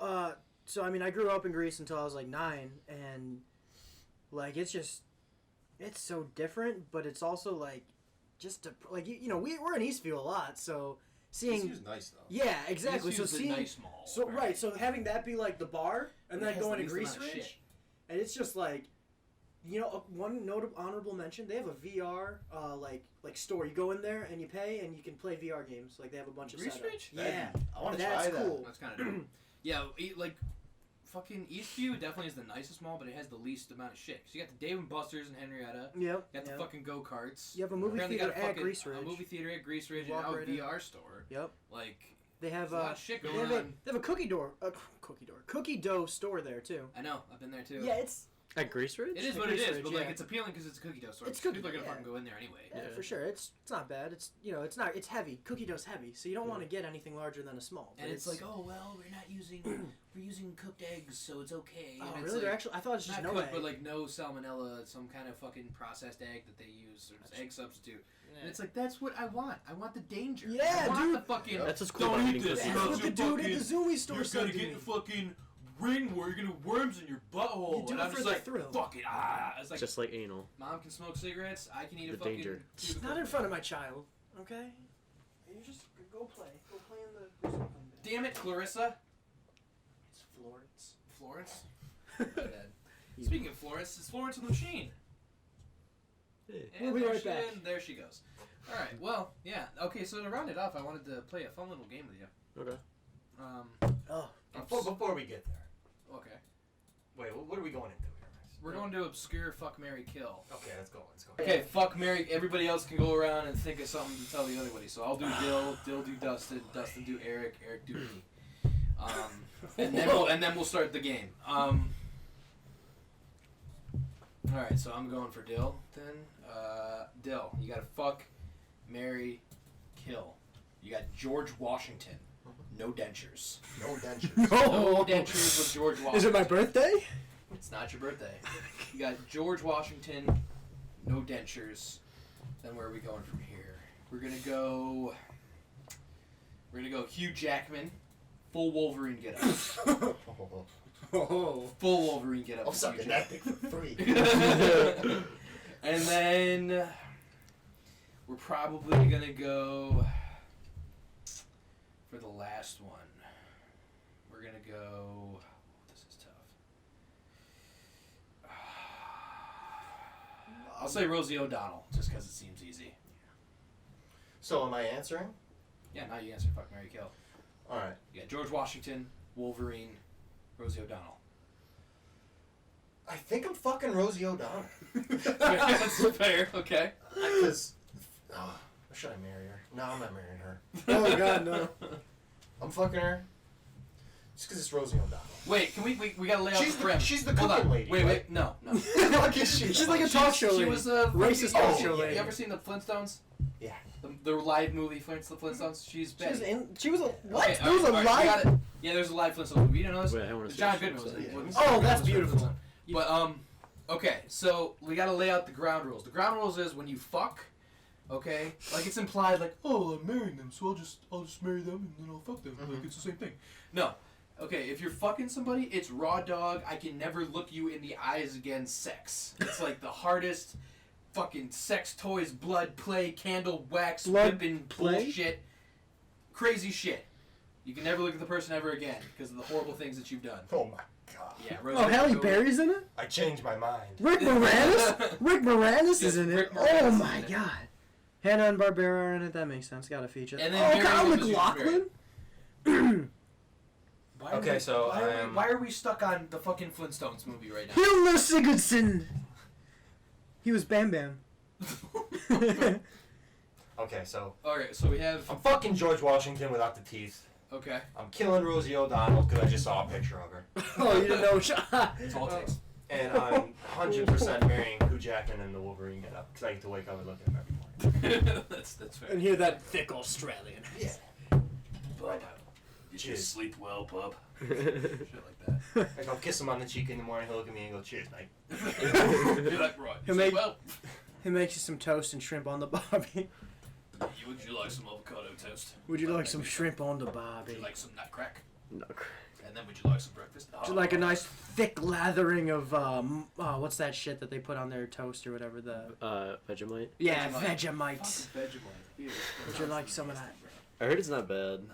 [SPEAKER 3] I mean, I grew up in Greece until I was like 9, and like it's it's so different, but it's also like just to like we're in Eastview a lot, so seeing
[SPEAKER 4] Eastview's nice though.
[SPEAKER 3] Yeah, exactly. So
[SPEAKER 2] Eastview's a
[SPEAKER 3] seeing
[SPEAKER 2] nice mall,
[SPEAKER 3] so
[SPEAKER 2] right.
[SPEAKER 3] right, so having that be like the bar and
[SPEAKER 2] It
[SPEAKER 3] then
[SPEAKER 2] has
[SPEAKER 3] going
[SPEAKER 2] the
[SPEAKER 3] to
[SPEAKER 2] least
[SPEAKER 3] Grease
[SPEAKER 2] amount of
[SPEAKER 3] Ridge,
[SPEAKER 2] shit.
[SPEAKER 3] and it's just like. One notable honorable mention. They have a VR like store. You go in there and you pay and you can play VR games. Like they have a bunch of
[SPEAKER 2] Grease
[SPEAKER 3] setups.
[SPEAKER 2] Ridge?
[SPEAKER 3] Yeah,
[SPEAKER 4] I want to
[SPEAKER 3] that's
[SPEAKER 4] try that.
[SPEAKER 3] cool.
[SPEAKER 2] That's kind of dope. Yeah, like fucking Eastview definitely is the nicest mall, but it has the least amount of shit. So you got the Dave and Buster's in Henrietta.
[SPEAKER 3] Yep.
[SPEAKER 2] You got the
[SPEAKER 3] yep.
[SPEAKER 2] fucking go karts.
[SPEAKER 3] You have a movie
[SPEAKER 2] Apparently
[SPEAKER 3] theater
[SPEAKER 2] got a
[SPEAKER 3] at
[SPEAKER 2] fucking-
[SPEAKER 3] Grease Ridge.
[SPEAKER 2] A movie theater at Grease Ridge
[SPEAKER 3] You
[SPEAKER 2] and
[SPEAKER 3] walk
[SPEAKER 2] now a
[SPEAKER 3] right in.
[SPEAKER 2] VR store.
[SPEAKER 3] Yep.
[SPEAKER 2] Like
[SPEAKER 3] They have
[SPEAKER 2] there's a lot of shit going
[SPEAKER 3] they
[SPEAKER 2] on.
[SPEAKER 3] have a cookie dough store there too.
[SPEAKER 2] I know. I've been there too.
[SPEAKER 3] Yeah, it's
[SPEAKER 1] At Grease Ridge?
[SPEAKER 2] It is
[SPEAKER 3] At
[SPEAKER 2] what it
[SPEAKER 3] Grease
[SPEAKER 2] is,
[SPEAKER 3] Ridge,
[SPEAKER 2] but like
[SPEAKER 3] yeah.
[SPEAKER 2] it's appealing because it's a cookie dough store.
[SPEAKER 3] It's
[SPEAKER 2] So
[SPEAKER 3] cookie
[SPEAKER 2] people are gonna
[SPEAKER 3] dough,
[SPEAKER 2] fucking
[SPEAKER 3] yeah.
[SPEAKER 2] go in there anyway.
[SPEAKER 3] yeah,
[SPEAKER 1] Yeah.
[SPEAKER 3] for sure. It's not bad. It's heavy. Cookie dough's heavy, so you don't want to get anything larger than a small.
[SPEAKER 2] And
[SPEAKER 3] but
[SPEAKER 2] it's like, oh well, we're using cooked eggs, so it's okay.
[SPEAKER 3] oh
[SPEAKER 2] and it's
[SPEAKER 3] really?
[SPEAKER 2] like,
[SPEAKER 3] They're actually I thought it was just
[SPEAKER 2] not
[SPEAKER 3] no
[SPEAKER 2] cooked,
[SPEAKER 3] egg.
[SPEAKER 2] but like no salmonella, some kind of fucking processed egg that they use or egg substitute. And it's like that's what I want. I want the danger.
[SPEAKER 3] Yeah,
[SPEAKER 2] I want
[SPEAKER 3] dude.
[SPEAKER 2] the fucking.
[SPEAKER 1] That's what's cool
[SPEAKER 2] Don't
[SPEAKER 1] about
[SPEAKER 2] eat
[SPEAKER 1] eating
[SPEAKER 2] this.
[SPEAKER 1] cookies.
[SPEAKER 2] or
[SPEAKER 3] That's
[SPEAKER 2] else
[SPEAKER 3] what the
[SPEAKER 2] you're
[SPEAKER 3] dude at the
[SPEAKER 2] fucking-
[SPEAKER 3] Zooey store
[SPEAKER 2] You're
[SPEAKER 3] said
[SPEAKER 2] gonna
[SPEAKER 3] to
[SPEAKER 2] get
[SPEAKER 3] me.
[SPEAKER 2] a fucking ring where you're gonna have worms in your butthole.
[SPEAKER 3] You do
[SPEAKER 2] and
[SPEAKER 3] it
[SPEAKER 2] I'm
[SPEAKER 3] for
[SPEAKER 2] just
[SPEAKER 3] the
[SPEAKER 2] like,
[SPEAKER 3] thrill.
[SPEAKER 2] fuck it. It's like,
[SPEAKER 1] Just like anal.
[SPEAKER 2] mom can smoke cigarettes. I can eat a
[SPEAKER 1] The
[SPEAKER 2] fucking.
[SPEAKER 1] danger.
[SPEAKER 2] tube of
[SPEAKER 3] Not in
[SPEAKER 2] cookies.
[SPEAKER 3] front of my child, okay? You just go play. Go play in the recycling bin.
[SPEAKER 2] Damn it, Clarissa.
[SPEAKER 3] It's Florence.
[SPEAKER 2] Florence. My bad. Speaking of Florence, it's Florence on the machine.
[SPEAKER 1] Hey.
[SPEAKER 2] And
[SPEAKER 3] We'll be
[SPEAKER 2] there
[SPEAKER 3] right
[SPEAKER 2] she
[SPEAKER 3] back.
[SPEAKER 2] is. There she goes. All right. Well, yeah. Okay. So to round it off, I wanted to play a fun little game with you.
[SPEAKER 1] Okay.
[SPEAKER 3] Oh,
[SPEAKER 4] Before we get there,
[SPEAKER 2] Okay.
[SPEAKER 4] wait, what are we going into here, Max?
[SPEAKER 2] We're going to obscure fuck, marry, kill.
[SPEAKER 4] Okay, let's go.
[SPEAKER 2] Okay, fuck, marry. Everybody else can go around and think of something to tell the other buddy. So I'll do Dill do Dustin, Dustin do Eric do me. And then we'll start the game. All right, so I'm going for Dill then. Dill, you got to fuck, marry, kill. You got George Washington. No dentures.
[SPEAKER 4] No dentures.
[SPEAKER 2] No dentures with George Washington.
[SPEAKER 3] Is it my birthday?
[SPEAKER 2] It's not your birthday. You got George Washington, no dentures. Then where are we going from here? We're gonna go Hugh Jackman, full Wolverine get up.
[SPEAKER 4] Oh,
[SPEAKER 2] Full Wolverine get up.
[SPEAKER 4] I'm
[SPEAKER 2] with
[SPEAKER 4] sucking
[SPEAKER 2] Hugh
[SPEAKER 4] that thing for free.
[SPEAKER 2] And then we're probably gonna go for the last one. We're gonna go. This is tough. I'll say Rosie O'Donnell, just because it seems easy.
[SPEAKER 4] So am I answering?
[SPEAKER 2] Yeah, now you answer fuck, marry, kill.
[SPEAKER 4] All right.
[SPEAKER 2] You got George Washington, Wolverine, Rosie O'Donnell.
[SPEAKER 4] I think I'm fucking Rosie O'Donnell.
[SPEAKER 2] That's fair, okay.
[SPEAKER 4] Because, should I marry her? No, I'm not marrying her.
[SPEAKER 3] Oh God, no.
[SPEAKER 4] I'm fucking her. Just because it's Rosie O'Donnell.
[SPEAKER 2] Wait, can we gotta lay out
[SPEAKER 4] She's
[SPEAKER 2] the premise.
[SPEAKER 4] she's the
[SPEAKER 2] Hold
[SPEAKER 4] cooking
[SPEAKER 2] on.
[SPEAKER 4] lady.
[SPEAKER 2] Wait,
[SPEAKER 4] right?
[SPEAKER 2] no.
[SPEAKER 4] Fuck is she?
[SPEAKER 3] She's like a talk show
[SPEAKER 2] She
[SPEAKER 3] lady.
[SPEAKER 2] was a
[SPEAKER 3] Racist
[SPEAKER 2] fucking-
[SPEAKER 3] talk show
[SPEAKER 2] You
[SPEAKER 3] lady.
[SPEAKER 2] ever seen the Flintstones?
[SPEAKER 4] Yeah.
[SPEAKER 2] The live movie Flintstones? She's Betty.
[SPEAKER 3] She was a what?
[SPEAKER 2] Okay,
[SPEAKER 3] There was a
[SPEAKER 2] alright, we
[SPEAKER 3] live.
[SPEAKER 2] got it. Yeah, there's a live Flintstones movie. You don't know this?
[SPEAKER 1] Wait, I wanna see
[SPEAKER 2] John
[SPEAKER 1] what
[SPEAKER 2] Goodman
[SPEAKER 1] she
[SPEAKER 2] was
[SPEAKER 1] said.
[SPEAKER 2] in it.
[SPEAKER 3] Oh, that's beautiful.
[SPEAKER 2] But okay, so we gotta lay out the ground rules. The ground rules is when you fuck, okay, like it's implied, like, oh, I'm marrying them, so I'll just marry them and then I'll fuck them. Like it's the same thing. No. Okay, if you're fucking somebody, it's raw dog. I can never look you in the eyes again. Sex. It's like the hardest fucking sex toys, blood play, candle wax,
[SPEAKER 3] Blood
[SPEAKER 2] whipping
[SPEAKER 3] play?
[SPEAKER 2] bullshit, crazy shit. You can never look at the person ever again because of the horrible things that you've done.
[SPEAKER 4] Oh my god.
[SPEAKER 2] Yeah.
[SPEAKER 3] Oh, Halle Berry's in it.
[SPEAKER 4] I changed my mind.
[SPEAKER 3] Rick Moranis. Rick Moranis is in
[SPEAKER 2] Rick
[SPEAKER 3] it.
[SPEAKER 2] Moranis
[SPEAKER 3] Oh
[SPEAKER 2] is
[SPEAKER 3] my
[SPEAKER 2] in it.
[SPEAKER 3] God. Hannah and Barbera are in it. That makes sense. Got to feature.
[SPEAKER 2] And then
[SPEAKER 3] Oh, Kyle
[SPEAKER 2] marrying them is
[SPEAKER 3] McLaughlin.
[SPEAKER 2] Why
[SPEAKER 4] Okay, so,
[SPEAKER 2] why are we stuck on the fucking Flintstones movie right now?
[SPEAKER 3] Hilmer Sigurdsson. He was Bam Bam.
[SPEAKER 4] Okay, so
[SPEAKER 2] Alright, so we have.
[SPEAKER 4] I'm fucking George Washington without the teeth.
[SPEAKER 2] Okay.
[SPEAKER 4] I'm killing Rosie O'Donnell because I just saw a picture of her.
[SPEAKER 3] Oh, you didn't know.
[SPEAKER 2] That's all it takes.
[SPEAKER 4] And I'm 100% marrying Hugh Jackman and the Wolverine get up because I get to wake up and look at him every morning.
[SPEAKER 2] That's fair.
[SPEAKER 3] And hear that thick Australian.
[SPEAKER 4] Yeah.
[SPEAKER 2] Bub, did you
[SPEAKER 4] Cheers.
[SPEAKER 2] sleep well, bub? Shit like that.
[SPEAKER 4] Like I'll kiss him on the cheek in the morning, he'll look at me and go, cheers, mate.
[SPEAKER 2] Be like, right.
[SPEAKER 3] He'll
[SPEAKER 2] You
[SPEAKER 3] make-
[SPEAKER 2] sleep well?
[SPEAKER 3] He makes you some toast and shrimp on the barbie.
[SPEAKER 2] Would you like some avocado toast?
[SPEAKER 3] Would you like some shrimp on the
[SPEAKER 2] Would
[SPEAKER 3] barbie?
[SPEAKER 2] you like some nut crack?
[SPEAKER 1] No.
[SPEAKER 2] And then would you like some breakfast?
[SPEAKER 3] Would you like a nice thick lathering of what's that shit that they put on their toast or whatever? The
[SPEAKER 1] Vegemite.
[SPEAKER 3] yeah,
[SPEAKER 2] Vegemite.
[SPEAKER 3] Vegemite.
[SPEAKER 2] Vegemite.
[SPEAKER 3] Would you like some of that?
[SPEAKER 1] I heard it's not bad.
[SPEAKER 2] No.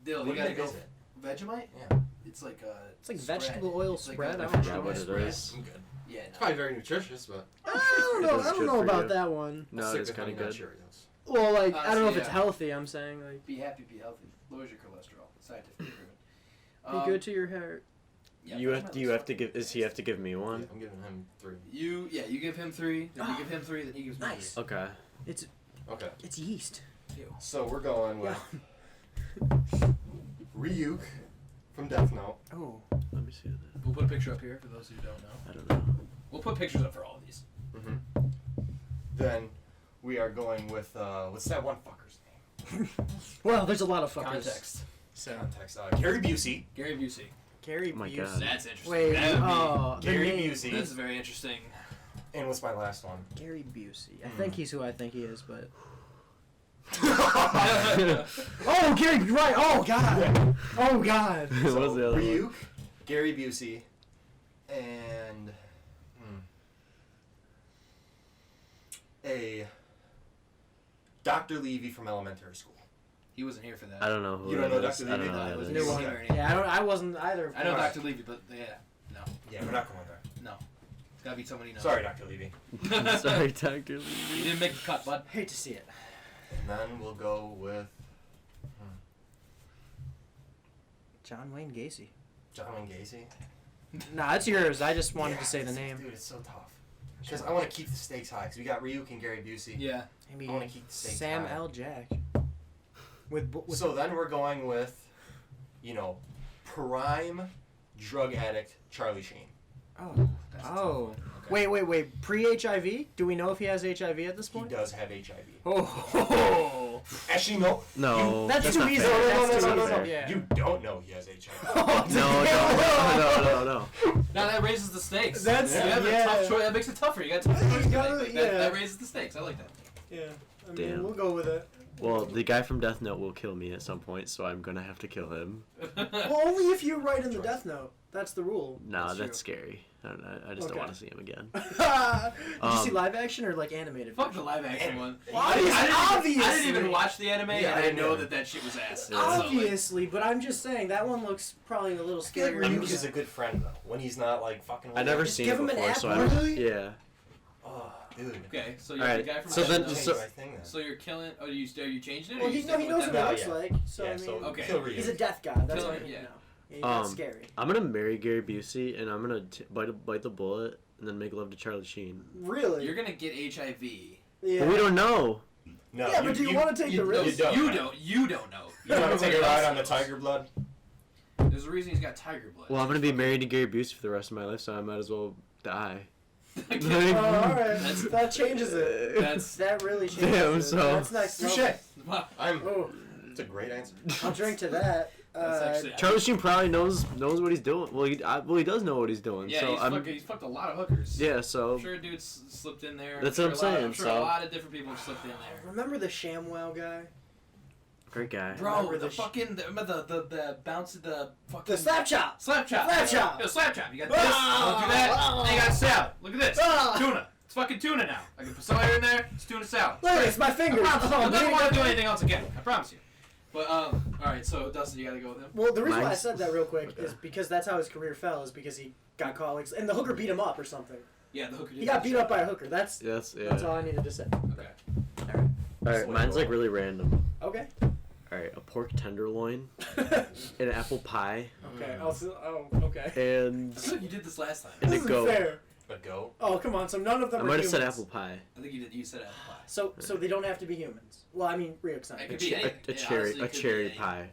[SPEAKER 2] Dill, you
[SPEAKER 4] What
[SPEAKER 2] gotta
[SPEAKER 4] the
[SPEAKER 2] go.
[SPEAKER 4] heck is it?
[SPEAKER 2] Vegemite?
[SPEAKER 4] Yeah.
[SPEAKER 2] It's like
[SPEAKER 3] It's like
[SPEAKER 2] spread.
[SPEAKER 3] vegetable oil
[SPEAKER 2] It's like
[SPEAKER 3] spread.
[SPEAKER 2] a
[SPEAKER 3] I
[SPEAKER 1] I
[SPEAKER 3] don't
[SPEAKER 1] forgot
[SPEAKER 3] know.
[SPEAKER 1] what it
[SPEAKER 2] spread.
[SPEAKER 1] is.
[SPEAKER 4] I'm good.
[SPEAKER 2] Yeah,
[SPEAKER 4] It's probably very nutritious, but
[SPEAKER 3] I don't know.
[SPEAKER 1] It is
[SPEAKER 3] I don't
[SPEAKER 1] good
[SPEAKER 3] know
[SPEAKER 1] for
[SPEAKER 3] about
[SPEAKER 1] you.
[SPEAKER 3] that one.
[SPEAKER 1] No,
[SPEAKER 4] Sick
[SPEAKER 1] it's
[SPEAKER 4] with
[SPEAKER 1] kind of
[SPEAKER 4] Honey
[SPEAKER 1] good.
[SPEAKER 4] Nut Cheerios.
[SPEAKER 3] Well, like I don't know if
[SPEAKER 2] Honestly,
[SPEAKER 3] it's
[SPEAKER 2] yeah.
[SPEAKER 3] healthy. I'm saying like
[SPEAKER 2] Be happy, be healthy. Lowers your cholesterol. Scientifically proven.
[SPEAKER 3] be good to your hair.
[SPEAKER 2] Yeah,
[SPEAKER 1] You
[SPEAKER 2] Vegemite
[SPEAKER 1] have. Do you
[SPEAKER 2] looks
[SPEAKER 1] have to
[SPEAKER 2] fucking
[SPEAKER 1] give? Does he have to give me
[SPEAKER 4] Yeah,
[SPEAKER 1] one?
[SPEAKER 4] I'm giving him 3.
[SPEAKER 2] You give him 3, then you give him 3, then he gives me
[SPEAKER 3] Nice.
[SPEAKER 2] 3.
[SPEAKER 1] Okay.
[SPEAKER 4] Okay.
[SPEAKER 3] It's yeast.
[SPEAKER 2] Ew.
[SPEAKER 4] So we're going with
[SPEAKER 3] Yeah.
[SPEAKER 4] Ryuk from Death Note.
[SPEAKER 3] Oh.
[SPEAKER 1] Let me see that.
[SPEAKER 2] We'll put a picture up here for those who don't know.
[SPEAKER 1] I don't know.
[SPEAKER 2] We'll put pictures up for all of these.
[SPEAKER 4] Mm-hmm. Then we are going with what's that one fucker's name?
[SPEAKER 3] Well, there's a lot of fuckers.
[SPEAKER 2] Context.
[SPEAKER 4] Context. Gary Busey.
[SPEAKER 2] Gary Busey.
[SPEAKER 3] Gary
[SPEAKER 1] Oh my
[SPEAKER 3] Busey.
[SPEAKER 1] God.
[SPEAKER 2] That's interesting.
[SPEAKER 3] Wait.
[SPEAKER 2] That would be,
[SPEAKER 3] Oh, the
[SPEAKER 4] Gary
[SPEAKER 3] name.
[SPEAKER 4] Busey.
[SPEAKER 2] That's very interesting.
[SPEAKER 4] And what's my last one?
[SPEAKER 3] Gary Busey. I think he's who I think he is, but.
[SPEAKER 2] Yeah.
[SPEAKER 3] Oh, Gary. Right. Oh God. Oh God.
[SPEAKER 1] What was the other
[SPEAKER 4] Ryuk,
[SPEAKER 1] one?
[SPEAKER 4] Gary Busey, and a Dr. Levy from elementary school.
[SPEAKER 2] He wasn't here for that.
[SPEAKER 1] I don't know who
[SPEAKER 4] You
[SPEAKER 1] that
[SPEAKER 4] don't know
[SPEAKER 1] is.
[SPEAKER 4] Dr.
[SPEAKER 1] I don't
[SPEAKER 4] Levy?
[SPEAKER 1] know
[SPEAKER 2] I
[SPEAKER 1] who that
[SPEAKER 2] wasn't
[SPEAKER 1] is.
[SPEAKER 3] New
[SPEAKER 2] here
[SPEAKER 3] one.
[SPEAKER 2] for any-
[SPEAKER 3] Yeah, I wasn't either.
[SPEAKER 2] I know
[SPEAKER 4] Alright.
[SPEAKER 2] Dr. Levy, but yeah, no,
[SPEAKER 4] Yeah, we're not going there.
[SPEAKER 2] no. It's gotta be someone you know.
[SPEAKER 4] Sorry, Dr. Levy.
[SPEAKER 1] Sorry, Dr.
[SPEAKER 2] You
[SPEAKER 1] Lee.
[SPEAKER 2] didn't make the cut, bud.
[SPEAKER 3] Hate to see it.
[SPEAKER 4] And then we'll go with
[SPEAKER 3] John Wayne Gacy.
[SPEAKER 4] John Wayne Gacy.
[SPEAKER 3] Nah, it's yours. I just wanted
[SPEAKER 4] Yeah,
[SPEAKER 3] to say the
[SPEAKER 4] it's-
[SPEAKER 3] name.
[SPEAKER 4] Dude, it's so tough. Because I want to keep the stakes high. Because we got Ryuk and Gary Busey.
[SPEAKER 2] Yeah.
[SPEAKER 3] Maybe
[SPEAKER 4] I wanna keep the stakes
[SPEAKER 3] Sam
[SPEAKER 4] high.
[SPEAKER 3] L. Jack. With
[SPEAKER 4] So then we're going with, prime drug addict Charlie Sheen.
[SPEAKER 3] oh
[SPEAKER 2] That's a tough one. Okay.
[SPEAKER 3] wait. Pre-HIV? Do we know if he has HIV at this
[SPEAKER 4] He
[SPEAKER 3] point?
[SPEAKER 4] does have HIV.
[SPEAKER 3] Oh.
[SPEAKER 4] Actually, no.
[SPEAKER 1] No.
[SPEAKER 3] That's too
[SPEAKER 1] not
[SPEAKER 3] easy.
[SPEAKER 1] fair.
[SPEAKER 3] That's too
[SPEAKER 4] no.
[SPEAKER 3] easy. Yeah.
[SPEAKER 4] You don't know he has HIV.
[SPEAKER 1] No.
[SPEAKER 2] Now that raises the stakes.
[SPEAKER 3] That's-
[SPEAKER 2] you have
[SPEAKER 3] yeah.
[SPEAKER 2] a tough choice. That makes it tougher. You got tough choices to
[SPEAKER 3] gotta-
[SPEAKER 2] make. Like,
[SPEAKER 3] yeah.
[SPEAKER 2] that raises the stakes. I like that.
[SPEAKER 3] Yeah. I mean,
[SPEAKER 1] Damn.
[SPEAKER 3] we'll go with it.
[SPEAKER 1] Well, the guy from Death Note will kill me at some point, so I'm gonna have to kill him.
[SPEAKER 3] Well, only if you write in the Death Note. That's the rule.
[SPEAKER 1] Nah,
[SPEAKER 2] That's
[SPEAKER 1] that's scary. I just
[SPEAKER 3] Okay.
[SPEAKER 1] don't want to see him again.
[SPEAKER 3] Did you see live action or like animated?
[SPEAKER 2] Fuck the live action one.
[SPEAKER 3] Obviously.
[SPEAKER 2] I didn't even watch the anime,
[SPEAKER 4] Yeah,
[SPEAKER 2] and I
[SPEAKER 4] I
[SPEAKER 2] know
[SPEAKER 4] didn't.
[SPEAKER 2] that shit was ass.
[SPEAKER 1] Yeah.
[SPEAKER 3] Obviously, but I'm just saying that one looks probably a little
[SPEAKER 4] I feel like
[SPEAKER 3] scary.
[SPEAKER 4] Ryuk is a good friend though. When he's not like fucking.
[SPEAKER 1] I never
[SPEAKER 3] Just
[SPEAKER 1] seen
[SPEAKER 3] give
[SPEAKER 1] it
[SPEAKER 3] him an
[SPEAKER 1] before, so I
[SPEAKER 3] apple.
[SPEAKER 1] don't.
[SPEAKER 4] Really?
[SPEAKER 1] Yeah.
[SPEAKER 4] Oh, dude.
[SPEAKER 2] Okay, so you're
[SPEAKER 1] Alright,
[SPEAKER 2] the guy from
[SPEAKER 1] so
[SPEAKER 2] Death
[SPEAKER 1] then-
[SPEAKER 2] Note.
[SPEAKER 4] Change
[SPEAKER 1] so-
[SPEAKER 4] my thing then.
[SPEAKER 2] So you're killing. Oh, are you changing it? Or
[SPEAKER 3] Well,
[SPEAKER 2] are you
[SPEAKER 3] he knows
[SPEAKER 2] sticking
[SPEAKER 3] what
[SPEAKER 2] with
[SPEAKER 3] it
[SPEAKER 2] that?
[SPEAKER 4] No,
[SPEAKER 3] looks
[SPEAKER 4] yeah.
[SPEAKER 3] like. So
[SPEAKER 4] Yeah,
[SPEAKER 3] I mean,
[SPEAKER 4] so
[SPEAKER 2] Okay.
[SPEAKER 4] kill Ryuk.
[SPEAKER 3] he's a death guy. That's
[SPEAKER 2] Kill
[SPEAKER 3] all
[SPEAKER 2] him,
[SPEAKER 3] I need
[SPEAKER 2] yeah.
[SPEAKER 3] to know. Yeah, he's not scary.
[SPEAKER 1] I'm gonna marry Gary Busey, and I'm gonna bite the bullet, and then make love to Charlie Sheen.
[SPEAKER 3] Really?
[SPEAKER 2] You're gonna get HIV.
[SPEAKER 3] yeah.
[SPEAKER 1] But we don't know.
[SPEAKER 4] No,
[SPEAKER 3] Yeah, but do you want to take the risk?
[SPEAKER 4] You don't.
[SPEAKER 2] You don't know.
[SPEAKER 4] You want to take a ride on the tiger blood?
[SPEAKER 2] There's a reason he's got tiger blood.
[SPEAKER 1] Well, I'm gonna be married to Gary Busey for the rest of my life, so I might as well die.
[SPEAKER 3] Oh, all right.
[SPEAKER 2] That's-
[SPEAKER 3] That changes it.
[SPEAKER 2] That's
[SPEAKER 3] That really changes
[SPEAKER 1] Damn,
[SPEAKER 3] it.
[SPEAKER 1] so-
[SPEAKER 3] That's next
[SPEAKER 4] Touche.
[SPEAKER 3] level.
[SPEAKER 2] wow.
[SPEAKER 3] Oh,
[SPEAKER 4] It's a great answer.
[SPEAKER 3] I'll drink to that.
[SPEAKER 2] That's actually
[SPEAKER 1] Charlie Sheen probably knows what he's doing. Well, he does know what he's doing.
[SPEAKER 2] Yeah,
[SPEAKER 1] so
[SPEAKER 2] he's fucked a lot of hookers.
[SPEAKER 1] Yeah, so
[SPEAKER 2] I'm sure a dude slipped in there.
[SPEAKER 1] That's
[SPEAKER 2] I'm
[SPEAKER 1] what
[SPEAKER 2] sure
[SPEAKER 1] I'm
[SPEAKER 2] a lot-
[SPEAKER 1] saying,
[SPEAKER 2] I'm sure
[SPEAKER 1] so-
[SPEAKER 2] a lot of different people have slipped in there.
[SPEAKER 3] Remember the ShamWow guy?
[SPEAKER 1] great guy.
[SPEAKER 2] Bro,
[SPEAKER 3] Remember
[SPEAKER 2] the
[SPEAKER 3] the
[SPEAKER 2] fucking the bounce the fucking
[SPEAKER 3] The slap chop.
[SPEAKER 2] slap chop.
[SPEAKER 3] Slap chop.
[SPEAKER 2] Yo, slap chop. You got this.
[SPEAKER 3] Ah!
[SPEAKER 2] Don't do that. Then you got salad. Look at this.
[SPEAKER 3] Ah!
[SPEAKER 2] Tuna. It's fucking tuna now. I can put celery in there. It's tuna salad.
[SPEAKER 3] Look, it's my
[SPEAKER 2] I
[SPEAKER 3] fingers.
[SPEAKER 2] promise.
[SPEAKER 3] Oh,
[SPEAKER 2] You'll never
[SPEAKER 3] man.
[SPEAKER 2] want to do anything else again. I promise you. But all right. So Dustin, you gotta go with him.
[SPEAKER 3] Well, the reason why I
[SPEAKER 1] Mine's-
[SPEAKER 3] said that real quick
[SPEAKER 1] Okay.
[SPEAKER 3] is because that's how his career fell. Is because he got caught like, and the hooker beat him up or something.
[SPEAKER 2] Yeah, the hooker.
[SPEAKER 3] He got beat up by a hooker. That's
[SPEAKER 1] Yes, yeah.
[SPEAKER 3] that's all I needed to say.
[SPEAKER 2] Okay.
[SPEAKER 3] All right.
[SPEAKER 1] Alright, mine's like really random.
[SPEAKER 3] Okay.
[SPEAKER 1] Alright, a pork tenderloin, an apple pie,
[SPEAKER 3] Okay. Okay.
[SPEAKER 1] and
[SPEAKER 2] I feel like you did this last time.
[SPEAKER 1] And
[SPEAKER 3] This
[SPEAKER 1] a
[SPEAKER 3] isn't
[SPEAKER 1] goat.
[SPEAKER 3] fair.
[SPEAKER 4] A goat.
[SPEAKER 3] Oh, come on. So none of them
[SPEAKER 1] I
[SPEAKER 3] are
[SPEAKER 1] might have said
[SPEAKER 3] humans.
[SPEAKER 1] apple pie.
[SPEAKER 2] I think you did. You said apple pie.
[SPEAKER 3] So they don't have to be humans. Well, I mean, Ryuk's not.
[SPEAKER 2] It
[SPEAKER 1] A,
[SPEAKER 2] could be
[SPEAKER 1] che-
[SPEAKER 2] anything.
[SPEAKER 1] a
[SPEAKER 2] Yeah,
[SPEAKER 1] cherry,
[SPEAKER 2] honestly, it
[SPEAKER 1] a
[SPEAKER 2] could be
[SPEAKER 1] cherry
[SPEAKER 2] anything.
[SPEAKER 1] pie.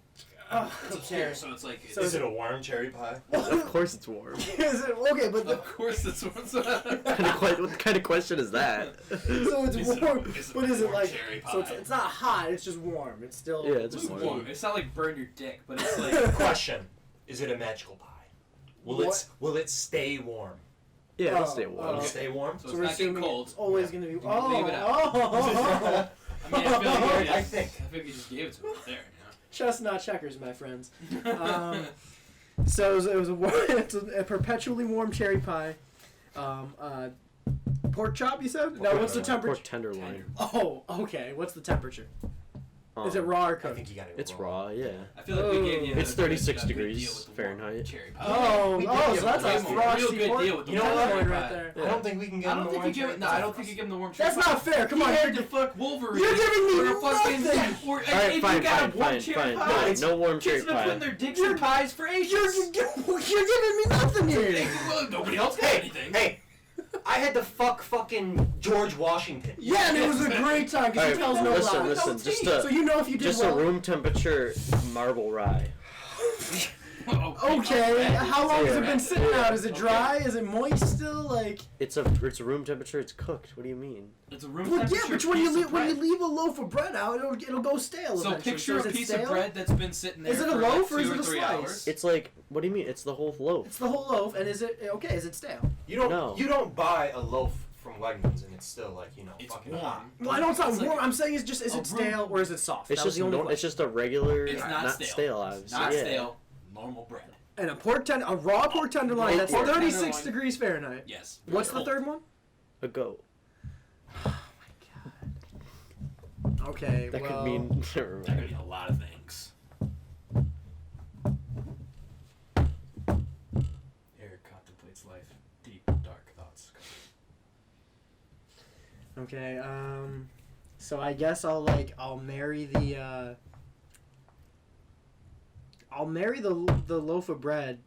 [SPEAKER 3] Oh,
[SPEAKER 2] It's a
[SPEAKER 3] okay.
[SPEAKER 2] pear, so it's like.
[SPEAKER 3] So
[SPEAKER 4] Is it a warm cherry pie?
[SPEAKER 1] Of course it's warm.
[SPEAKER 3] Is it okay? But
[SPEAKER 2] Of course, that's what's.
[SPEAKER 1] What kind of question is that?
[SPEAKER 3] so it's
[SPEAKER 2] Is it-
[SPEAKER 3] warm.
[SPEAKER 2] is it
[SPEAKER 3] But is it
[SPEAKER 2] warm
[SPEAKER 3] like?
[SPEAKER 2] cherry
[SPEAKER 3] So it's,
[SPEAKER 2] pie?
[SPEAKER 3] it's not hot. It's just warm. It's still.
[SPEAKER 1] Yeah, it's
[SPEAKER 2] It's
[SPEAKER 1] warm.
[SPEAKER 2] warm. It's not like burn your dick, but it's like.
[SPEAKER 4] Question: is it a magical pie?
[SPEAKER 3] What?
[SPEAKER 4] Will it stay warm?
[SPEAKER 1] Yeah,
[SPEAKER 3] Oh,
[SPEAKER 1] it'll stay
[SPEAKER 4] Will
[SPEAKER 1] warm.
[SPEAKER 4] it
[SPEAKER 3] okay.
[SPEAKER 4] stay warm?
[SPEAKER 2] So
[SPEAKER 3] So
[SPEAKER 2] it's
[SPEAKER 3] we're
[SPEAKER 2] not getting
[SPEAKER 3] assuming
[SPEAKER 2] cold.
[SPEAKER 3] it's always gonna be.
[SPEAKER 2] You
[SPEAKER 3] Oh,
[SPEAKER 2] can leave it out.
[SPEAKER 3] oh.
[SPEAKER 2] I mean, I feel like you already
[SPEAKER 4] I
[SPEAKER 2] just-
[SPEAKER 4] think.
[SPEAKER 2] I think you just gave it to him there.
[SPEAKER 3] Chestnut checkers, my friends. So it was it's a perpetually warm cherry pie. Pork chop, you said? No, what's the temperature?
[SPEAKER 1] Pork tenderloin.
[SPEAKER 3] Oh, okay. What's the temperature? Is it
[SPEAKER 1] Um,
[SPEAKER 3] raw or
[SPEAKER 4] I
[SPEAKER 3] cooked?
[SPEAKER 4] think you got it
[SPEAKER 1] It's
[SPEAKER 4] wrong.
[SPEAKER 1] raw, yeah.
[SPEAKER 2] I feel like we gave you.
[SPEAKER 1] It's
[SPEAKER 2] a good-
[SPEAKER 1] 36
[SPEAKER 2] a good
[SPEAKER 1] degrees
[SPEAKER 2] deal with the
[SPEAKER 1] Fahrenheit.
[SPEAKER 2] Cherry pie.
[SPEAKER 3] Oh,
[SPEAKER 4] we did
[SPEAKER 3] so
[SPEAKER 4] give
[SPEAKER 3] that's
[SPEAKER 4] him
[SPEAKER 3] a
[SPEAKER 4] a real
[SPEAKER 3] frosty
[SPEAKER 2] good
[SPEAKER 3] pork
[SPEAKER 2] deal with the
[SPEAKER 4] You know what?
[SPEAKER 3] tenderloin
[SPEAKER 2] cherry
[SPEAKER 3] right
[SPEAKER 2] pie.
[SPEAKER 3] there.
[SPEAKER 4] I don't think we can get
[SPEAKER 2] I
[SPEAKER 4] him
[SPEAKER 2] don't
[SPEAKER 4] the
[SPEAKER 2] think
[SPEAKER 4] warm
[SPEAKER 2] you give
[SPEAKER 4] cherry
[SPEAKER 2] it. No, I don't think you give him the warm cherry.
[SPEAKER 3] That's not fair. Come
[SPEAKER 2] He
[SPEAKER 3] on,
[SPEAKER 2] had
[SPEAKER 3] you're
[SPEAKER 2] to fuck Wolverine.
[SPEAKER 3] You're giving me
[SPEAKER 2] or fucking,
[SPEAKER 3] nothing.
[SPEAKER 2] Or,
[SPEAKER 1] All right,
[SPEAKER 2] if
[SPEAKER 1] fine,
[SPEAKER 2] you got
[SPEAKER 1] fine,
[SPEAKER 2] a warm
[SPEAKER 1] fine,
[SPEAKER 2] cherry
[SPEAKER 1] fine.
[SPEAKER 2] pie,
[SPEAKER 1] No warm cherry
[SPEAKER 2] kids have been putting
[SPEAKER 1] pie.
[SPEAKER 2] their dicks in pies for ages.
[SPEAKER 3] you're giving me nothing here.
[SPEAKER 2] Well, nobody else got anything.
[SPEAKER 4] Hey, I had to fuck fucking George Washington.
[SPEAKER 3] Yeah, and it was a great time because he tells no
[SPEAKER 1] listen,
[SPEAKER 3] lies.
[SPEAKER 1] listen, just a
[SPEAKER 3] So you know if you did
[SPEAKER 1] just
[SPEAKER 3] well.
[SPEAKER 1] a room temperature marble rye.
[SPEAKER 3] Okay, how long has it been sitting
[SPEAKER 1] Yeah.
[SPEAKER 3] out? Is it dry? Is it moist still? Like,
[SPEAKER 1] It's room temperature. It's cooked. What do you mean?
[SPEAKER 2] It's a room
[SPEAKER 3] well,
[SPEAKER 2] temperature.
[SPEAKER 3] yeah, but when you
[SPEAKER 2] piece of
[SPEAKER 3] leave
[SPEAKER 2] bread.
[SPEAKER 3] a loaf of bread out, it'll go stale.
[SPEAKER 2] So
[SPEAKER 3] eventually.
[SPEAKER 2] picture
[SPEAKER 3] is
[SPEAKER 2] a
[SPEAKER 3] it
[SPEAKER 2] piece
[SPEAKER 3] stale?
[SPEAKER 2] of bread that's been sitting there.
[SPEAKER 3] Is it a
[SPEAKER 2] for
[SPEAKER 3] loaf
[SPEAKER 2] like
[SPEAKER 3] or is
[SPEAKER 2] 2
[SPEAKER 3] it
[SPEAKER 2] or
[SPEAKER 3] a
[SPEAKER 2] 3
[SPEAKER 3] slice?
[SPEAKER 2] hours.
[SPEAKER 1] It's like, what do you mean? It's the whole loaf.
[SPEAKER 3] It's the whole loaf, and is it okay? Is it stale?
[SPEAKER 4] You don't.
[SPEAKER 1] No.
[SPEAKER 4] You don't buy a loaf from Wegmans and it's still like
[SPEAKER 2] It's
[SPEAKER 4] fucking
[SPEAKER 2] warm.
[SPEAKER 4] hot.
[SPEAKER 3] Well, I know it's not
[SPEAKER 2] It's like
[SPEAKER 3] warm. I'm saying is it
[SPEAKER 2] a
[SPEAKER 3] stale
[SPEAKER 2] room-
[SPEAKER 3] or is it soft?
[SPEAKER 1] It's
[SPEAKER 3] That was
[SPEAKER 1] just
[SPEAKER 3] the only
[SPEAKER 1] it's
[SPEAKER 3] question.
[SPEAKER 1] just a regular,
[SPEAKER 2] It's not stale.
[SPEAKER 1] obviously.
[SPEAKER 2] Not
[SPEAKER 1] yeah.
[SPEAKER 2] stale. Normal bread.
[SPEAKER 3] And a raw pork tenderloin. That's
[SPEAKER 2] Pork
[SPEAKER 3] 36
[SPEAKER 2] tenderloin.
[SPEAKER 3] degrees Fahrenheit.
[SPEAKER 2] Yes.
[SPEAKER 3] What's the
[SPEAKER 2] Cold.
[SPEAKER 3] third one?
[SPEAKER 1] A goat.
[SPEAKER 3] Okay,
[SPEAKER 1] That
[SPEAKER 3] well,
[SPEAKER 1] could mean. Never
[SPEAKER 2] That could
[SPEAKER 1] mind.
[SPEAKER 2] mean a lot of things. Eric contemplates life. Deep, dark thoughts.
[SPEAKER 3] okay. So I guess I'll marry the loaf of bread.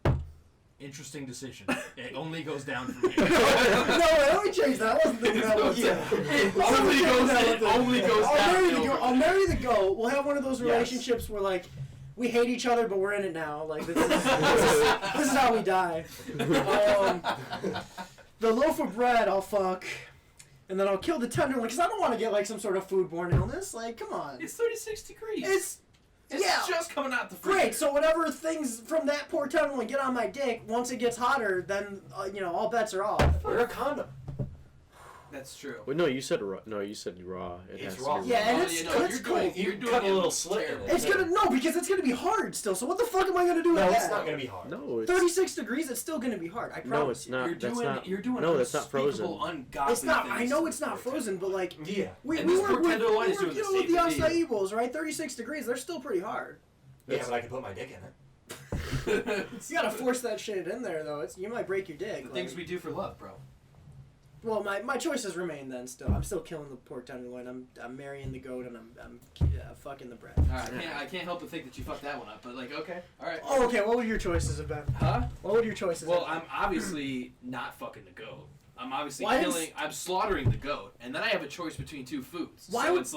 [SPEAKER 2] Interesting decision. It only goes down from here.
[SPEAKER 3] No, let me change that. I wasn't thinking that was.
[SPEAKER 2] It only goes down.
[SPEAKER 3] I'll marry the goat. We'll have one of those
[SPEAKER 2] Yes.
[SPEAKER 3] relationships where we hate each other, but we're in it now. Like this is how we die. The loaf of bread I'll fuck, and then I'll kill the tenderloin because I don't want to get some sort of foodborne illness. Like, come on.
[SPEAKER 2] It's 36 degrees.
[SPEAKER 3] It's yeah.
[SPEAKER 2] just coming out the freezer.
[SPEAKER 3] Great. So whatever things from that poor tenderloin get on my dick, once it gets hotter, then all bets are off.
[SPEAKER 4] Wear a condom.
[SPEAKER 2] That's true.
[SPEAKER 1] Wait, no, you said raw. No, you said raw. It
[SPEAKER 4] It's
[SPEAKER 1] has
[SPEAKER 4] raw.
[SPEAKER 1] To be
[SPEAKER 3] Yeah, and
[SPEAKER 1] raw.
[SPEAKER 3] it's
[SPEAKER 2] you're doing
[SPEAKER 4] You cut a little slit in it.
[SPEAKER 3] It's because it's gonna be hard still. So what the fuck am I gonna do
[SPEAKER 4] No,
[SPEAKER 3] with
[SPEAKER 4] it's
[SPEAKER 3] that?
[SPEAKER 4] not gonna be hard.
[SPEAKER 1] No, it's
[SPEAKER 3] 36 degrees. It's still gonna be hard. I promise.
[SPEAKER 1] no, it's
[SPEAKER 3] you.
[SPEAKER 1] not.
[SPEAKER 2] You're
[SPEAKER 1] That's
[SPEAKER 2] doing.
[SPEAKER 1] not.
[SPEAKER 2] You're doing.
[SPEAKER 1] No, that's not frozen.
[SPEAKER 2] unspeakable, ungodly
[SPEAKER 3] It's not. I
[SPEAKER 2] things.
[SPEAKER 3] know it's not frozen, but
[SPEAKER 4] Yeah.
[SPEAKER 3] we
[SPEAKER 2] And this
[SPEAKER 3] were
[SPEAKER 2] poor tenderloin is doing the
[SPEAKER 3] dealing
[SPEAKER 2] same
[SPEAKER 3] with the
[SPEAKER 2] thing.
[SPEAKER 3] acai bowls, right? 36 degrees. They're still pretty hard.
[SPEAKER 4] Yeah, but I can put my dick in it.
[SPEAKER 3] You gotta force that shit in there, though. You might break your dick.
[SPEAKER 2] The things we do for love, bro.
[SPEAKER 3] Well, my choices remain then. Still, I'm still killing the pork tenderloin. I'm marrying the goat, and I'm fucking the bread.
[SPEAKER 2] All right, I can't help but think that you fucked that one up. But okay, all right.
[SPEAKER 3] Oh, okay. What would your choices have been?
[SPEAKER 2] Huh?
[SPEAKER 3] What would your choices?
[SPEAKER 2] Well,
[SPEAKER 3] have
[SPEAKER 2] I'm obviously not fucking the goat. I'm obviously
[SPEAKER 3] Why
[SPEAKER 2] killing. I'm slaughtering the goat, and then I have a choice between two foods.
[SPEAKER 3] Why
[SPEAKER 2] so
[SPEAKER 3] would-
[SPEAKER 2] it's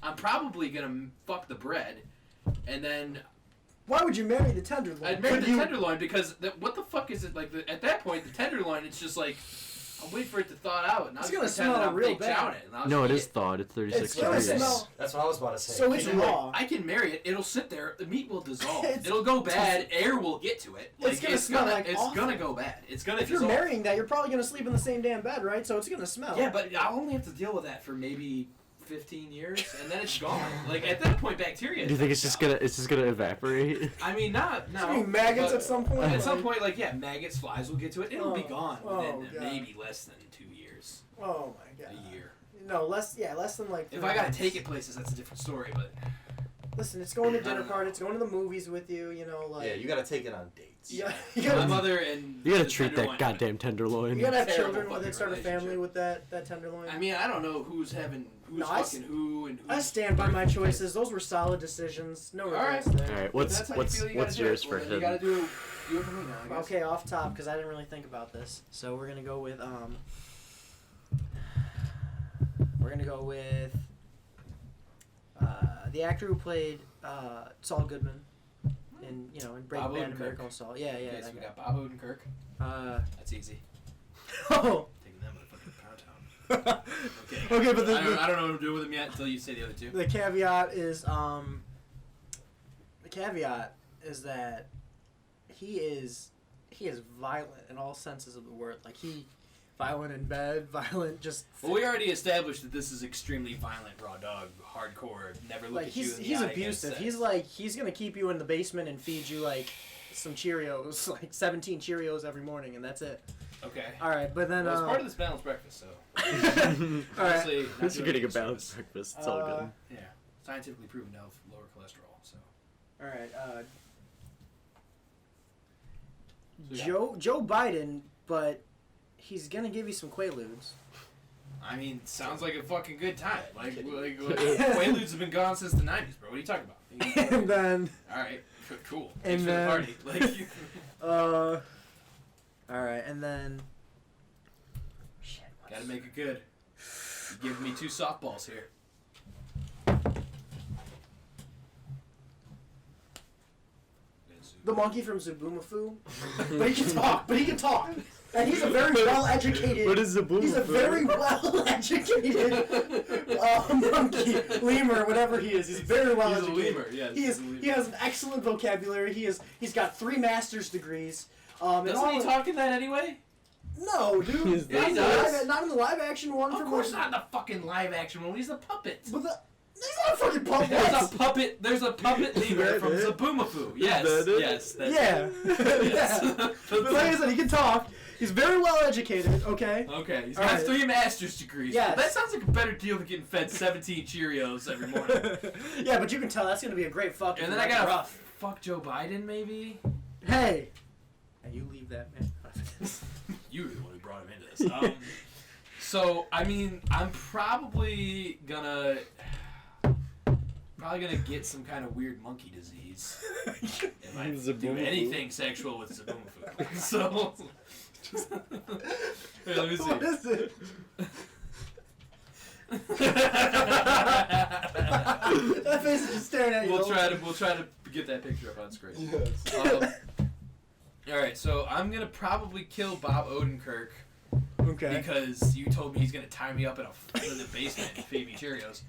[SPEAKER 2] I'm probably gonna fuck the bread, and then
[SPEAKER 3] Why would you marry the tenderloin?
[SPEAKER 2] I'd marry
[SPEAKER 3] Could
[SPEAKER 2] the
[SPEAKER 3] you-
[SPEAKER 2] tenderloin because what the fuck is it like? At that point, the tenderloin, it's just I'm waiting for it to thaw out, and I'll
[SPEAKER 3] It's
[SPEAKER 2] just
[SPEAKER 3] gonna
[SPEAKER 2] pretend that
[SPEAKER 3] smell
[SPEAKER 2] I'm
[SPEAKER 3] real
[SPEAKER 2] Big
[SPEAKER 3] bad.
[SPEAKER 2] Chowing it. And I'll
[SPEAKER 1] No, it
[SPEAKER 2] just
[SPEAKER 1] is
[SPEAKER 2] eat
[SPEAKER 1] thawed. It's 36
[SPEAKER 3] It's gonna
[SPEAKER 1] degrees.
[SPEAKER 3] smell-
[SPEAKER 4] That's what I was about to say.
[SPEAKER 3] So it's
[SPEAKER 2] And then,
[SPEAKER 3] raw.
[SPEAKER 2] I can marry it. It'll sit there. The meat will dissolve.
[SPEAKER 3] It's-
[SPEAKER 2] It'll go bad. Air will get to it.
[SPEAKER 3] It's gonna smell like
[SPEAKER 2] It's
[SPEAKER 3] awful.
[SPEAKER 2] gonna go bad. It's gonna.
[SPEAKER 3] If you're
[SPEAKER 2] dissolve.
[SPEAKER 3] marrying that, you're probably gonna sleep in the same damn bed, right? So it's gonna smell.
[SPEAKER 2] Yeah, but I'll only have to deal with that for maybe 15 years, and then it's gone. At that point, bacteria.
[SPEAKER 1] Do you think it's just gonna evaporate?
[SPEAKER 2] I mean, not no.
[SPEAKER 3] Gonna be maggots
[SPEAKER 2] but
[SPEAKER 3] at some point.
[SPEAKER 2] At some point, maggots, flies will get to it. It'll be gone
[SPEAKER 3] oh,
[SPEAKER 2] within
[SPEAKER 3] God.
[SPEAKER 2] maybe less than 2 years,
[SPEAKER 3] Oh my god.
[SPEAKER 2] a year.
[SPEAKER 3] No, less than like.
[SPEAKER 2] If
[SPEAKER 3] 3
[SPEAKER 2] I gotta
[SPEAKER 3] months.
[SPEAKER 2] take it places, that's a different story. But
[SPEAKER 3] Listen, it's going to
[SPEAKER 2] I
[SPEAKER 3] dinner
[SPEAKER 2] don't know.
[SPEAKER 3] party. It's going to the movies with you.
[SPEAKER 4] Yeah, you gotta take it on dates.
[SPEAKER 3] You gotta,
[SPEAKER 2] my
[SPEAKER 3] you
[SPEAKER 2] mother and
[SPEAKER 1] You gotta
[SPEAKER 2] the
[SPEAKER 1] treat
[SPEAKER 2] tenderloin
[SPEAKER 1] that goddamn tenderloin.
[SPEAKER 3] gotta have
[SPEAKER 2] Terrible
[SPEAKER 3] children with
[SPEAKER 2] fucking
[SPEAKER 3] it. Start a family
[SPEAKER 2] relationship.
[SPEAKER 3] with that tenderloin.
[SPEAKER 2] I mean, I don't know who's fucking who and who's.
[SPEAKER 3] I stand by my choices. Those were solid decisions. No regrets
[SPEAKER 2] right.
[SPEAKER 3] there.
[SPEAKER 1] All right,
[SPEAKER 2] If
[SPEAKER 1] what's
[SPEAKER 2] that's how you feel, you gotta do
[SPEAKER 1] yours
[SPEAKER 2] it.
[SPEAKER 1] for
[SPEAKER 2] Well,
[SPEAKER 1] him?
[SPEAKER 2] You gotta do it for me now. I guess.
[SPEAKER 3] Okay, off top because I didn't really think about this. So we're gonna go with the actor who played Saul Goodman in Breaking
[SPEAKER 2] Bob
[SPEAKER 3] Bad and
[SPEAKER 2] Odenkirk.
[SPEAKER 3] Better Call Saul. Yeah,
[SPEAKER 2] Okay,
[SPEAKER 3] that
[SPEAKER 2] so we
[SPEAKER 3] guy.
[SPEAKER 2] got Bob Odenkirk. That's easy.
[SPEAKER 3] Oh.
[SPEAKER 2] Taking that motherfucker to Pound Town. Okay.
[SPEAKER 3] Okay, but
[SPEAKER 2] I don't know what I'm doing with him yet until you say the other two.
[SPEAKER 3] the caveat is that he is violent in all senses of the word. Like violent in bed, violent just.
[SPEAKER 2] Well, we already established that this is extremely violent, raw dog, hardcore, never look
[SPEAKER 3] Like
[SPEAKER 2] at you in the
[SPEAKER 3] he's
[SPEAKER 2] eye
[SPEAKER 3] abusive.
[SPEAKER 2] against
[SPEAKER 3] He's
[SPEAKER 2] sex.
[SPEAKER 3] he's gonna keep you in the basement and feed you some Cheerios, like 17 Cheerios every morning, and that's it.
[SPEAKER 2] Okay.
[SPEAKER 3] All right, but then
[SPEAKER 2] Well, it's part of this balanced breakfast, so.
[SPEAKER 3] all right.
[SPEAKER 2] Honestly, not
[SPEAKER 1] At least you're
[SPEAKER 2] doing
[SPEAKER 1] getting a
[SPEAKER 2] it
[SPEAKER 1] balanced
[SPEAKER 2] service.
[SPEAKER 1] breakfast. It's all good.
[SPEAKER 2] Yeah, scientifically proven to have lower cholesterol. So.
[SPEAKER 3] All right.
[SPEAKER 2] So
[SPEAKER 3] Joe Biden, but he's gonna give you some Quaaludes.
[SPEAKER 2] I mean, sounds like a fucking good time. Like Quaaludes have been gone since the 90s, bro. What are you talking about?
[SPEAKER 3] And then,
[SPEAKER 2] All right, cool.
[SPEAKER 3] And
[SPEAKER 2] Thanks for
[SPEAKER 3] then-
[SPEAKER 2] the party. Like,
[SPEAKER 3] all right, and then. Shit.
[SPEAKER 2] gotta make it good. You give me 2 softballs here.
[SPEAKER 3] The monkey from Zaboomafoo. But he can talk. And he's a very well-educated.
[SPEAKER 1] What is Zaboomafoo?
[SPEAKER 3] He's a very well-educated monkey, lemur, whatever he is. He's very well-educated.
[SPEAKER 2] He's a lemur, yes.
[SPEAKER 3] He is.
[SPEAKER 2] He's a lemur.
[SPEAKER 3] He has an excellent vocabulary. He's got 3 master's degrees. And
[SPEAKER 2] Doesn't he talk in that anyway?
[SPEAKER 3] No, dude.
[SPEAKER 2] Yeah, he does.
[SPEAKER 3] Not in the live-action one.
[SPEAKER 2] Of course not in the fucking live action one. He's a puppet.
[SPEAKER 3] But he's not a fucking puppet.
[SPEAKER 2] There's a puppet lemur from
[SPEAKER 1] it?
[SPEAKER 2] Zaboomafoo. Yes,
[SPEAKER 1] that it?
[SPEAKER 2] yes. That's
[SPEAKER 3] Yeah.
[SPEAKER 2] Yes.
[SPEAKER 3] Yeah. But like I said, he can talk. He's very well-educated, okay?
[SPEAKER 2] Okay, he's
[SPEAKER 3] All
[SPEAKER 2] got
[SPEAKER 3] right.
[SPEAKER 2] 3 master's degrees.
[SPEAKER 3] Yes.
[SPEAKER 2] That sounds like a better deal than getting fed 17 Cheerios every morning.
[SPEAKER 3] Yeah, but you can tell that's going to be a great fuck.
[SPEAKER 2] And
[SPEAKER 3] if
[SPEAKER 2] then
[SPEAKER 3] you
[SPEAKER 2] I
[SPEAKER 3] like it
[SPEAKER 2] gotta
[SPEAKER 3] rough.
[SPEAKER 2] fuck Joe Biden, maybe?
[SPEAKER 3] Hey, you leave that man.
[SPEAKER 2] You were the one who brought him into this. So, I mean, I'm probably gonna get some kind of weird monkey disease if I do
[SPEAKER 1] Zaboomafoo.
[SPEAKER 2] anything sexual with Zaboomafoo. So, here, let me see.
[SPEAKER 3] What is it? That face is just staring at you.
[SPEAKER 2] We'll try to get that picture up on screen.
[SPEAKER 4] Yes.
[SPEAKER 2] All right, so I'm gonna probably kill Bob Odenkirk
[SPEAKER 3] Okay.
[SPEAKER 2] because you told me he's gonna tie me up in the basement and feed me Cheerios.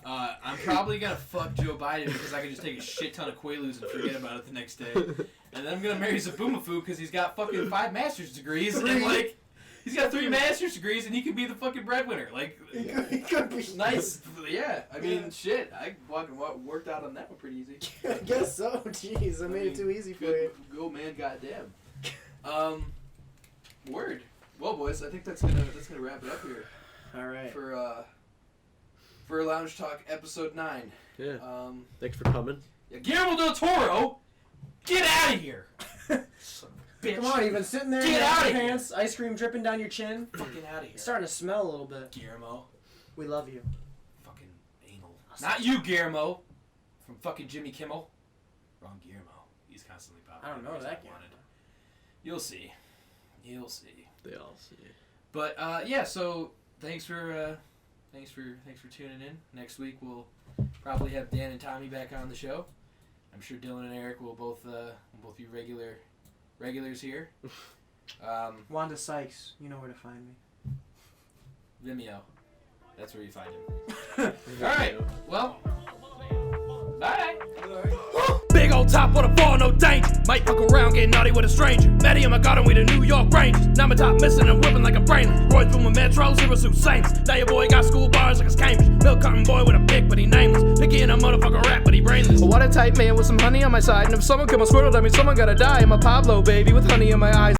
[SPEAKER 2] I'm probably gonna fuck Joe Biden because I can just take a shit ton of Quaaludes and forget about it the next day. And then I'm gonna marry Zaboomafoo because he's got fucking 5 master's degrees and like he's got 3 master's degrees and he could be the fucking breadwinner. Like
[SPEAKER 3] He could be.
[SPEAKER 2] nice, yeah. I mean, shit. I fucking worked out on that one pretty easy.
[SPEAKER 3] I guess so. Jeez, I made it too easy for you.
[SPEAKER 2] Go man, goddamn. Word. Well, boys, I think that's gonna wrap it up here
[SPEAKER 3] All right.
[SPEAKER 2] for Lounge Talk episode 9.
[SPEAKER 1] Yeah.
[SPEAKER 2] Thanks
[SPEAKER 1] for coming.
[SPEAKER 2] Yeah, Guillermo del Toro, get out of here. Son of a bitch.
[SPEAKER 3] Come on, you've been sitting there in
[SPEAKER 2] Get
[SPEAKER 3] your
[SPEAKER 2] outta here.
[SPEAKER 3] pants, ice cream dripping down your chin.
[SPEAKER 2] Fucking out of here.
[SPEAKER 3] It's starting to smell a little bit.
[SPEAKER 2] Guillermo,
[SPEAKER 3] We love you.
[SPEAKER 2] fucking anal. Not you, Guillermo, from fucking Jimmy Kimmel. Wrong Guillermo. He's constantly popping.
[SPEAKER 3] I don't know
[SPEAKER 2] up. He's
[SPEAKER 3] that
[SPEAKER 2] not
[SPEAKER 3] Guillermo.
[SPEAKER 2] wanted. You'll see. You'll see.
[SPEAKER 1] They all see.
[SPEAKER 2] But yeah, so thanks for tuning in. Next week we'll probably have Dan and Tommy back on the show. I'm sure Dylan and Eric will both be regulars here.
[SPEAKER 3] Wanda Sykes, you know where to find me.
[SPEAKER 2] Vimeo, that's where you find him. All right, well, bye.
[SPEAKER 6] Big old top with a ball, no danger. Might fuck around, get naughty with a stranger. Met him, I got him with the New York Rangers. Now my top missing and whipping like a brainless. Roy's booming Metro, zero suit Saints. Now your boy got school bars like it's Cambridge. Milk carton boy with a pick, but he nameless. Picky in a motherfucker rap, but he brainless. A watertight man with some honey on my side. And if someone kill my squirrel, that means someone gotta die. I'm a Pablo baby with honey in my eyes.